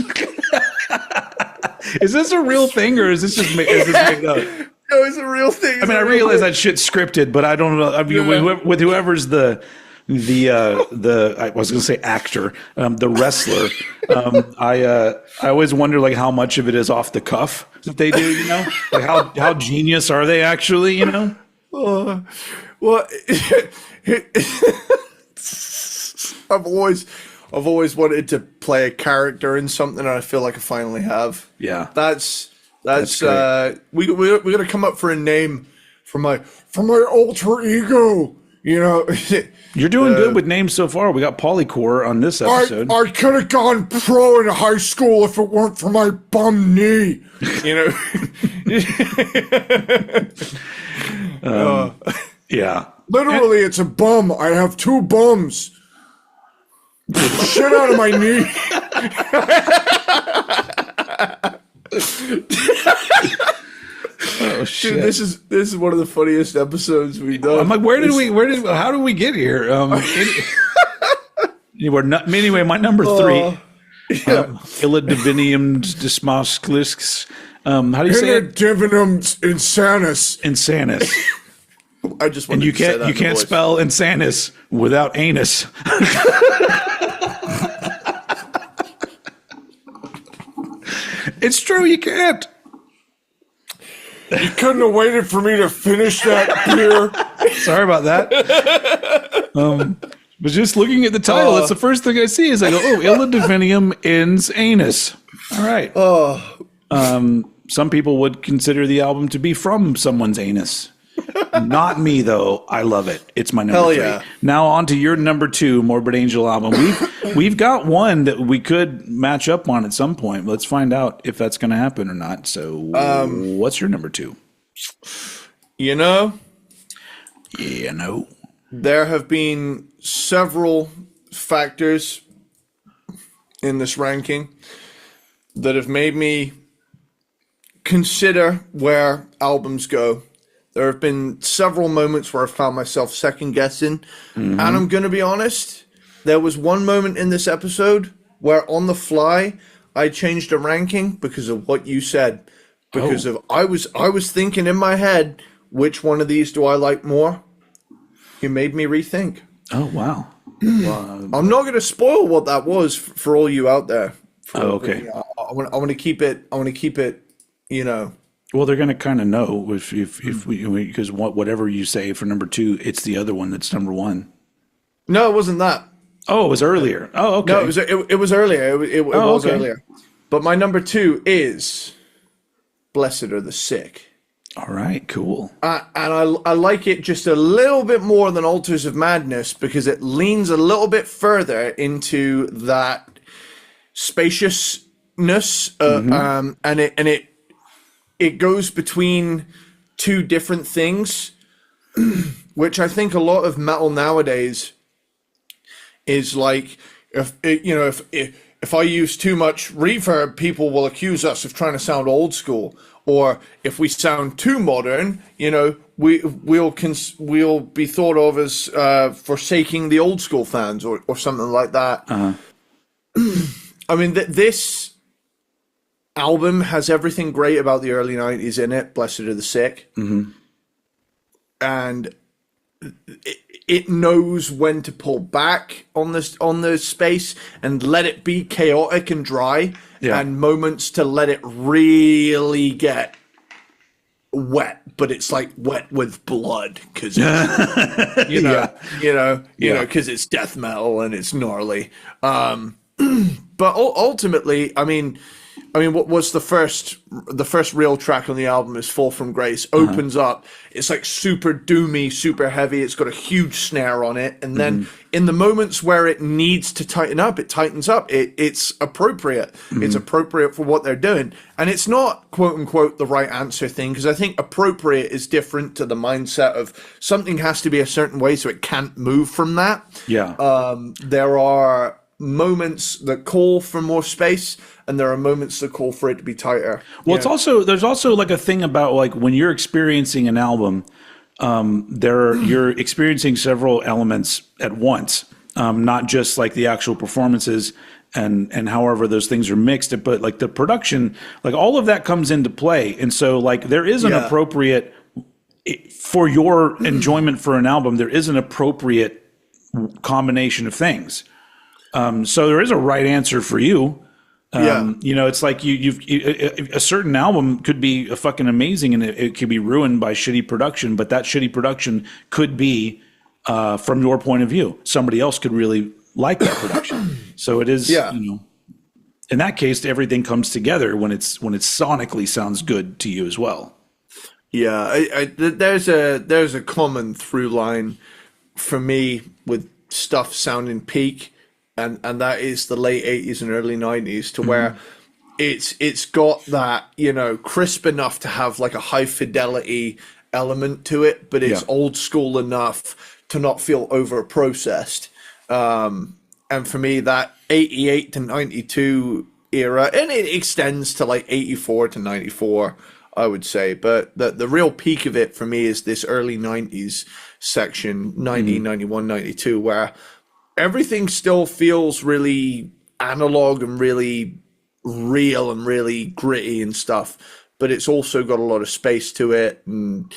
Is this a real thing, or is this just made up? No, it's a real thing. I mean, I realize that shit's scripted, but I don't know. I mean, with whoever's I was going to say actor, the wrestler. I always wonder like how much of it is off the cuff that they do. You know, like how genius are they actually? You know. Well, I've always wanted to play a character in something, and I feel like I finally have. Yeah, that's we gotta come up for a name for my alter ego. You know, you're doing good with names so far. We got Polycore on this episode. I could have gone pro in high school if it weren't for my bum knee. You know. Yeah. Literally, it's a bum. I have 2 bums. Shit out of my knee. Oh shit! Dude, this is one of the funniest episodes we've done. I'm like, how did we get here? Anyway, my number 3, Illa Divinium Dismasclisks. How do you say it? Divinum insanus. Insanus. I just And you can't spell insanus without anus. It's true, you can't. You couldn't have waited for me to finish that beer. Sorry about that. But just looking at the title, that's the first thing I see is I go, Illa Divinium ins anus. All right. Some people would consider the album to be from someone's anus. Not me, though. I love it. It's my number 3. Yeah. Now on to your number 2, Morbid Angel album. We've got one that we could match up on at some point. Let's find out if that's going to happen or not. So, what's your number 2? You know, there have been several factors in this ranking that have made me consider where albums go. There have been several moments where I found myself second guessing. And I'm going to be honest, there was one moment in this episode where on the fly, I changed a ranking because of what you said. Because I was thinking in my head, which one of these do I like more? You made me rethink. Oh, wow. I'm not going to spoil what that was for all you out there. Okay. I want to keep it, you know. Well, they're going to kind of know if we, because whatever you say for number 2, it's the other one that's number 1. No, it wasn't that. Oh, it was earlier. Oh, okay. No, it was earlier. It was okay. earlier. But my number 2 is Blessed Are the Sick. All right, cool. And I like it just a little bit more than Altars of Madness because it leans a little bit further into that spaciousness, and it goes between 2 different things, which I think a lot of metal nowadays is like, if I use too much reverb, people will accuse us of trying to sound old school. Or if we sound too modern, you know, we'll be thought of as forsaking the old school fans or something like that. I mean, this album has everything great about the early 90s in it, Blessed Are the Sick. And it knows when to pull back on the space and let it be chaotic and dry, and moments to let it really get wet, but it's like wet with blood because because it's death metal and it's gnarly. but ultimately, what was the first real track on the album is Fall from Grace. Opens up, it's like super doomy, super heavy. It's got a huge snare on it, and then in the moments where it needs to tighten up, it tightens up. It's appropriate. It's appropriate for what they're doing, and it's not quote unquote the right answer thing, because I think appropriate is different to the mindset of something has to be a certain way so it can't move from that. There are moments that call for more space, and there are moments that call for it to be tighter. Well, there's also like a thing about like when you're experiencing an album, you're experiencing several elements at once, not just like the actual performances and however those things are mixed, but like the production, like all of that comes into play. And so like there is an appropriate for your enjoyment for an album, there is an appropriate combination of things. So there is a right answer for you. It's like a certain album could be a fucking amazing, and it could be ruined by shitty production, but that shitty production could be, from your point of view, somebody else could really like that production. So it is, in that case, everything comes together when it sonically sounds good to you as well. Yeah. There's a common through line for me with stuff sounding peak. And that is the late 80s and early 90s, to where it's got that, crisp enough to have like a high fidelity element to it, but it's old school enough to not feel over processed. And for me, that 88 to 92 era, and it extends to like 84 to 94, I would say. But the real peak of it for me is this early 90s section, 90, 91, 92, where everything still feels really analog and really real and really gritty and stuff, but it's also got a lot of space to it. And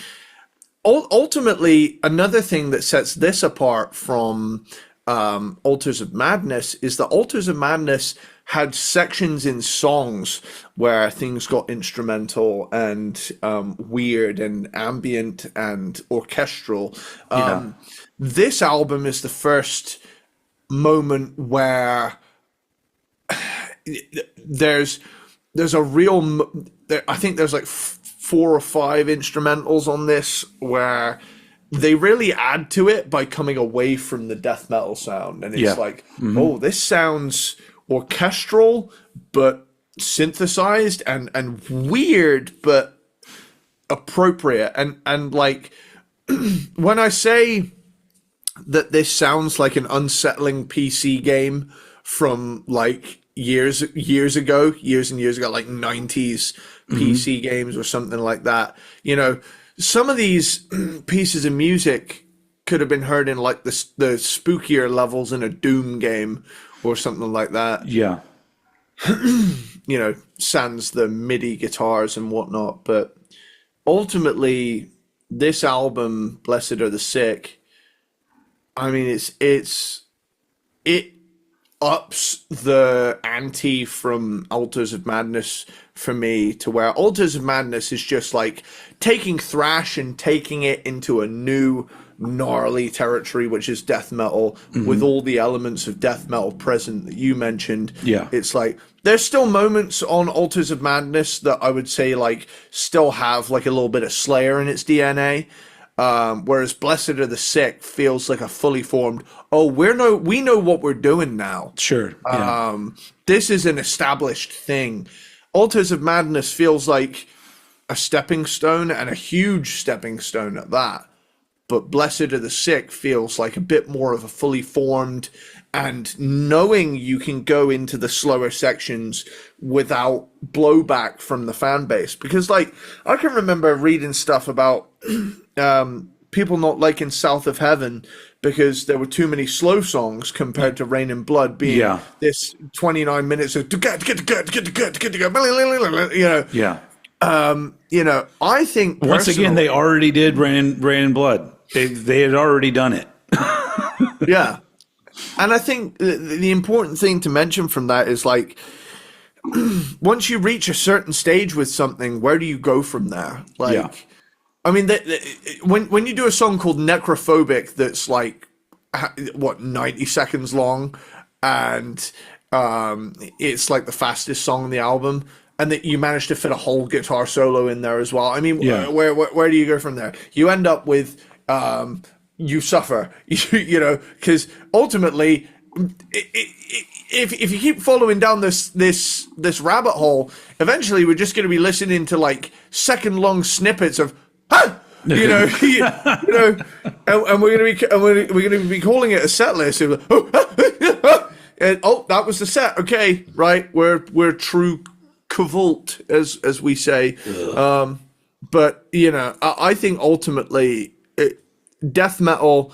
ultimately, another thing that sets this apart from Altars of Madness is that Altars of Madness had sections in songs where things got instrumental and weird and ambient and orchestral. This album is the first moment where there's a real, I think there's like 4 or 5 instrumentals on this where they really add to it by coming away from the death metal sound, and it's like, oh, this sounds orchestral but synthesized and weird but appropriate. And like when I say that this sounds like an unsettling PC game from like years and years ago, like 90s PC games or something like that. Some of these pieces of music could have been heard in like the spookier levels in a Doom game or something like that. Yeah. Sans the MIDI guitars and whatnot. But ultimately, this album, Blessed Are the Sick, I mean, it ups the ante from Altars of Madness for me, to where Altars of Madness is just like taking thrash and taking it into a new gnarly territory, which is death metal, with all the elements of death metal present that you mentioned. Yeah. It's like there's still moments on Altars of Madness that I would say like still have like a little bit of Slayer in its DNA. Whereas Blessed Are the Sick feels like a fully formed, we know what we're doing now. Sure. Yeah. This is an established thing. Altars of Madness feels like a stepping stone, and a huge stepping stone at that. But Blessed Are the Sick feels like a bit more of a fully formed, and knowing you can go into the slower sections without blowback from the fan base. Because like, I can remember reading stuff about people not liking South of Heaven because there were too many slow songs compared to Rain and Blood being this 29 minutes of I think once again they already did Rain and Blood. They had already done it. Yeah. And I think the important thing to mention from that is like, once you reach a certain stage with something, where do you go from there? Like, I mean, when you do a song called Necrophobic that's like, 90 seconds long, and it's like the fastest song on the album, and that you managed to fit a whole guitar solo in there as well. I mean, Yeah. where do you go from there? You end up with You Suffer, you know, because ultimately, if you keep following down this rabbit hole, eventually we're just going to be listening to like second long snippets of you know, and we're going to be calling it a set list. And, that was the set. Okay, right. We're true cavalt, as we say. But you know, I think ultimately, death metal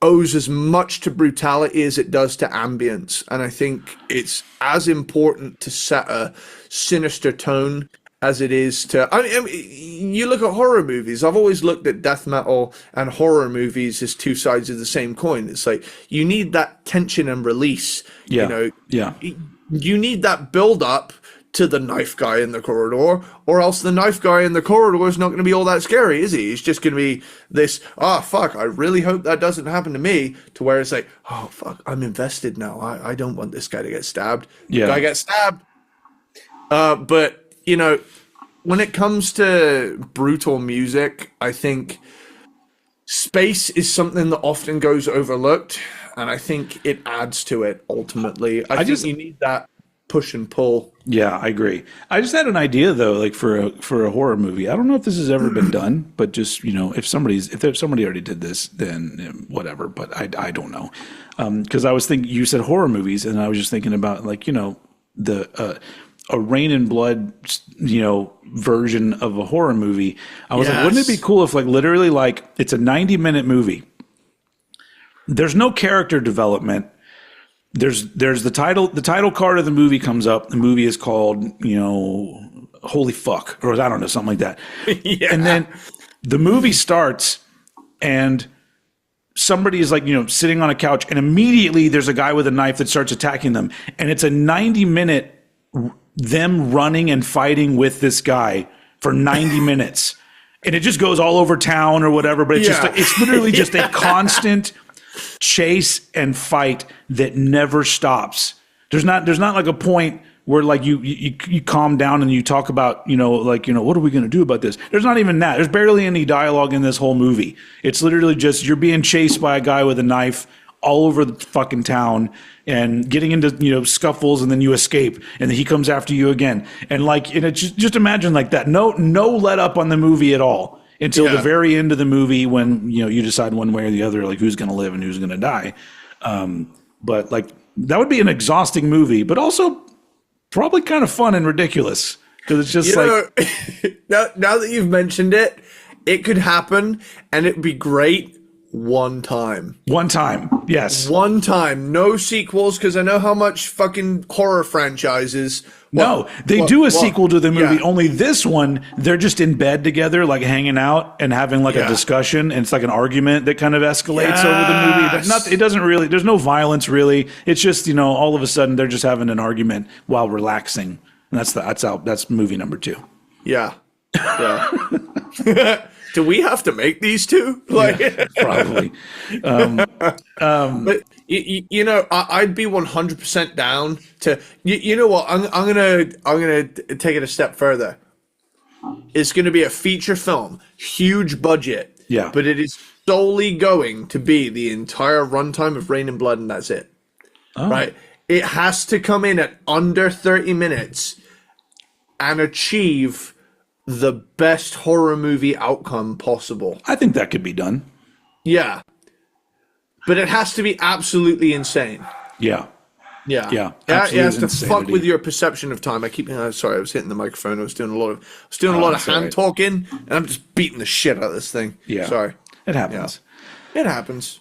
owes as much to brutality as it does to ambience, and I think it's as important to set a sinister tone as it is to. I mean, you look at horror movies. I've always looked at death metal and horror movies as two sides of the same coin. It's like you need that tension and release. Yeah. You know, Yeah. You need that build up to the knife guy in the corridor, or else the knife guy in the corridor is not going to be all that scary, is he? He's just going to be this, fuck, I really hope that doesn't happen to me, to where it's like, oh, fuck, I'm invested now. I don't want this guy to get stabbed. Yeah. Guy gets stabbed. But, you know, when it comes to brutal music, I think space is something that often goes overlooked, and I think it adds to it, ultimately. I think you need that push and pull. Yeah, I agree. I just had an idea though, like for a horror movie. I don't know if this has ever been done, but just, you know, if somebody already did this, then whatever. But I don't know, because I was thinking, you said horror movies, and I was just thinking about, like, you know, the a Rain and Blood, you know, version of a horror movie. I was like, wouldn't it be cool if, like, literally, like, it's a 90-minute movie. There's no character development. There's the title card of the movie comes up. The movie is called, you know, Holy Fuck, or I don't know, something like that. Yeah. And then the movie starts, and somebody is, like, you know, sitting on a couch, and immediately there's a guy with a knife that starts attacking them. And it's a 90-minute them running and fighting with this guy for 90 minutes. And it just goes all over town or whatever, but it's literally just a constant chase and fight that never stops. There's not like a point where, like, you calm down and you talk about, you know, like, you know, what are we going to do about this? There's not even that. There's barely any dialogue in this whole movie. It's literally just you're being chased by a guy with a knife all over the fucking town and getting into, you know, scuffles, and then you escape, and then he comes after you again. And, like, and it's just imagine like that. No let up on the movie at all until the very end of the movie, when, you know, you decide one way or the other, like, who's going to live and who's going to die. But, like, that would be an exhausting movie, but also probably kind of fun and ridiculous, because it's just now that you've mentioned it, it could happen, and it'd be great one time. Yes. One time. No sequels, because I know how much fucking horror franchises. They do a sequel to the movie. Only this one, they're just in bed together, like hanging out and having, like, a discussion, and it's like an argument that kind of escalates over the movie. But it doesn't really. There's no violence really. It's just, you know, all of a sudden they're just having an argument while relaxing. And that's movie number 2. Yeah. Do we have to make these two? Like, probably. But you know, I'd be 100% down to. You know what? I'm gonna take it a step further. It's going to be a feature film, huge budget. Yeah. But it is solely going to be the entire runtime of Rain and Blood, and that's it. Oh. Right? It has to come in at under 30 minutes and achieve the best horror movie outcome possible. I think that could be done. Yeah. But it has to be absolutely insane. Yeah. It has to fuck with your perception of time. Sorry, I was hitting the microphone. I was doing a lot of hand talking, and I'm just beating the shit out of this thing. Yeah. Sorry. It happens. Yeah. It happens.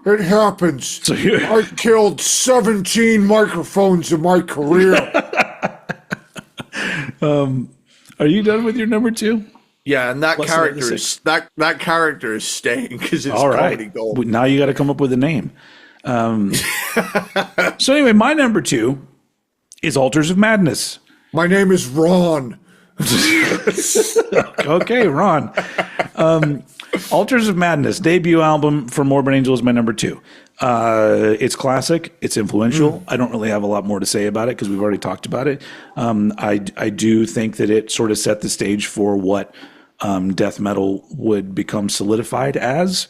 It happens. So I killed 17 microphones in my career. Are you done with your number 2? Yeah, and that character is that character is staying because it's comedy gold. Now you got to come up with a name. So anyway, my number 2 is Altars of Madness. My name is Ron. Okay, Ron. Altars of Madness, debut album for Morbid Angel, is my number 2. It's classic. It's influential. I don't really have a lot more to say about it because we've already talked about it. I do think that it sort of set the stage for what death metal would become solidified as.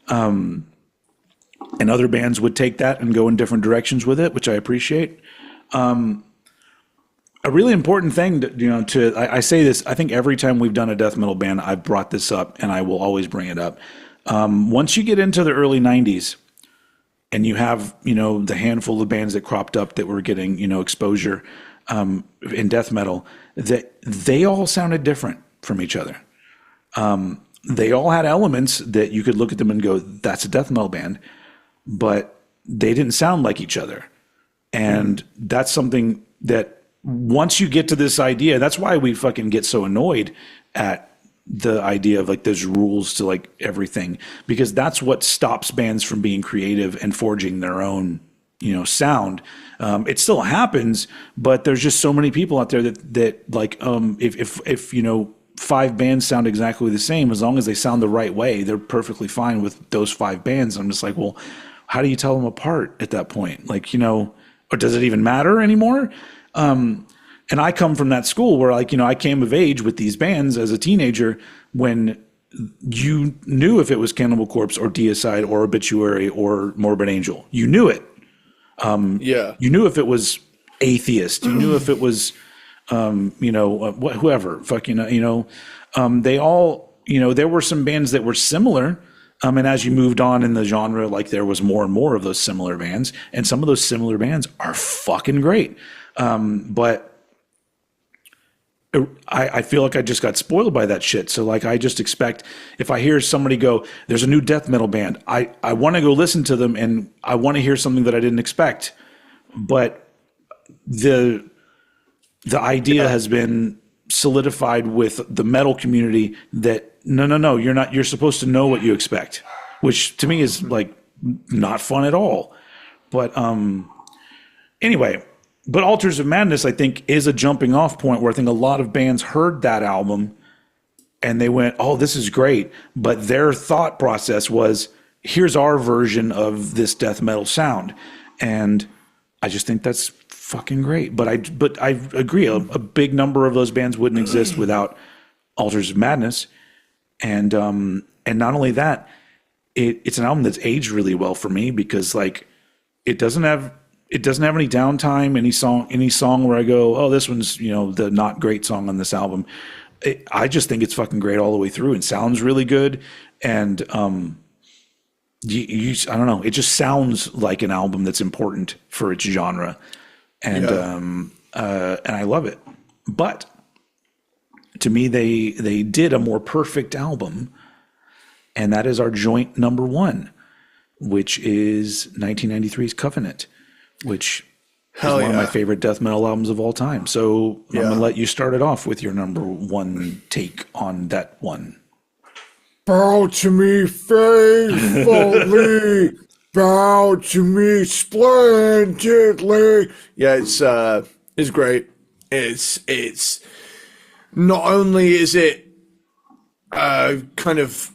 And other bands would take that and go in different directions with it, which I appreciate. A really important thing I say this, I think every time we've done a death metal band, I've brought this up and I will always bring it up. Once you get into the early 90s and you have, the handful of bands that cropped up that were getting, exposure in death metal, that they all sounded different from each other. They all had elements that you could look at them and go, that's a death metal band, but they didn't sound like each other. And that's something that once you get to this idea, that's why we fucking get so annoyed at the idea of like there's rules to like everything, because that's what stops bands from being creative and forging their own, sound. It still happens, but there's just so many people out there that like, if 5 bands sound exactly the same, as long as they sound the right way, they're perfectly fine with those 5 bands. I'm just like, well, how do you tell them apart at that point? Like, or does it even matter anymore? And I come from that school where I came of age with these bands as a teenager when you knew if it was Cannibal Corpse or Deicide or Obituary or Morbid Angel. You knew it. You knew if it was Atheist. You knew if it was, whoever. They all, there were some bands that were similar. And as you moved on in the genre, like there was more and more of those similar bands. And some of those similar bands are fucking great. But I feel like I just got spoiled by that shit. So like, I just expect if I hear somebody go, there's a new death metal band, I want to go listen to them and I want to hear something that I didn't expect. But the idea has been solidified with the metal community that no, you're supposed to know what you expect, which to me is like not fun at all. But anyway, but Altars of Madness, I think, is a jumping off point where I think a lot of bands heard that album and they went, oh, this is great. But their thought process was, here's our version of this death metal sound. And I just think that's fucking great. But I agree, a big number of those bands wouldn't exist without Altars of Madness. And not only that, it's an album that's aged really well for me because like it doesn't have any downtime, any song where I go, oh, this one's, the not great song on this album. I just think it's fucking great all the way through and sounds really good. And I don't know, it just sounds like an album that's important for its genre. And I love it. But to me, they did a more perfect album, and that is our joint number 1, which is 1993's Covenant, which is one of my favorite death metal albums of all time. So I'm going to let you start it off with your number 1 take on that one. Bow to me faithfully, bow to me splendidly. Yeah, it's great. It's not only is it a kind of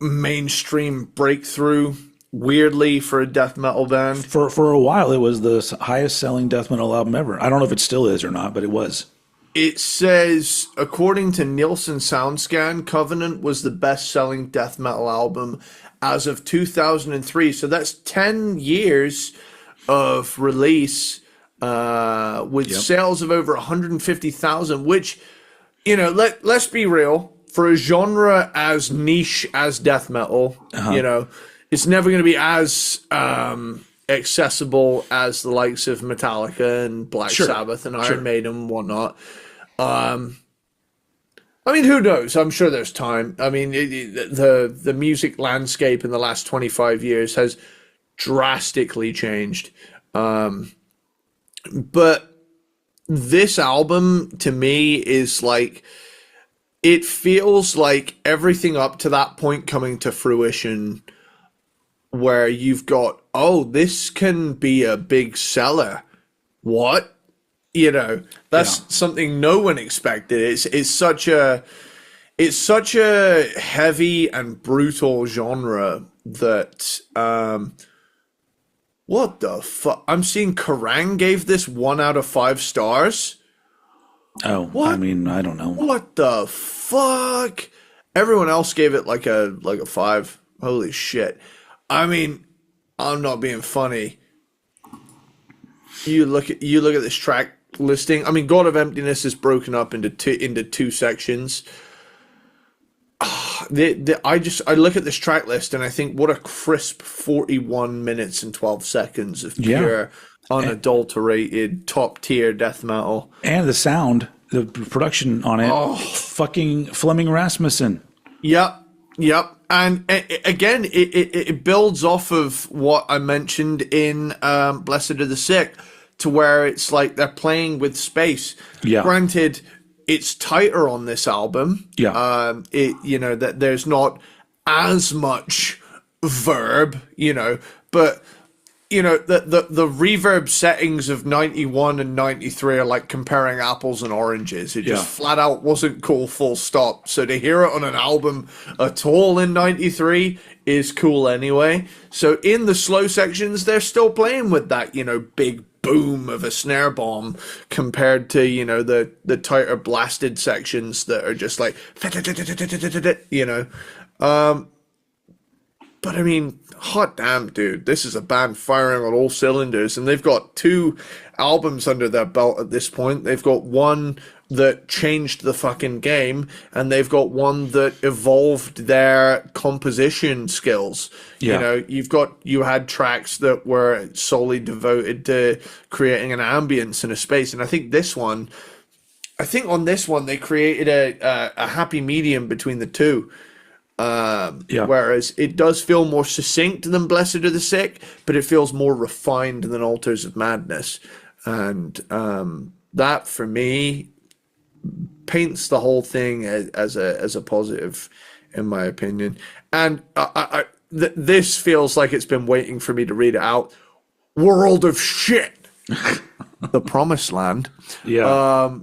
mainstream breakthrough, weirdly, for a death metal band. For a while, it was the highest selling death metal album ever. I don't know if it still is or not, but it was. It says, according to Nielsen SoundScan, Covenant was the best-selling death metal album as of 2003. So that's 10 years of release with sales of over 150,000, which, let's be real, for a genre as niche as death metal, it's never going to be as accessible as the likes of Metallica and Black Sabbath and Iron Maiden and whatnot. Who knows? I'm sure there's time. The music landscape in the last 25 years has drastically changed. But this album, to me, is like, it feels like everything up to that point coming to fruition, where you've got, oh, this can be a big seller. What? That's something no one expected. It's such a heavy and brutal genre that What the fuck? I'm seeing Kerrang gave this 1 out of 5 stars. Oh, What? I mean, I don't know. What the fuck? Everyone else gave it like a 5. Holy shit. I mean, I'm not being funny. You look at this track listing. I mean, God of Emptiness is broken up into two sections. I look at this track list and I think, what a crisp 41 minutes and 12 seconds of pure, unadulterated, top tier death metal. And the sound, the production on it, fucking Fleming Rasmussen. Yep. And again, it builds off of what I mentioned in Blessed Are the Sick, to where it's like they're playing with space. Yeah. Granted, it's tighter on this album. Yeah. That there's not as much verb, but the reverb settings of 91 and 93 are like comparing apples and oranges. It just flat out wasn't cool, full stop. So to hear it on an album at all in 93 is cool anyway. So in the slow sections, they're still playing with that, big boom of a snare bomb compared to, the tighter blasted sections that are just like, but I mean, hot damn, dude, this is a band firing on all cylinders, and they've got 2 albums under their belt at this point. They've got one that changed the fucking game, and they've got one that evolved their composition skills. Yeah. You had tracks that were solely devoted to creating an ambience in a space, and I think on this one they created a happy medium between the two. Whereas it does feel more succinct than Blessed Are the Sick, but it feels more refined than Altars of Madness. And that, for me, paints the whole thing as a positive, in my opinion. And this feels like it's been waiting for me to read it out. World of Shit. The Promised Land. Yeah.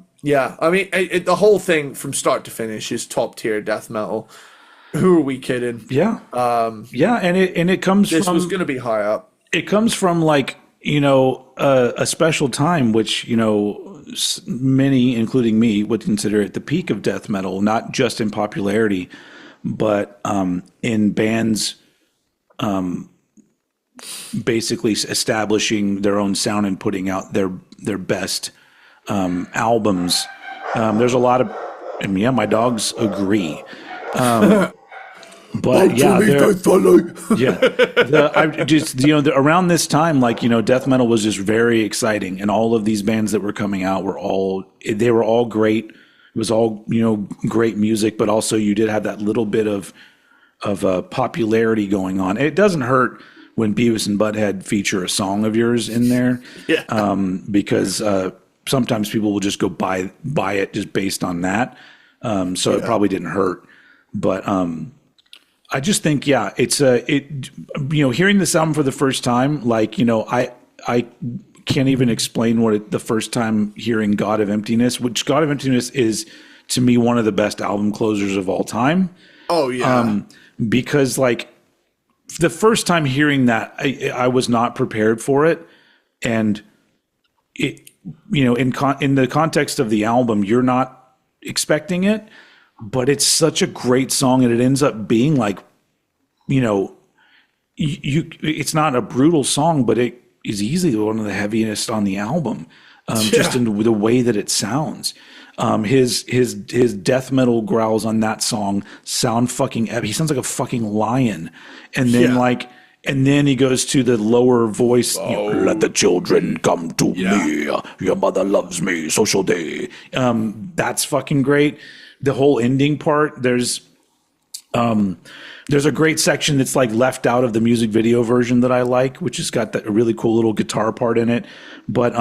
I mean, the whole thing from start to finish is top tier death metal. Who are we kidding? Yeah. And it comes this from... was going to be high up. It comes from a special time, which, many, including me, would consider it the peak of death metal, not just in popularity, but in bands basically establishing their own sound and putting out their best albums. There's a lot of... And my dogs agree. But around this time, death metal was just very exciting, and all of these bands that were coming out were all great. It was all great music, but also you did have that little bit of popularity going on. It doesn't hurt when Beavis and Butthead feature a song of yours in there, because sometimes people will just go buy it just based on that. It probably didn't hurt. But I just think, hearing this album for the first time, I can't even explain the first time hearing God of Emptiness, which God of Emptiness is, to me, one of the best album closers of all time. Oh, yeah. Because, the first time hearing that, I was not prepared for it. And, in the context of the album, you're not expecting it. But it's such a great song, and it ends up being it's not a brutal song, but it is easily one of the heaviest on the album, just in the way that it sounds. His death metal growls on that song sound fucking epic. He sounds like a fucking lion, and then and then he goes to the lower voice. Let the children come to me. Your mother loves me, so shall they. That's fucking great. The whole ending part, there's a great section that's left out of the music video version that I like, which has got that really cool little guitar part in it. But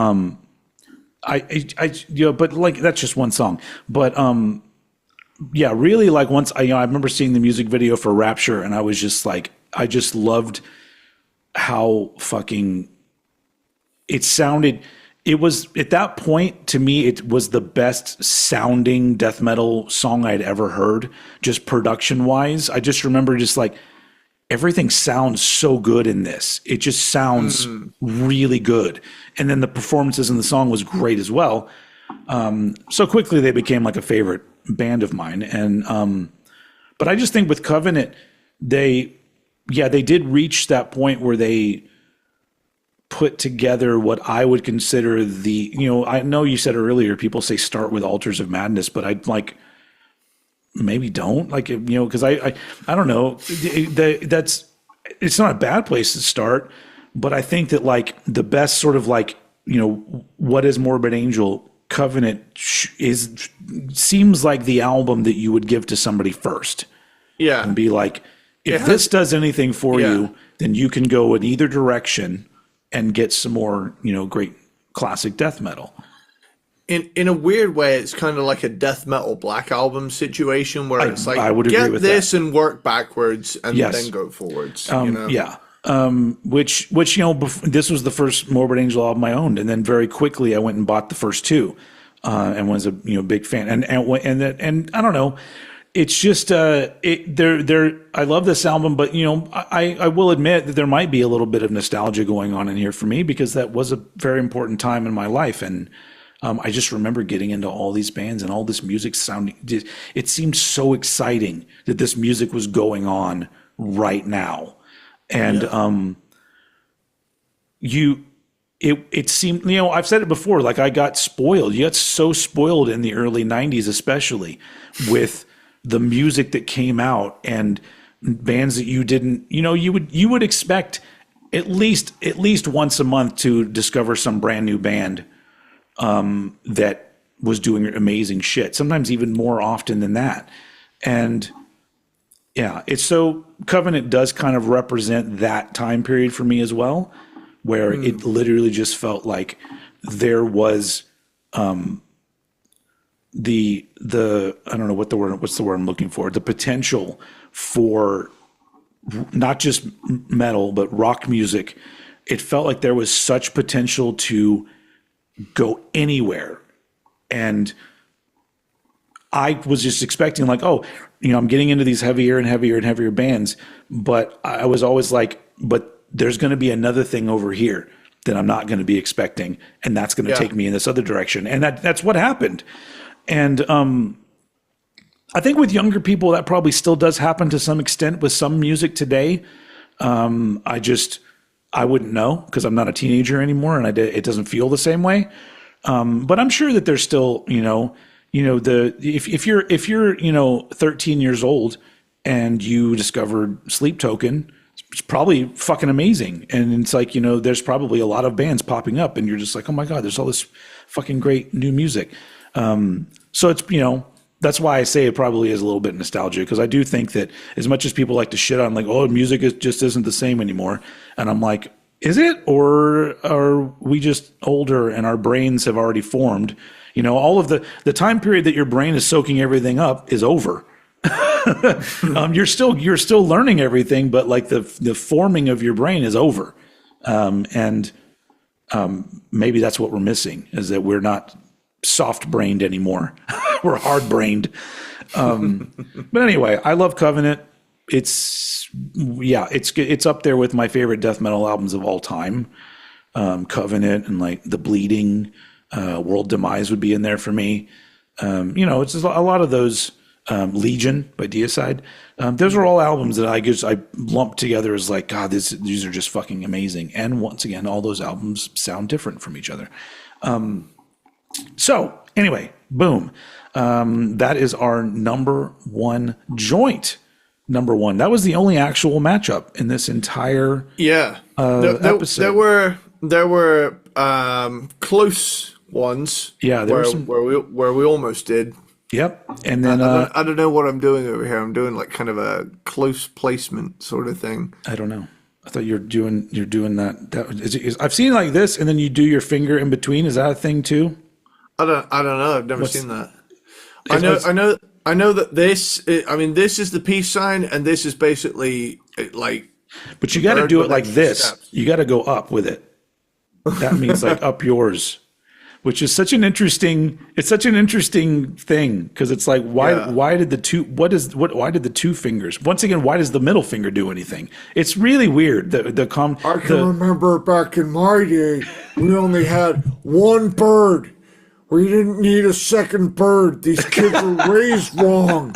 that's just one song. But really, once I remember seeing the music video for Rapture, and I was just I just loved how fucking it sounded. It was, at that point, to me, it was the best sounding death metal song I'd ever heard, just production wise. I just remember everything sounds so good in this. It just sounds really good. And then the performances in the song was great as well. So quickly they became like a favorite band of mine. And but I just think with Covenant, they did reach that point where they put together what I would consider I know you said earlier, people say start with Altars of Madness, but I'd like, maybe don't, like, because I don't know, it's not a bad place to start, but I think that like the best sort of like, what is Morbid Angel? Covenant seems like the album that you would give to somebody first. Yeah. And be like, if this does anything for you, then you can go in either direction and get some more, great classic death metal. In a weird way, it's kind of like a death metal Black Album situation where it's like, I would agree get with this that. and work backwards and Yes. then go forwards. Yeah. Which this was the first Morbid Angel album I owned, and then very quickly I went and bought the first two, and was a big fan. And I don't know, it's just I love this album, but I will admit that there might be a little bit of nostalgia going on in here for me, because that was a very important time in my life, and I just remember getting into all these bands and all this music sounding. It seemed so exciting that this music was going on right now, and it seemed, I've said it before, like I got spoiled. You got so spoiled in the early '90s, especially with the music that came out and bands that you didn't, you would expect at least once a month to discover some brand new band that was doing amazing shit, sometimes even more often than that. And yeah, it's so Covenant does kind of represent that time period for me as well, where it literally just felt like there was the I don't know what's the word I'm looking for, the potential for not just metal but rock music. It felt like there was such potential to go anywhere, and I was just expecting like, I'm getting into these heavier and heavier and heavier bands, but I was always like, but there's going to be another thing over here that I'm not going to be expecting, and that's going to take me in this other direction, and that's what happened. And I think with younger people that probably still does happen to some extent with some music today. I wouldn't know because I'm not a teenager anymore, and it doesn't feel the same way. But I'm sure that there's still, if you're 13 years old and you discovered Sleep Token, it's probably fucking amazing. And it's like, there's probably a lot of bands popping up, and you're just like, oh my God, there's all this fucking great new music. So it's, that's why I say it probably is a little bit nostalgia, because I do think that as much as people like to shit on like, music just isn't the same anymore. And I'm like, is it? Or are we just older and our brains have already formed? All of the time period that your brain is soaking everything up is over. You're still learning everything, but like the forming of your brain is over. Maybe that's what we're missing, is that we're not soft-brained anymore. We're hard-brained. But anyway, I love Covenant. It's up there with my favorite death metal albums of all time. Covenant and like The Bleeding, World Demise would be in there for me. It's just a lot of those. Legion by Deicide. Those are all albums that I lump together as like, God, these are just fucking amazing. And once again, all those albums sound different from each other. So anyway, boom. That is our number one joint. Number one. That was the only actual matchup in this entire episode. There were close ones. Yeah, there were some where we almost did. Yep. And then I don't know what I'm doing over here. I'm doing like kind of a close placement sort of thing. I don't know. I thought you're doing that. I've seen like this, and then you do your finger in between. Is that a thing too? I don't know. I've never seen that. I know that this is the peace sign, and this is basically like. But you got to do it like this. Steps. You got to go up with it. That means like up yours. which is such an interesting thing because it's like why did the two fingers, once again, why does the middle finger do anything? It's really weird. I can remember back in my day, we only had one bird. We didn't need a second bird. These kids were raised wrong.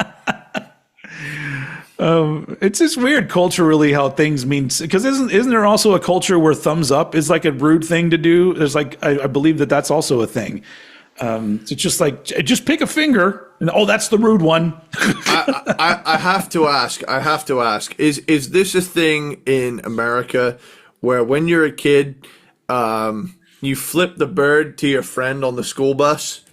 It's just weird culturally how things mean, because isn't there also a culture where thumbs up is like a rude thing to do? There's like I believe that's also a thing. It's just like just pick a finger and that's the rude one. I have to ask, is this a thing in America where when you're a kid, you flip the bird to your friend on the school bus?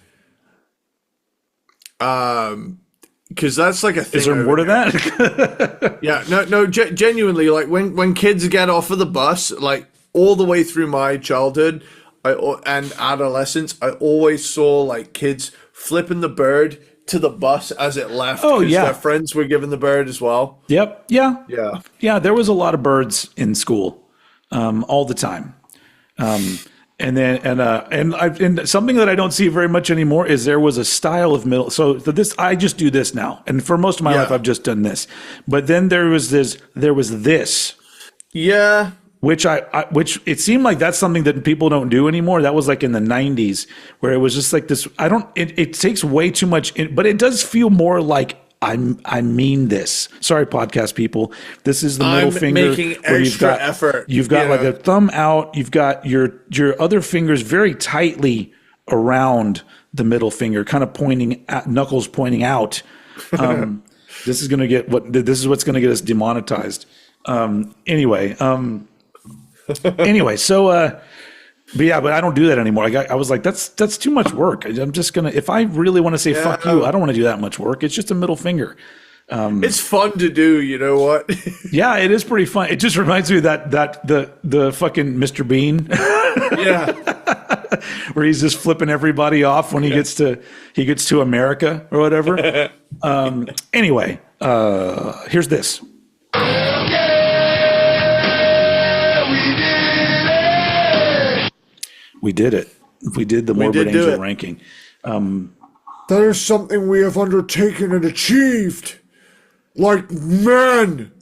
Because that's like a thing. Is there more to that? Yeah, no, genuinely, like when kids get off of the bus, like all the way through my childhood and adolescence, I always saw like kids flipping the bird to the bus as it left. Oh, yeah. Their friends were given the bird as well. Yep. Yeah. Yeah. Yeah. There was a lot of birds in school, all the time. And something that I don't see very much anymore is there was a style of middle. So I just do this now, and for most of my life I've just done this. But then there was this. Yeah. Which it seemed like that's something that people don't do anymore. That was like in the 90s, where it was just like this. It takes way too much, but it does feel more like I mean this. Sorry, podcast people. This is the middle finger making where extra effort. You've got like a thumb out. You've got your other fingers very tightly around the middle finger, kind of pointing at, knuckles pointing out. This is what's going to get us demonetized. Anyway. But I don't do that anymore. I was like, that's too much work. I'm just gonna, if I really want to say fuck you, I don't want to do that much work. It's just a middle finger. It's fun to do, you know what? Yeah, it is pretty fun. It just reminds me of that the fucking Mr. Bean. Yeah. Where he's just flipping everybody off when he gets to America or whatever. Anyway, here's this. We did it. We did the Morbid Angel ranking. That is something we have undertaken and achieved. Like men.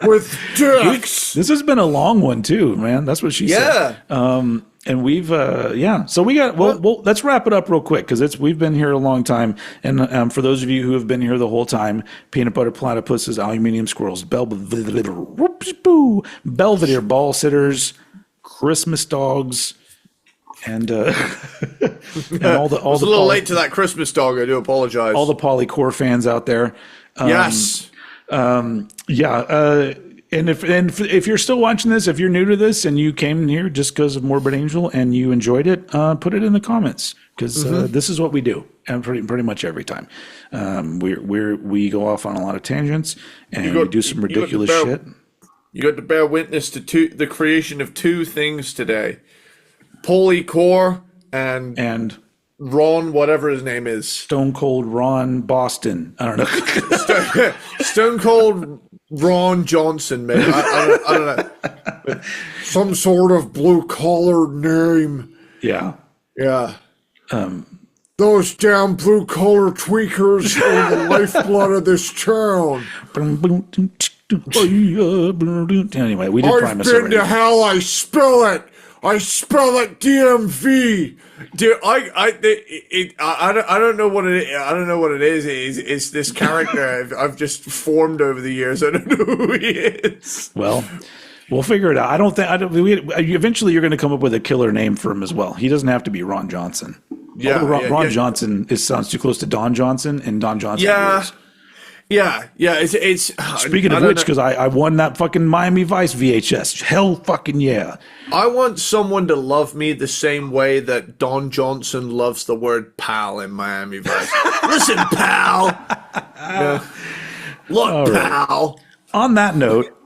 With dicks. This has been a long one too, man. That's what she said. And we've, So we got, well, let's wrap it up real quick because we've been here a long time. And for those of you who have been here the whole time, peanut butter platypuses, aluminium squirrels, Belvedere ball sitters, Christmas dogs, and all the. I was a little late to that Christmas dog. I do apologize. All the Polycore fans out there. Yes. And if you're still watching this, if you're new to this and you came here just because of Morbid Angel and you enjoyed it, put it in the comments because this is what we do, and pretty much every time. We go off on a lot of tangents and we do some ridiculous shit. You got to bear witness to the creation of two things today: Polycore and Ron, whatever his name is, Stone Cold Ron Boston. I don't know. Stone Cold Ron Johnson, maybe. I don't know. But some sort of blue collar name. Yeah. Yeah. Those damn blue collar tweakers are the lifeblood of this town. Anyway, we did Primus I've been already. to hell. I spell it. I spell it DMV. Dude, I don't know what it is. I don't know what it is. It's this character I've just formed over the years. I don't know who he is. Well, we'll figure it out. Eventually you're going to come up with a killer name for him as well. He doesn't have to be Ron Johnson. Yeah, Ron Johnson sounds too close to Don Johnson, and Don Johnson. Yeah. It's. Speaking of which, because I won that fucking Miami Vice VHS. Hell fucking yeah. I want someone to love me the same way that Don Johnson loves the word pal in Miami Vice. Listen, pal. Yeah. Look, right. pal. On that note,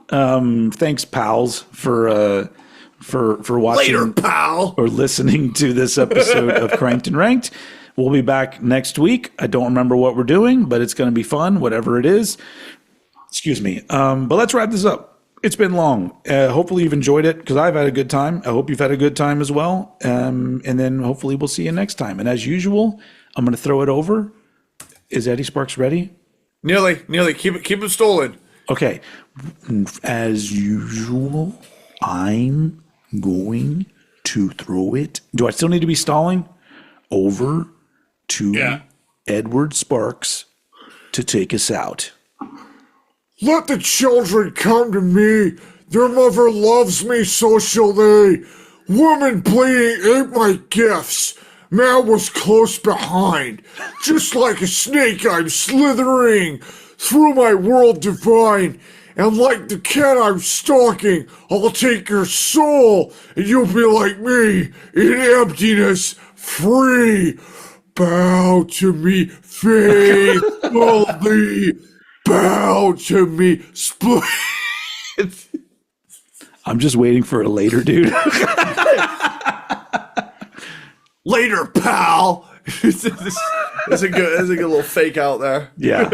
thanks, pals, for watching Later, pal. or listening to this episode of Cranked and Ranked. We'll be back next week. I don't remember what we're doing, but it's going to be fun, whatever it is. Excuse me. But let's wrap this up. It's been long. Hopefully you've enjoyed it because I've had a good time. I hope you've had a good time as well. And then hopefully we'll see you next time. And as usual, I'm going to throw it over. Is Eddie Sparxx ready? Nearly. Keep it stolen. Okay. As usual, I'm going to throw it. Do I still need to be stalling? Over to Edward Sparxx to take us out. Let the children come to me. Their mother loves me, so shall they. Woman bleeding ate my gifts. Man was close behind. Just like a snake, I'm slithering through my world divine. And like the cat I'm stalking, I'll take your soul, and you'll be like me, in emptiness, free. Bow to me faithfully. Bow to me, split. I'm just waiting for a later, dude. Later, pal. There's a good little fake out there. Yeah.